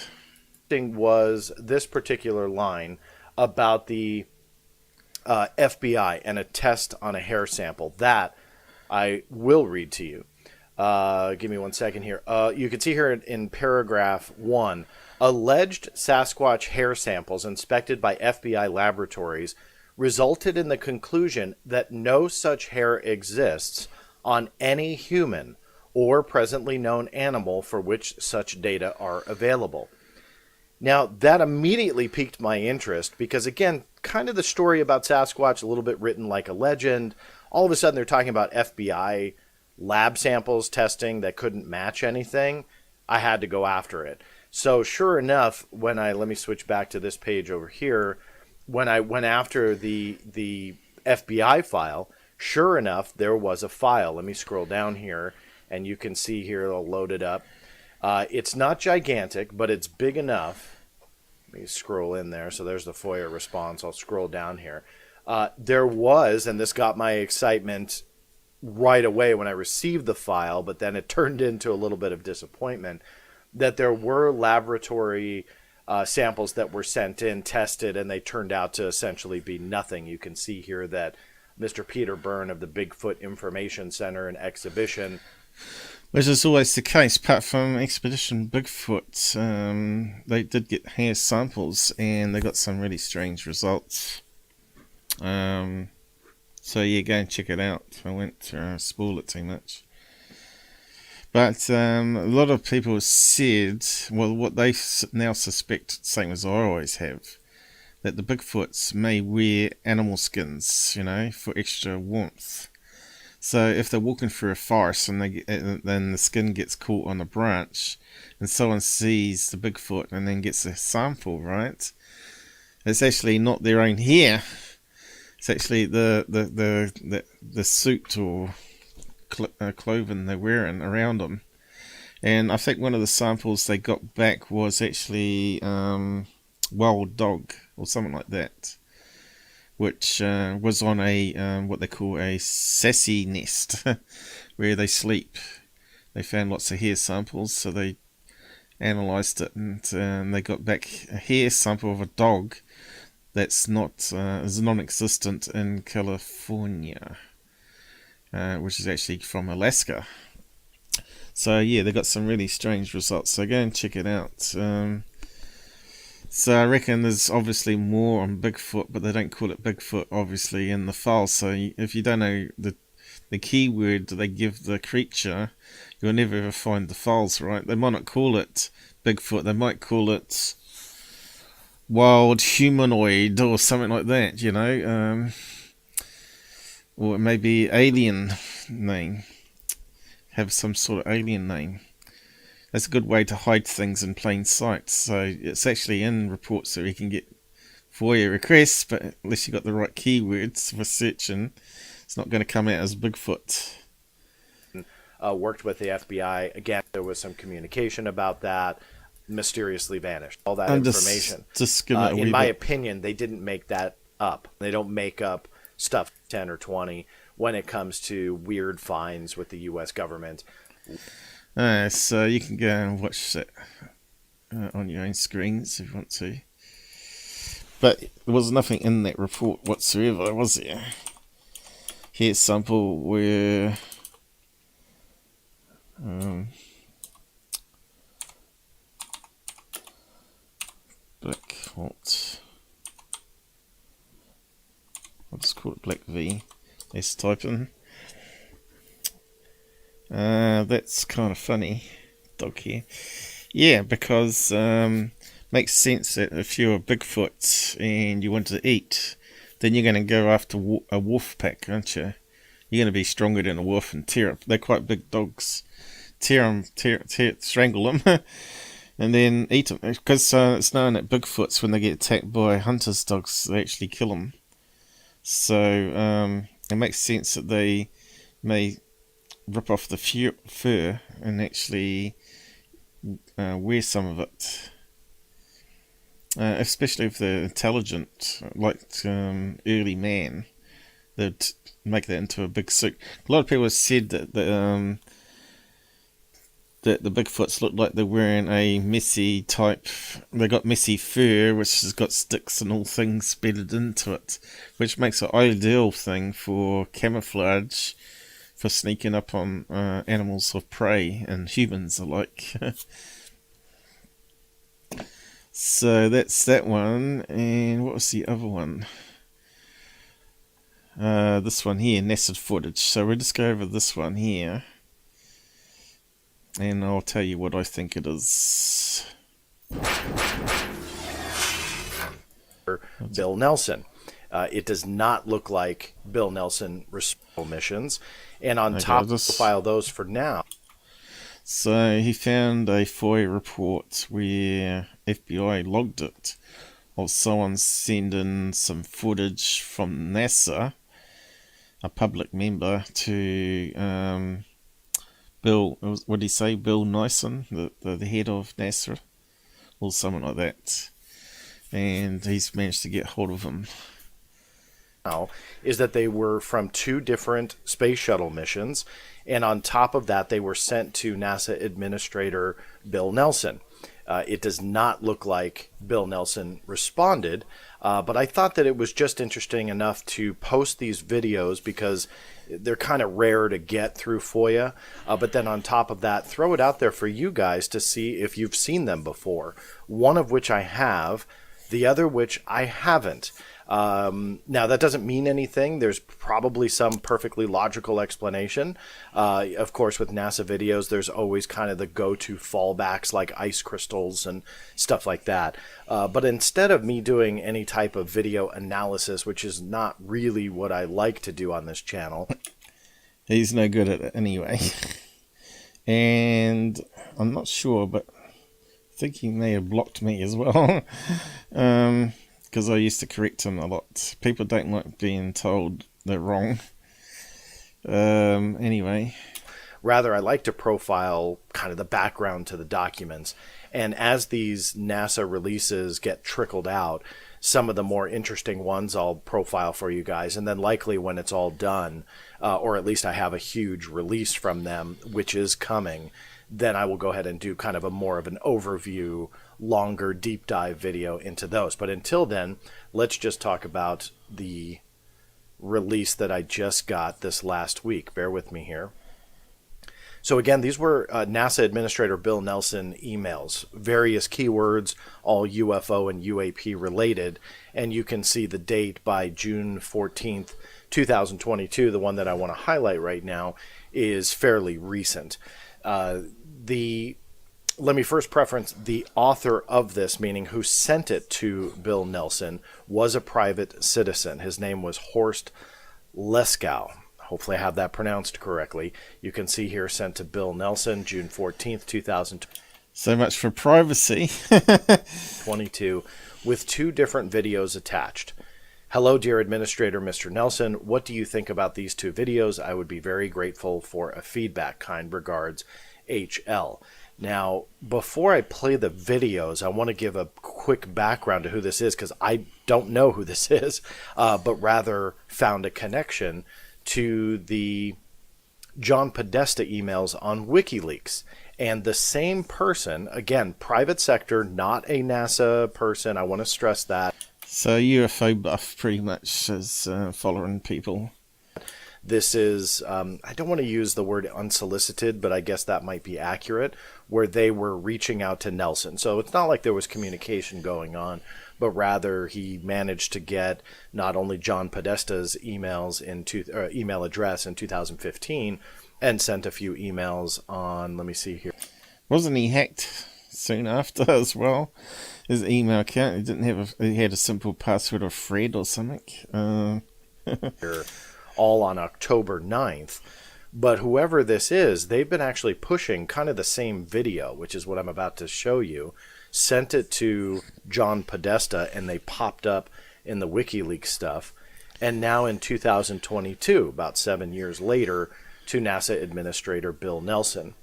Was this particular line about the FBI and a test on a hair sample. That I will read to you. Give me 1 second here. You can see here in paragraph 1, alleged Sasquatch hair samples inspected by FBI laboratories resulted in the conclusion that no such hair exists on any human or presently known animal for which such data are available. Now, that immediately piqued my interest because, again, kind of the story about Sasquatch, a little bit written like a legend. All of a sudden, they're talking about FBI lab samples testing that couldn't match anything. I had to go after it. So, sure enough, let me switch back to this page over here. When I went after the FBI file, sure enough, there was a file. Let me scroll down here, and you can see here, it'll load it up. It's not gigantic, but it's big enough. Let me scroll in there. So there's the FOIA response. I'll scroll down here. There was, and this got my excitement right away when I received the file, but then it turned into a little bit of disappointment, that there were laboratory samples that were sent in, tested, and they turned out to essentially be nothing. You can see here that Mr. Peter Byrne of the Bigfoot Information Center and Exhibition Which is always the case, apart from Expedition Bigfoot. They did get hair samples, and they got some really strange results. So yeah, go and check it out. I won't spoil it too much. But a lot of people said, well, what they now suspect, same as I always have, that the Bigfoots may wear animal skins, you know, for extra warmth. So if they're walking through a forest and then the skin gets caught on a branch, and someone sees the Bigfoot and then gets a sample, right? It's actually not their own hair. It's actually the suit or clothing they're wearing around them. And I think one of the samples they got back was actually wild dog or something like that, which was on a what they call a sassy nest where they sleep. They found lots of hair samples, so they analysed it, and they got back a hair sample of a dog that's is non-existent in California, which is actually from Alaska. So yeah, they got some really strange results, so go and check it out. So I reckon there's obviously more on Bigfoot, but they don't call it Bigfoot obviously in the file, so if you don't know the keyword they give the creature, you'll never ever find the files, right? They might not call it Bigfoot, they might call it wild humanoid or something like that, you know, or maybe alien name, have some sort of alien name. That's a good way to hide things in plain sight. So it's actually in reports so you can get FOIA requests, but unless you got the right keywords for searching, it's not going to come out as Bigfoot. Worked with the FBI. Again, there was some communication about that. Mysteriously vanished. All that information. Just skim it in my opinion, they didn't make that up. They don't make up stuff 10 or 20 when it comes to weird finds with the U.S. government. So you can go and watch that on your own screens if you want to. But there was nothing in that report whatsoever, was there? Here's a sample where Blackvault, I'll just call it Black V. Let's type in. That's kind of funny, dog here. Yeah, because makes sense that if you're a Bigfoot and you want to eat, then you're going to go after a wolf pack, aren't you? You're going to be stronger than a wolf and tear up. They're quite big dogs. Strangle them, and then eat them. Because it's known that Bigfoots, when they get attacked by hunters' dogs, they actually kill them. So it makes sense that they may rip off the fur and actually wear some of it, especially if they're intelligent, like early man. They'd make that into a big suit. A lot of people have said that that the Bigfoots look like they're wearing a messy type. They got messy fur, which has got sticks and all things bedded into it, which makes an ideal thing for camouflage, for sneaking up on animals of prey and humans alike. So that's that one. And what was the other one? This one here, nested footage. So we'll just go over this one here, and I'll tell you what I think it is. Bill Nelson. It does not look like Bill Nelson missions. And on top, we'll file those for now. So he found a FOIA report where FBI logged it of someone sending some footage from NASA, a public member, to Bill, what did he say, Bill Nelson, the head of NASA, or something like that. And he's managed to get hold of him. Now, is that they were from 2 different space shuttle missions, and on top of that, they were sent to NASA Administrator Bill Nelson. It does not look like Bill Nelson responded, but I thought that it was just interesting enough to post these videos because they're kind of rare to get through FOIA. But then on top of that, throw it out there for you guys to see if you've seen them before. One of which I have, the other which I haven't. Now, that doesn't mean anything. There's probably some perfectly logical explanation. Of course, with NASA videos, there's always kind of the go-to fallbacks like ice crystals and stuff like that. But instead of me doing any type of video analysis, which is not really what I like to do on this channel. He's no good at it anyway. And I'm not sure, but I think he may have blocked me as well. Because I used to correct him a lot. People don't like being told they're wrong. Anyway. Rather, I like to profile kind of the background to the documents. And as these NASA releases get trickled out, some of the more interesting ones I'll profile for you guys. And then likely when it's all done, or at least I have a huge release from them, which is coming, then I will go ahead and do kind of a more of an overview, longer deep dive video into those. But until then, let's just talk about the release that I just got this last week. Bear with me here. So again, these were NASA Administrator Bill Nelson emails, various keywords, all UFO and UAP related, and you can see the date by June 14th, 2022. The one that I want to highlight right now is fairly recent. Let me first preference the author of this, meaning who sent it to Bill Nelson, was a private citizen. His name was Horst Leskow. Hopefully I have that pronounced correctly. You can see here, sent to Bill Nelson, June 14th, 2022. So much for privacy. 22, with 2 different videos attached. Hello, dear Administrator Mr. Nelson. What do you think about these 2 videos? I would be very grateful for a feedback. Kind regards, HL. Now, before I play the videos, I want to give a quick background to who this is, because I don't know who this is, but rather found a connection to the John Podesta emails on WikiLeaks. And the same person, again, private sector, not a NASA person, I want to stress that. So UFO buff pretty much is following people. This is, I don't want to use the word unsolicited, but I guess that might be accurate, where they were reaching out to Nelson. So it's not like there was communication going on, but rather he managed to get not only John Podesta's email address in 2015, and sent a few emails on, let me see here. Wasn't he hacked soon after as well? His email account, he didn't have he had a simple password of Fred or something. All on October 9th. But whoever this is, they've been actually pushing kind of the same video, which is what I'm about to show you, sent it to John Podesta, and they popped up in the WikiLeaks stuff. And now in 2022, about 7 years later, to NASA Administrator Bill Nelson.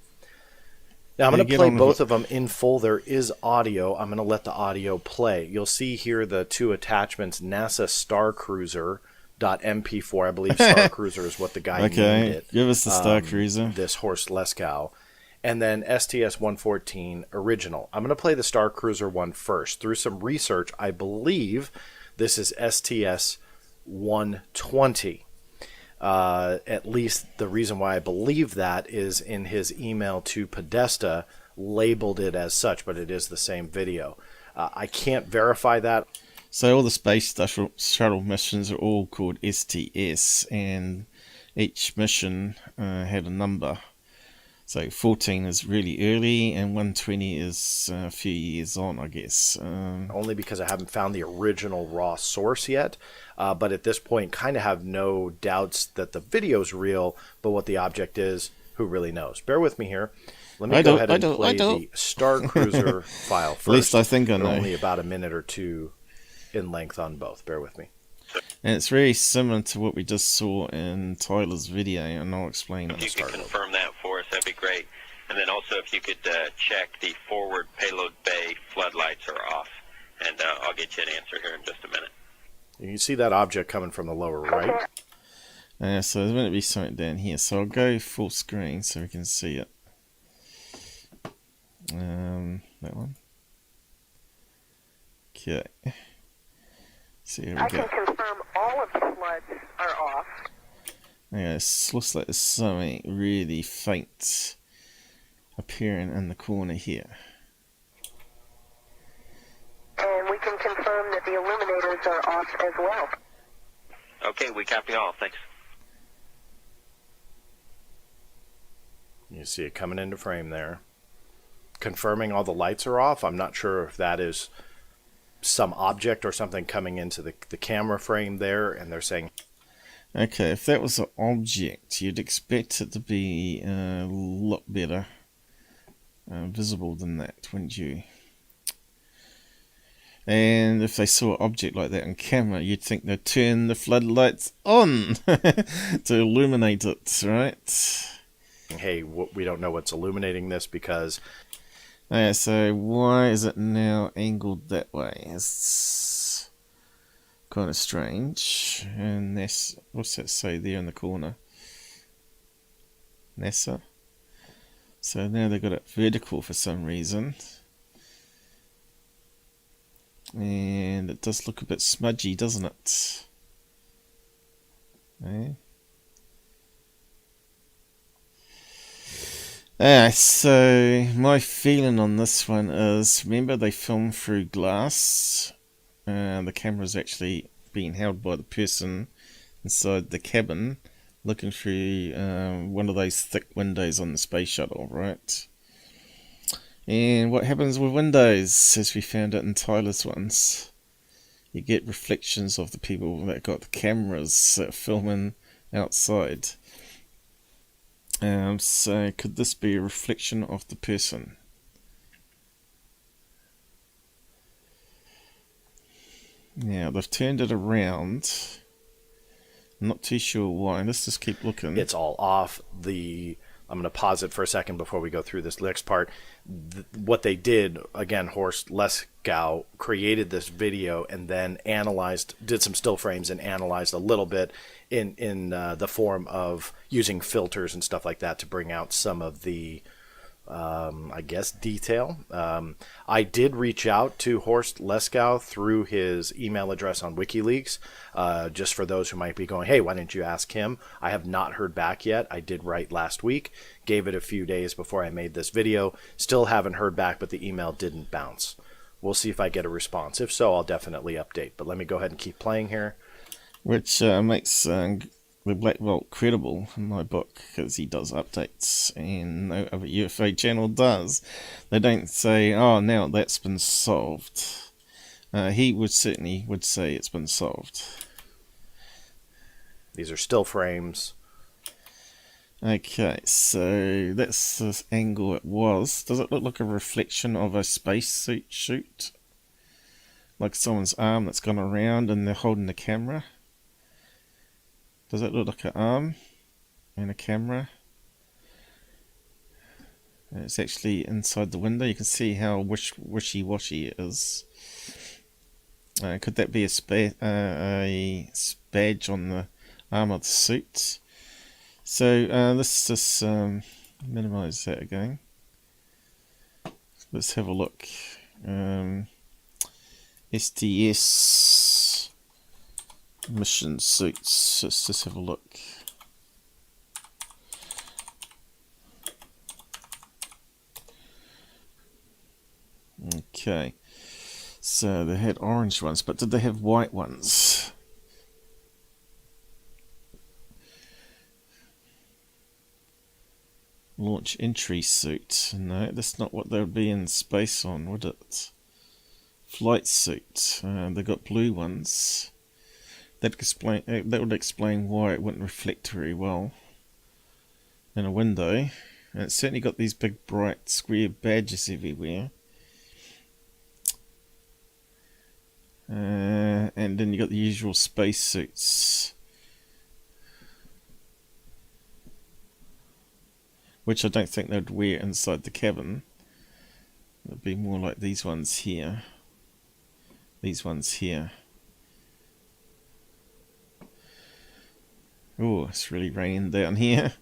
Now I'm going to play both of them in full. There is audio. I'm going to let the audio play. You'll see here the 2 attachments, NASA Star Cruiser .mp4. I believe Star Cruiser is what the guy named it. Give us the Star Cruiser. This Horst Leskow. And then STS-114 original. I'm going to play the Star Cruiser one first. Through some research, I believe this is STS-120. At least the reason why I believe that is in his email to Podesta, labeled it as such, but it is the same video. I can't verify that. So all the space shuttle missions are all called STS, and each mission had a number. So 14 is really early, and 120 is a few years on, I guess. Only because I haven't found the original raw source yet, but at this point kind of have no doubts that the video's real, but what the object is, who really knows? Bear with me here. Let me go ahead and play the Star Cruiser file first. At least I think I know. Only about a minute or 2 in length on both. Bear with me. And it's very similar to what we just saw in Tyler's video, and I'll explain it. If you could confirm that for us, that'd be great. And then also if you could check the forward payload bay floodlights are off, and I'll get you an answer here in just a minute. You can see that object coming from the lower right. So there's going to be something down here. So I'll go full screen so we can see it. That one. Okay. So here we I go. can confirm all of the floods are off. Yeah, it looks like there's something really faint appearing in the corner here. And we can confirm that the illuminators are off as well. Okay, we copy all. Thanks. You see it coming into frame there. Confirming all the lights are off. I'm not sure if that is some object or something coming into the camera frame there, and they're saying... Okay, if that was an object, you'd expect it to be a lot better visible than that, wouldn't you? And if they saw an object like that on camera, you'd think they'd turn the floodlights on to illuminate it, right? Hey, we don't know what's illuminating this because... Yeah, so why is it now angled that way? It's kind of strange. And that's, what's that say there in the corner? NASA. So now they've got it vertical for some reason. And it does look a bit smudgy, doesn't it? Eh? So my feeling on this one is, remember they filmed through glass. The camera's actually being held by the person inside the cabin, looking through one of those thick windows on the space shuttle, right? And what happens with windows, as we found out in Tyler's ones, you get reflections of the people that got the cameras that are filming outside. So could this be a reflection of the person? Now they've turned it around. I'm not too sure why. Let's just keep looking. It's all off. I'm going to pause it for a second before we go through this next part. What they did, again, Horst Leskow created this video and then did some still frames and analyzed a little bit in the form of using filters and stuff like that to bring out some of the, I guess, detail. I did reach out to Horst Leskow through his email address on WikiLeaks, just for those who might be going, hey, why didn't you ask him? I have not heard back yet. I did write last week, gave it a few days before I made this video. Still haven't heard back, but the email didn't bounce. We'll see if I get a response. If so, I'll definitely update. But let me go ahead and keep playing here. Which makes the Blackvault credible in my book, because he does updates and no other UFO channel does. They don't say, oh, now that's been solved. He would certainly say it's been solved. These are still frames. Okay, so that's the angle it was. Does it look like a reflection of a spacesuit shoot? Like someone's arm that's gone around and they're holding the camera? Does it look like an arm and a camera? And it's actually inside the window. You can see how wishy-washy it is. Could that be a badge on the arm of the suit? So let's just minimize that again. Let's have a look. SDS mission suits. Let's just have a look. Okay, so they had orange ones, but did they have white ones? Launch entry suit. No, that's not what they would be in space on, would it? Flight suit. They got blue ones. That would explain why it wouldn't reflect very well in a window. And it's certainly got these big bright square badges everywhere. And then you got the usual space suits, which I don't think they'd wear inside the cabin. It'd be more like these ones here. These ones here. Oh, it's really raining down here.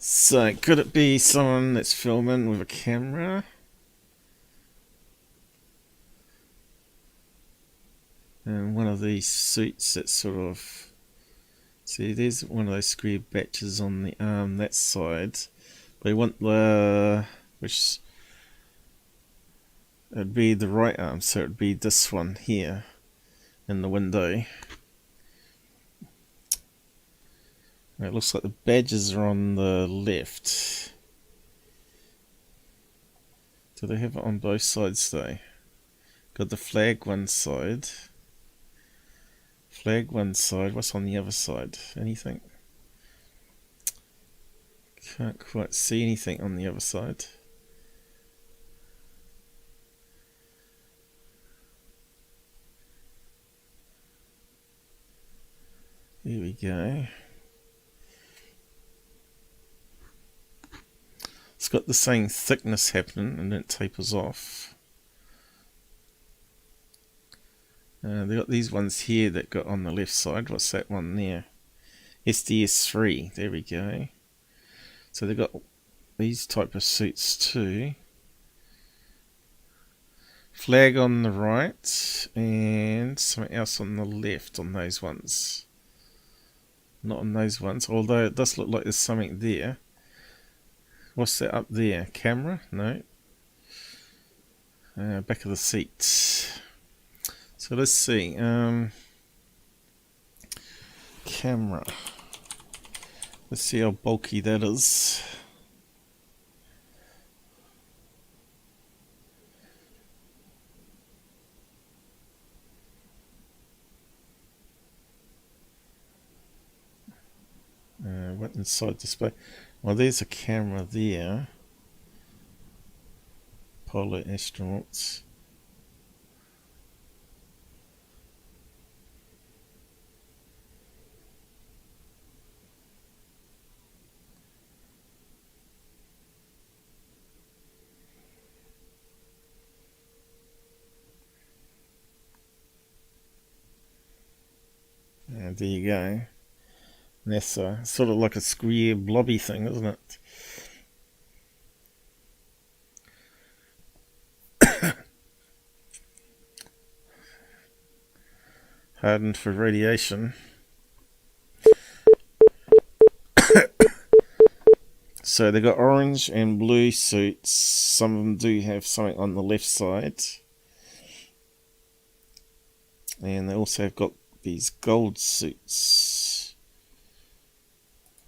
So, could it be someone that's filming with a camera? And one of these suits that sort of... See, there's one of those square batches on the arm, that side. But we want the... which... it'd be the right arm, so it'd be this one here. In the window. It looks like the badges are on the left. Do they have it on both sides though? Got the flag one side. Flag one side. What's on the other side? Anything? Can't quite see anything on the other side. There we go. It's got the same thickness happening and then it tapers off. They got these ones here that got on the left side. What's that one there? SDS3. There we go. So they've got these type of suits too. Flag on the right and something else on the left on those ones. Not on those ones, although it does look like there's something there. What's that up there? Camera? No. Back of the seat. So let's see. Camera. Let's see how bulky that is. Went inside display. Well, there's a camera there. Polar astronauts. And there you go. That's sort of like a square blobby thing, isn't it? Hardened for radiation. So they got orange and blue suits. Some of them do have something on the left side. And they also have got these gold suits.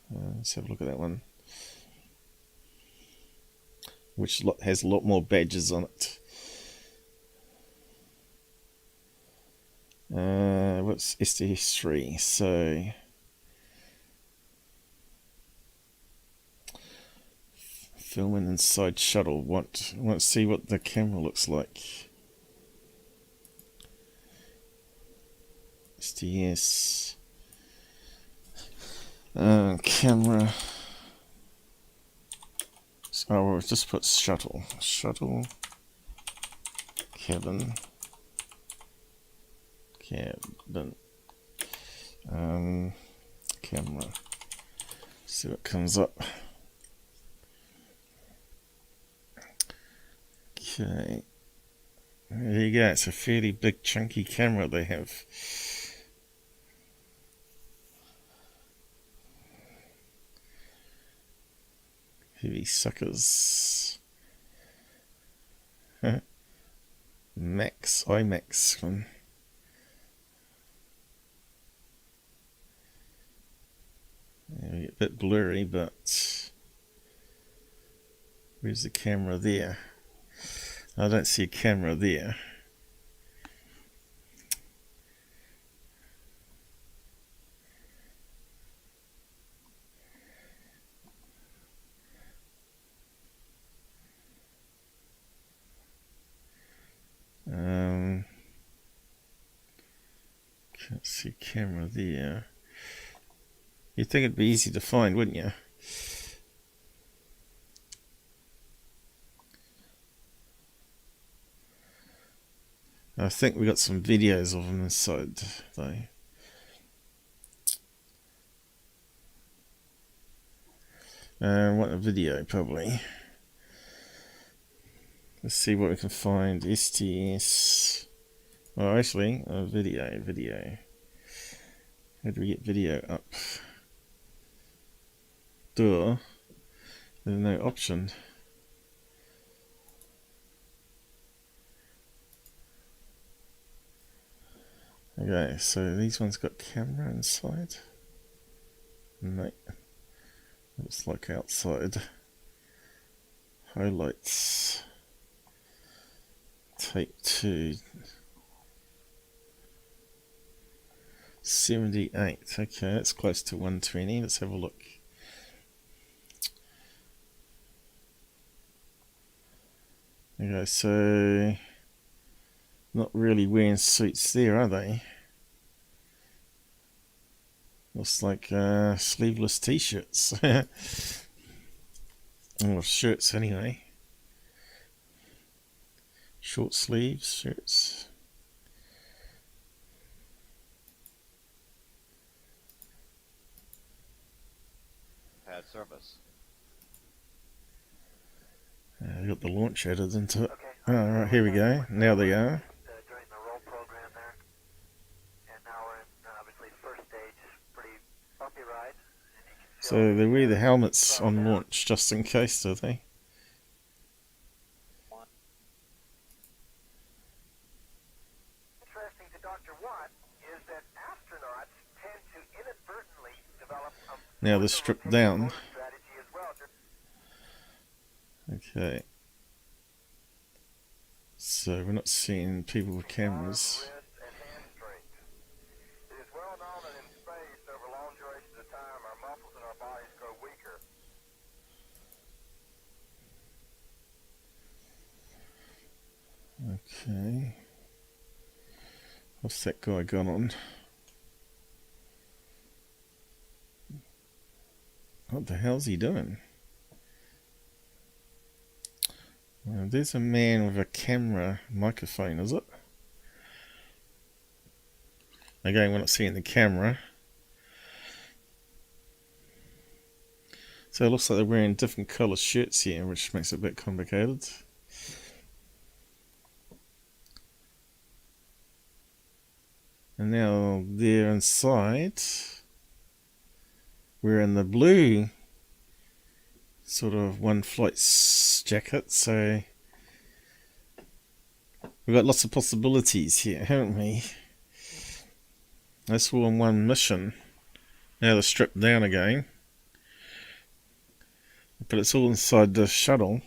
Let's have a look at that one, which has a lot more badges on it. What's SDS3? So filming inside shuttle. Want to see what the camera looks like. SDS. Camera. Oh, we'll just put shuttle. Shuttle. Cabin. Cabin. Camera. See what comes up. Okay. There you go. It's a fairly big, chunky camera they have. Heavy suckers. IMAX one. Yeah, a bit blurry, but where's the camera there? I don't see a camera there. Can't see a camera there. You'd think it'd be easy to find, wouldn't you? I think we got some videos of them inside though. Want a video, probably. Let's see what we can find. STS. Oh, actually, video. How do we get video up? Duh. There's no option. Okay, so these ones got camera inside. No. Looks like outside. Highlights. Tape 2. 78. Okay, that's close to 120. Let's have a look. Okay, so not really wearing suits there, are they? Looks like sleeveless t-shirts. Or shirts anyway. Short sleeves, shirts. Pad service. I got the launch added into it. Oh, right, here we go. Now they are. During the roll program there. And now we're in, obviously, the first stage. Pretty bumpy ride. So they wear the helmets on launch just in case, do they? Interesting to Dr. Watt is that astronauts tend to inadvertently develop now they're stripped down. strategy as well. Okay. So we're not seeing people with cameras. It is well known that in space, over long durations of time, our muscles in our bodies grow weaker. Okay. What's that guy got on? What the hell's he doing? Well, there's a man with a camera microphone, is it? Again, we're not seeing the camera. So it looks like they're wearing different colour shirts here, which makes it a bit complicated. And now they're inside. We're in the blue sort of one flight jacket, so we've got lots of possibilities here, haven't we? That's all in one mission. Now they're stripped down again, but it's all inside the shuttle.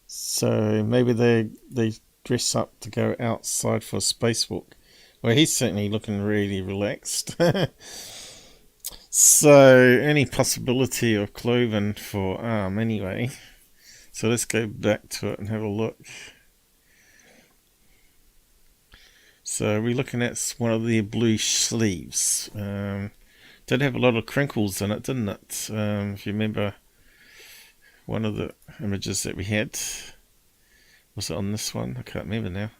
So maybe they dress up to go outside for a spacewalk. Well, he's certainly looking really relaxed. So any possibility of clothing for arm anyway. So let's go back to it and have a look. So we're looking at one of the blue sleeves. Did have a lot of crinkles in it, didn't it? If you remember one of the images that we had. Was it on this one? I can't remember now.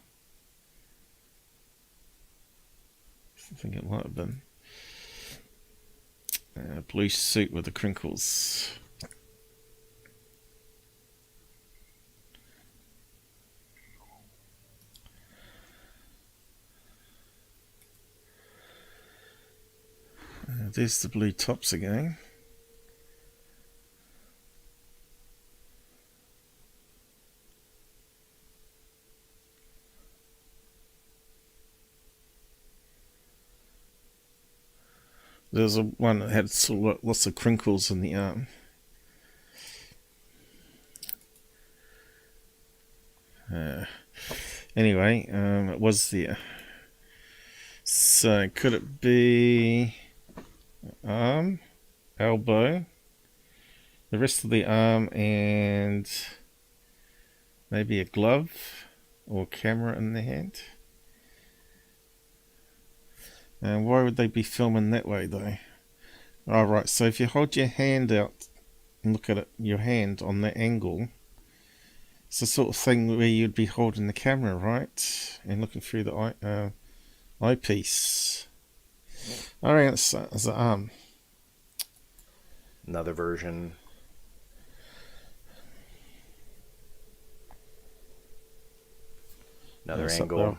I think it might have been. Blue suit with the crinkles. There's the blue tops again. There's one that had sort of lots of crinkles in the arm. Anyway, it was there. So could it be arm, elbow, the rest of the arm, and maybe a glove or camera in the hand? And why would they be filming that way though? Alright, so if you hold your hand out and look at it, your hand on that angle, it's the sort of thing where you'd be holding the camera, right? And looking through the eyepiece. Alright, that's the arm. Another version. Another angle.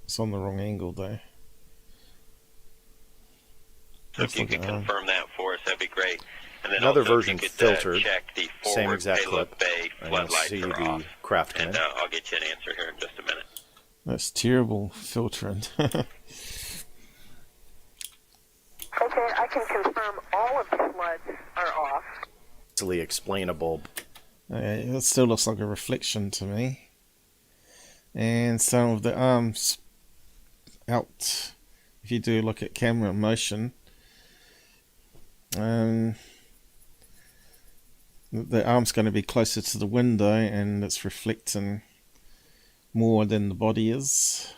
It's on the wrong angle though. So if you could confirm that for us, that'd be great. And then another also version if you could, filtered. check the Same forward exact payload clip. bay floodlights see are the off. craft come And in. I'll get you an answer here in just a minute. That's terrible filtering. Okay, I can confirm all of the floods are off. Easily explainable. It still looks like a reflection to me. And some of the arms out, if you do look at camera motion, the arm's going to be closer to the window and it's reflecting more than the body is.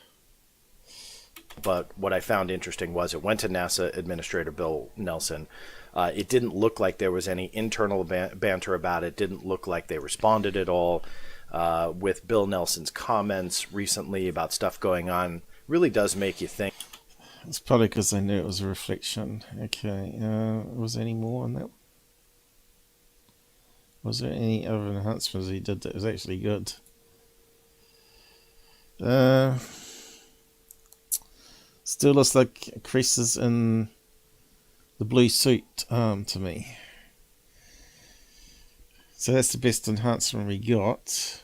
But what I found interesting was it went to NASA Administrator Bill Nelson. It didn't look like there was any internal banter about it. Didn't look like they responded at all. With Bill Nelson's comments recently about stuff going on, really does make you think. It's probably because they knew it was a reflection. Okay, was there any more on that? Was there any other enhancements he did that was actually good? Still looks like creases in the blue suit to me. So that's the best enhancement we got.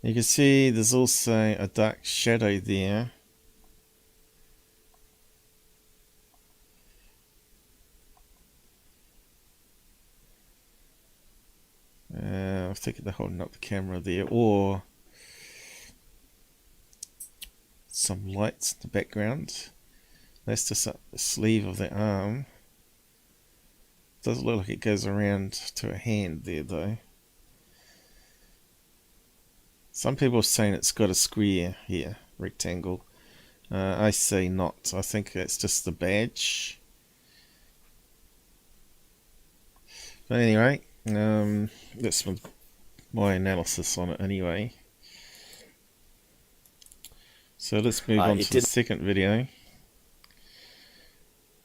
You can see there's also a dark shadow there. I think they're holding up the camera there, or some lights in the background. That's just up the sleeve of the arm. Doesn't look like it goes around to a hand there though. Some people are saying it's got a square here, rectangle. I say not. I think that's just the badge. But anyway, that's my analysis on it anyway. So let's move on to the second video.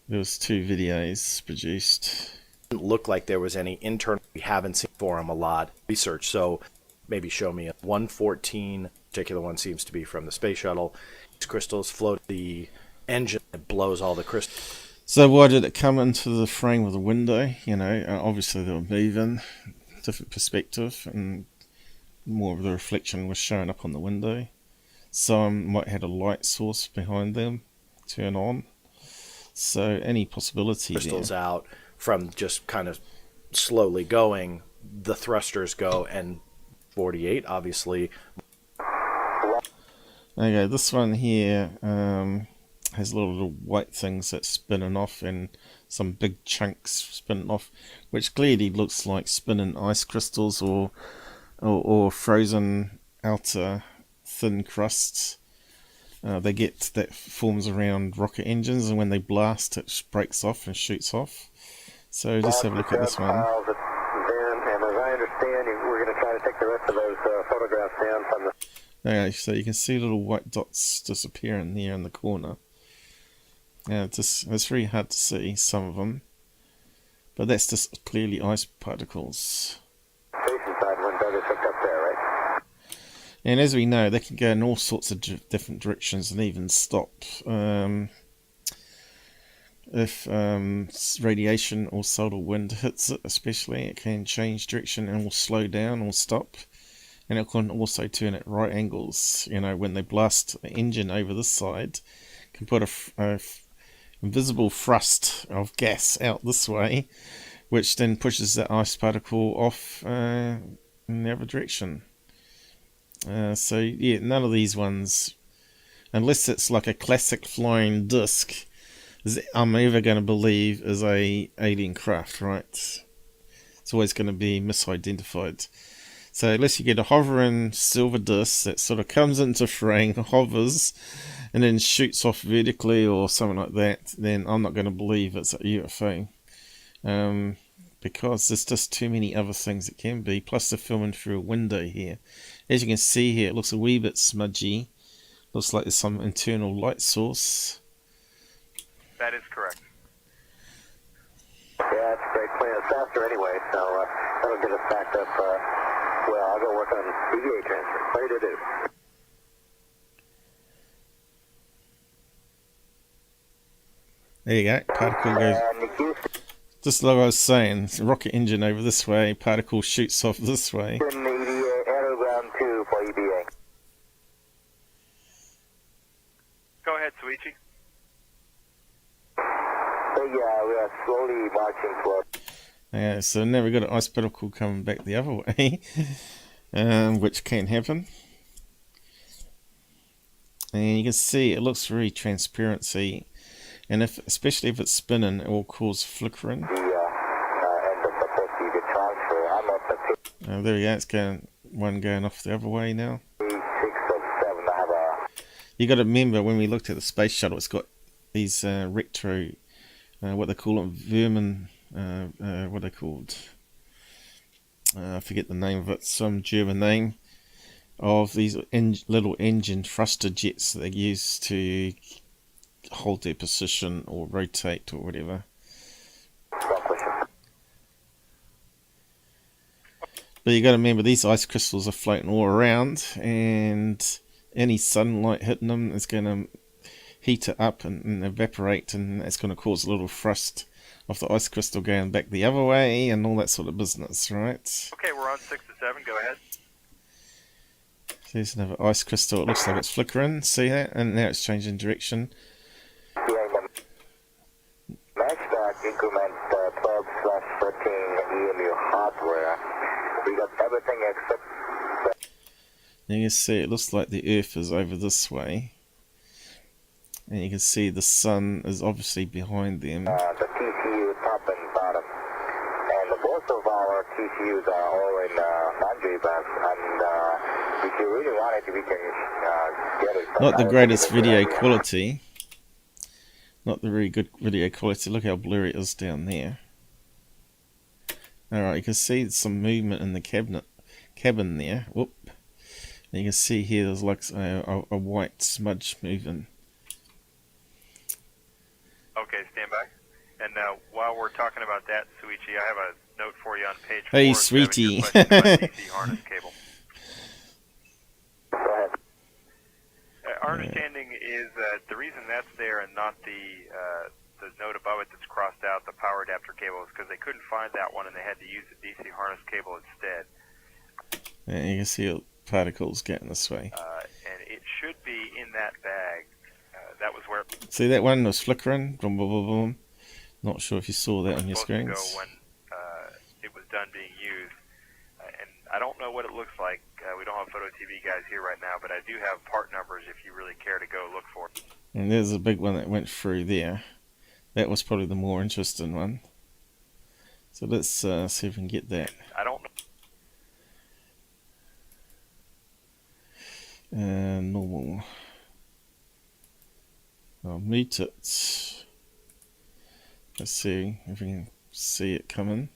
There was 2 videos produced. Didn't look like there was any internal. We haven't seen for him a lot research. So maybe show me a 114. Particular one seems to be from the space shuttle. These crystals float the engine. It blows all the crystals. So why did it come into the frame of the window? You know, obviously they were moving, different perspective, and more of the reflection was showing up on the window. Some might have a light source behind them, turn on. So any possibility Crystals there. out from just kind of slowly going, the thrusters go, and 48 obviously. Okay, this one here has little white things that's spinning off and some big chunks spinning off, which clearly looks like spinning ice crystals or frozen outer thin crusts. They get that forms around rocket engines, and when they blast it breaks off and shoots off. So just have a look at this one. And as I understand, we're going to try to take the rest of those photographs down from the... Okay, so you can see little white dots disappearing there in the corner. Yeah, it's very hard to see, some of them. But that's just clearly ice particles. Station side when Doug is hooked up there, right? And as we know, they can go in all sorts of different directions and even stop. If radiation or solar wind hits it especially, it can change direction and will slow down or stop. And it can also turn at right angles. You know, when they blast the engine over this side, it can put a invisible thrust of gas out this way, which then pushes that ice particle off in the other direction. So yeah, none of these ones, unless it's like a classic flying disc, I'm ever going to believe is a alien craft, right? It's always going to be misidentified. So unless you get a hovering silver disc that sort of comes into frame, hovers, and then shoots off vertically or something like that, then I'm not going to believe it's a UFO. Because there's just too many other things it can be. Plus they're filming through a window here. As you can see here, it looks a wee bit smudgy. Looks like there's some internal light source. That is correct. great plan. It's faster anyway, so that'll get us backed up. Well, I'll go work on EVA transfer. Ready to do. There you go. Particle goes. Just like I was saying, rocket engine over this way, particle shoots off this way. Aeroground 2 for EVA. Go ahead, Suichi. Yeah, we are slowly marching toward. Yeah, so now we've got an ice particle coming back the other way, which can happen. And you can see it looks very transparency, and especially if it's spinning, it will cause flickering. There we go. It's one going off the other way now. You got to remember when we looked at the space shuttle, it's got these retro, what they call them, vermin. What are they called? I forget the name of it. Some German name of these little engine thruster jets that they use to hold their position or rotate or whatever. But you got to remember these ice crystals are floating all around, and any sunlight hitting them is going to heat it up and evaporate, and that's going to cause a little thrust of the ice crystal going back the other way and all that sort of business, right? Okay, we're on 6 to 7. Go ahead. There's another ice crystal. It looks like it's flickering. See that? And now it's changing direction. Matchback increment 12/13 EMU hardware. We got everything except. You can see it looks like the Earth is over this way. And you can see the sun is obviously behind them. The TCU top and bottom. And both of our TCUs are all in boundary bands. And if you really want it, we can get it. Not the greatest video quality. Not the very good video quality. Look how blurry it is down there. Alright, you can see some movement in the cabin there. Whoop. And you can see here there's like a white smudge moving. Okay, stand by. And while we're talking about that, Suichi, I have a note for you on page 4. Hey, sweetie. DC harness cable. Our understanding is that the reason that's there and not the note above it that's crossed out, the power adapter cable, is because they couldn't find that one and they had to use the DC harness cable instead. And you can see particles getting this way. And it should be in that bag. That was where. See that one was flickering? Boom, boom, boom, boom. Not sure if you saw that on your screens. Go when it was done being used, and I don't know what it looks like. We don't have photo TV guys here right now, but I do have part numbers if you really care to go look for it. And there's a big one that went through there. That was probably the more interesting one. So let's see if we can get that. I don't know. Normal. I'll mute it. Let's see if we can see it coming.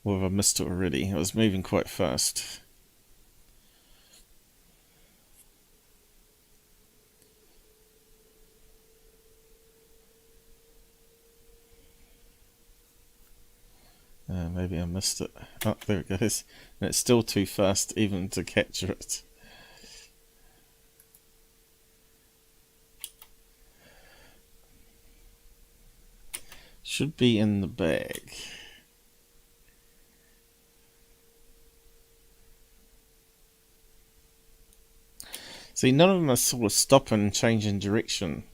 Or have I missed it already? It was moving quite fast. Maybe I missed it. Oh, there it goes. And it's still too fast even to capture it. Should be in the bag. See, none of them are sort of stopping and changing direction.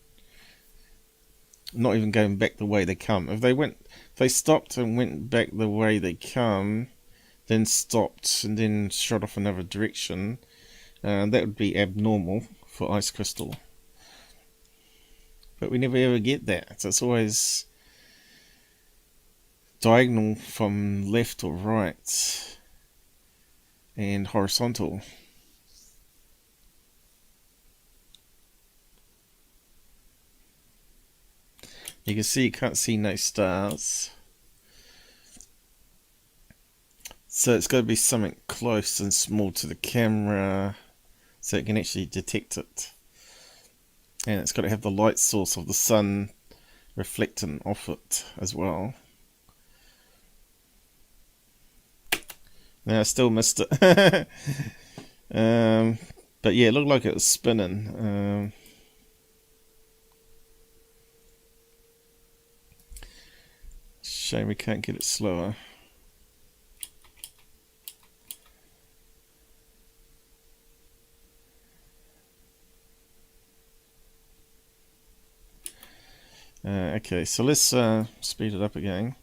Not even going back the way they come. If they stopped and went back the way they come, then stopped and then shot off another direction, that would be abnormal for ice crystal. But we never ever get that. So it's always diagonal from left or right and horizontal. You can see you can't see no stars. So it's got to be something close and small to the camera so it can actually detect it. And it's got to have the light source of the sun reflecting off it as well. No, I still missed it. But yeah, it looked like it was spinning. Shame we can't get it slower. Okay, so let's speed it up again.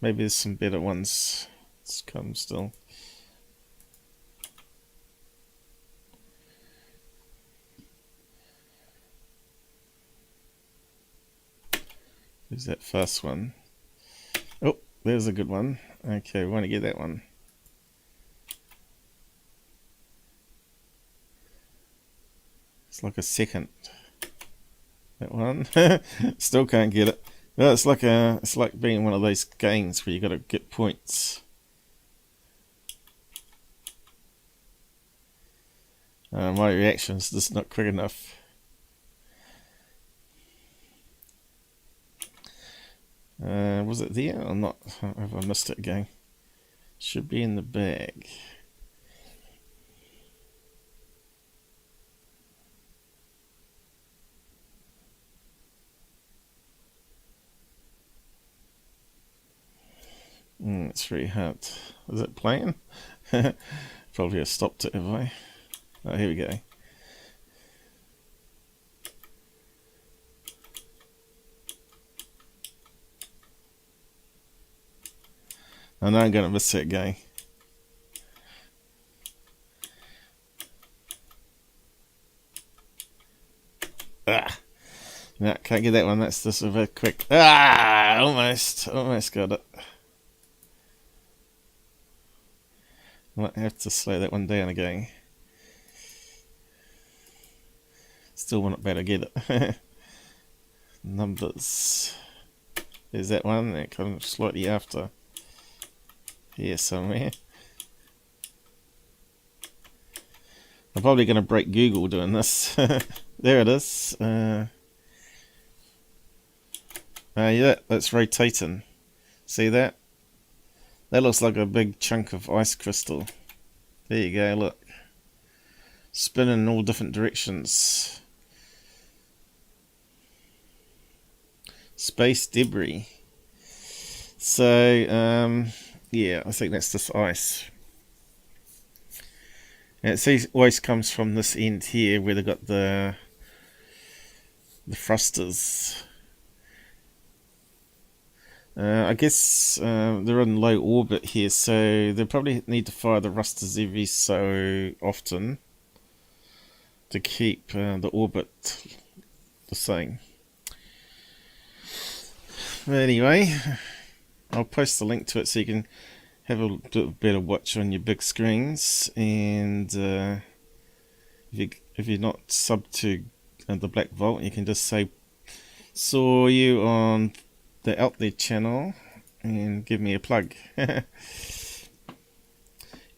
Maybe there's some better ones to come still. Who's that first one? Oh, there's a good one. Okay, we want to get that one. It's like a second. That one. Still can't get it. No, it's like being one of those games where you got to get points. My reaction is just not quick enough. Was it there or not? Have I missed it again? Should be in the bag. It's very hard. Is it playing? Probably have stopped it, have I? Oh, here we go. I know I'm going to miss it again. Ah! No, can't get that one. That's just a bit quick. Ah! Almost got it. Might have to slow that one down again. Still want it better get it. Numbers. There's that one. That kind of slightly after. Here somewhere. I'm probably going to break Google doing this. There it is. Yeah, that's rotating. See that? That looks like a big chunk of ice crystal. There you go, look. Spinning in all different directions. Space debris. So, yeah, I think that's just ice. And it always comes from this end here where they've got the thrusters. I guess they're in low orbit here, so they probably need to fire the thrusters every so often to keep the orbit the same. But anyway, I'll post the link to it so you can have a bit better watch on your big screens. And if you're not subbed to the Blackvault, you can just say saw you on the Out There channel and give me a plug.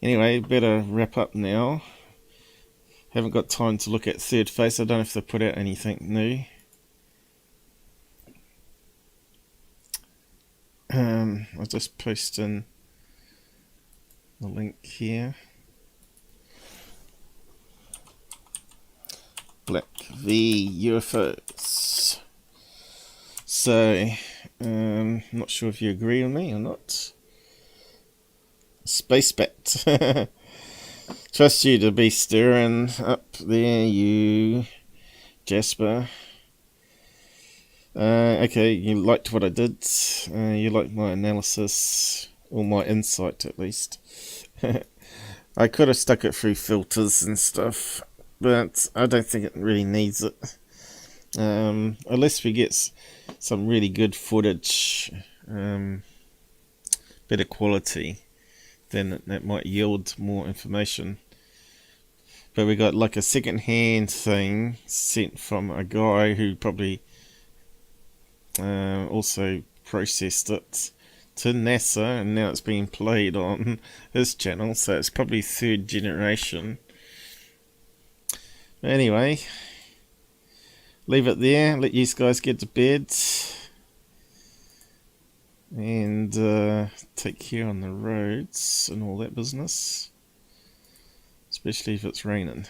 Anyway, better wrap up now. Haven't got time to look at Third Face. I don't know if they put out anything new. I'll just post in the link here. Black v UFOs. So, not sure if you agree with me or not. Space bat. Trust you to be stirring up there, you Jasper. Okay, you liked what I did. You liked my analysis, or my insight at least. I could have stuck it through filters and stuff, but I don't think it really needs it. Unless we get some really good footage, better quality, then that might yield more information. But we got like a second-hand thing sent from a guy who probably also processed it to NASA, and now it's being played on his channel, so it's probably third generation. Anyway, leave it there, let you guys get to bed. and take care on the roads and all that business, especially if it's raining.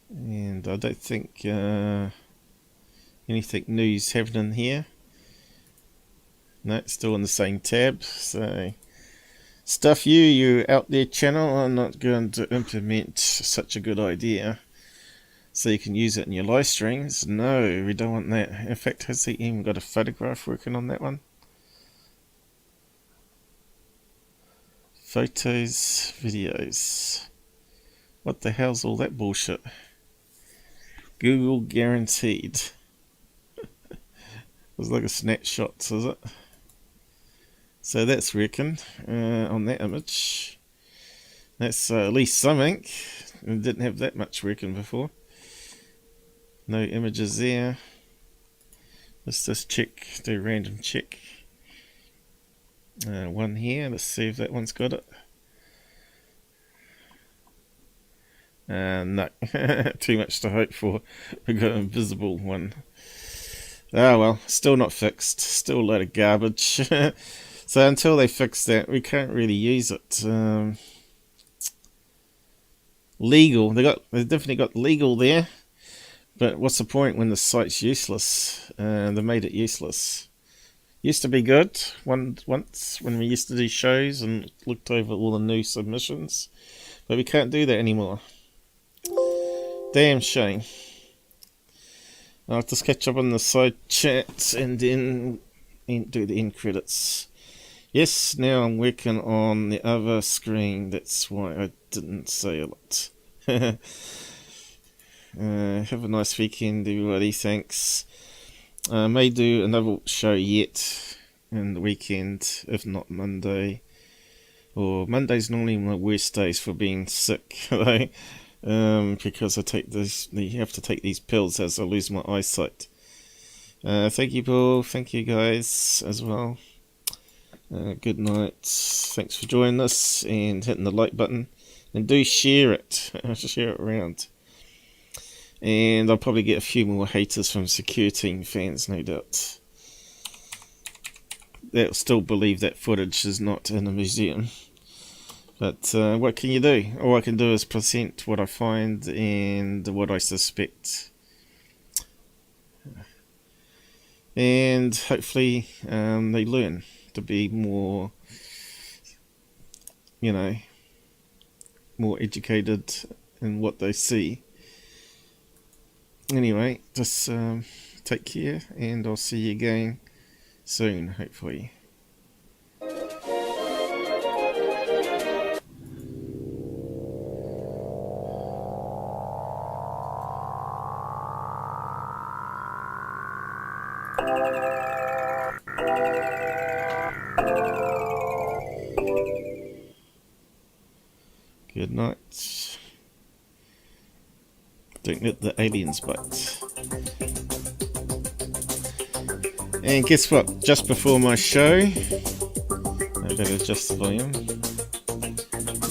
And I don't think anything new's happening here. No, it's still in the same tab. So stuff you out there channel, I'm not going to implement such a good idea so you can use it in your live streams. No, we don't want that. In fact, has he even got a photograph working on that one? Photos, videos. What the hell's all that bullshit? Google guaranteed. It's like a snapshot, is it? So that's working on that image. That's at least something. We didn't have that much working before. No images there. Let's just check, do a random check. One here, let's see if that one's got it. No, too much to hope for. We got an invisible one. Ah well, still not fixed. Still a load of garbage. So until they fix that, we can't really use it. Legal, they definitely got legal there, but what's the point when the site's useless? They made it useless. Used to be good once when we used to do shows and looked over all the new submissions, but we can't do that anymore. Damn shame. I'll just catch up on the side chat and then do the end credits. Yes, now I'm working on the other screen, that's why I didn't say a lot. Have a nice weekend everybody, thanks. I may do another show yet in the weekend, if not Monday. Or Monday's normally my worst days for being sick, right? Because I take this, you have to take these pills as I lose my eyesight. Thank you Paul, thank you guys as well. Good night, thanks for joining us and hitting the like button, and do share it, share it around. And I'll probably get a few more haters from Secureteam fans, no doubt. They'll still believe that footage is not in a museum. But what can you do? All I can do is present what I find and what I suspect. And hopefully they learn to be more, you know, more educated in what they see. Anyway, just take care, and I'll see you again soon, hopefully. Good night. Don't let the aliens bite. And guess what? Just before my show, I better adjust the volume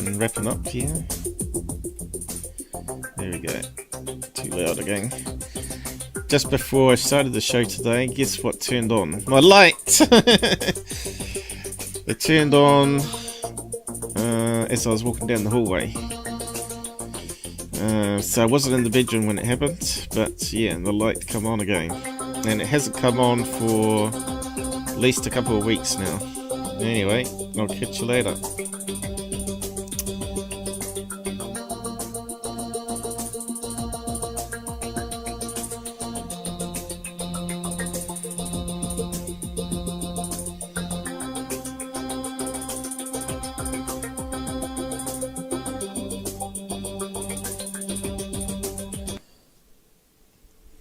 and wrapping up here. There we go. Too loud again. Just before I started the show today, guess what turned on? My light! It turned on as I was walking down the hallway. So I wasn't in the bedroom when it happened, but yeah, the light come on again. And it hasn't come on for at least a couple of weeks now. Anyway, I'll catch you later.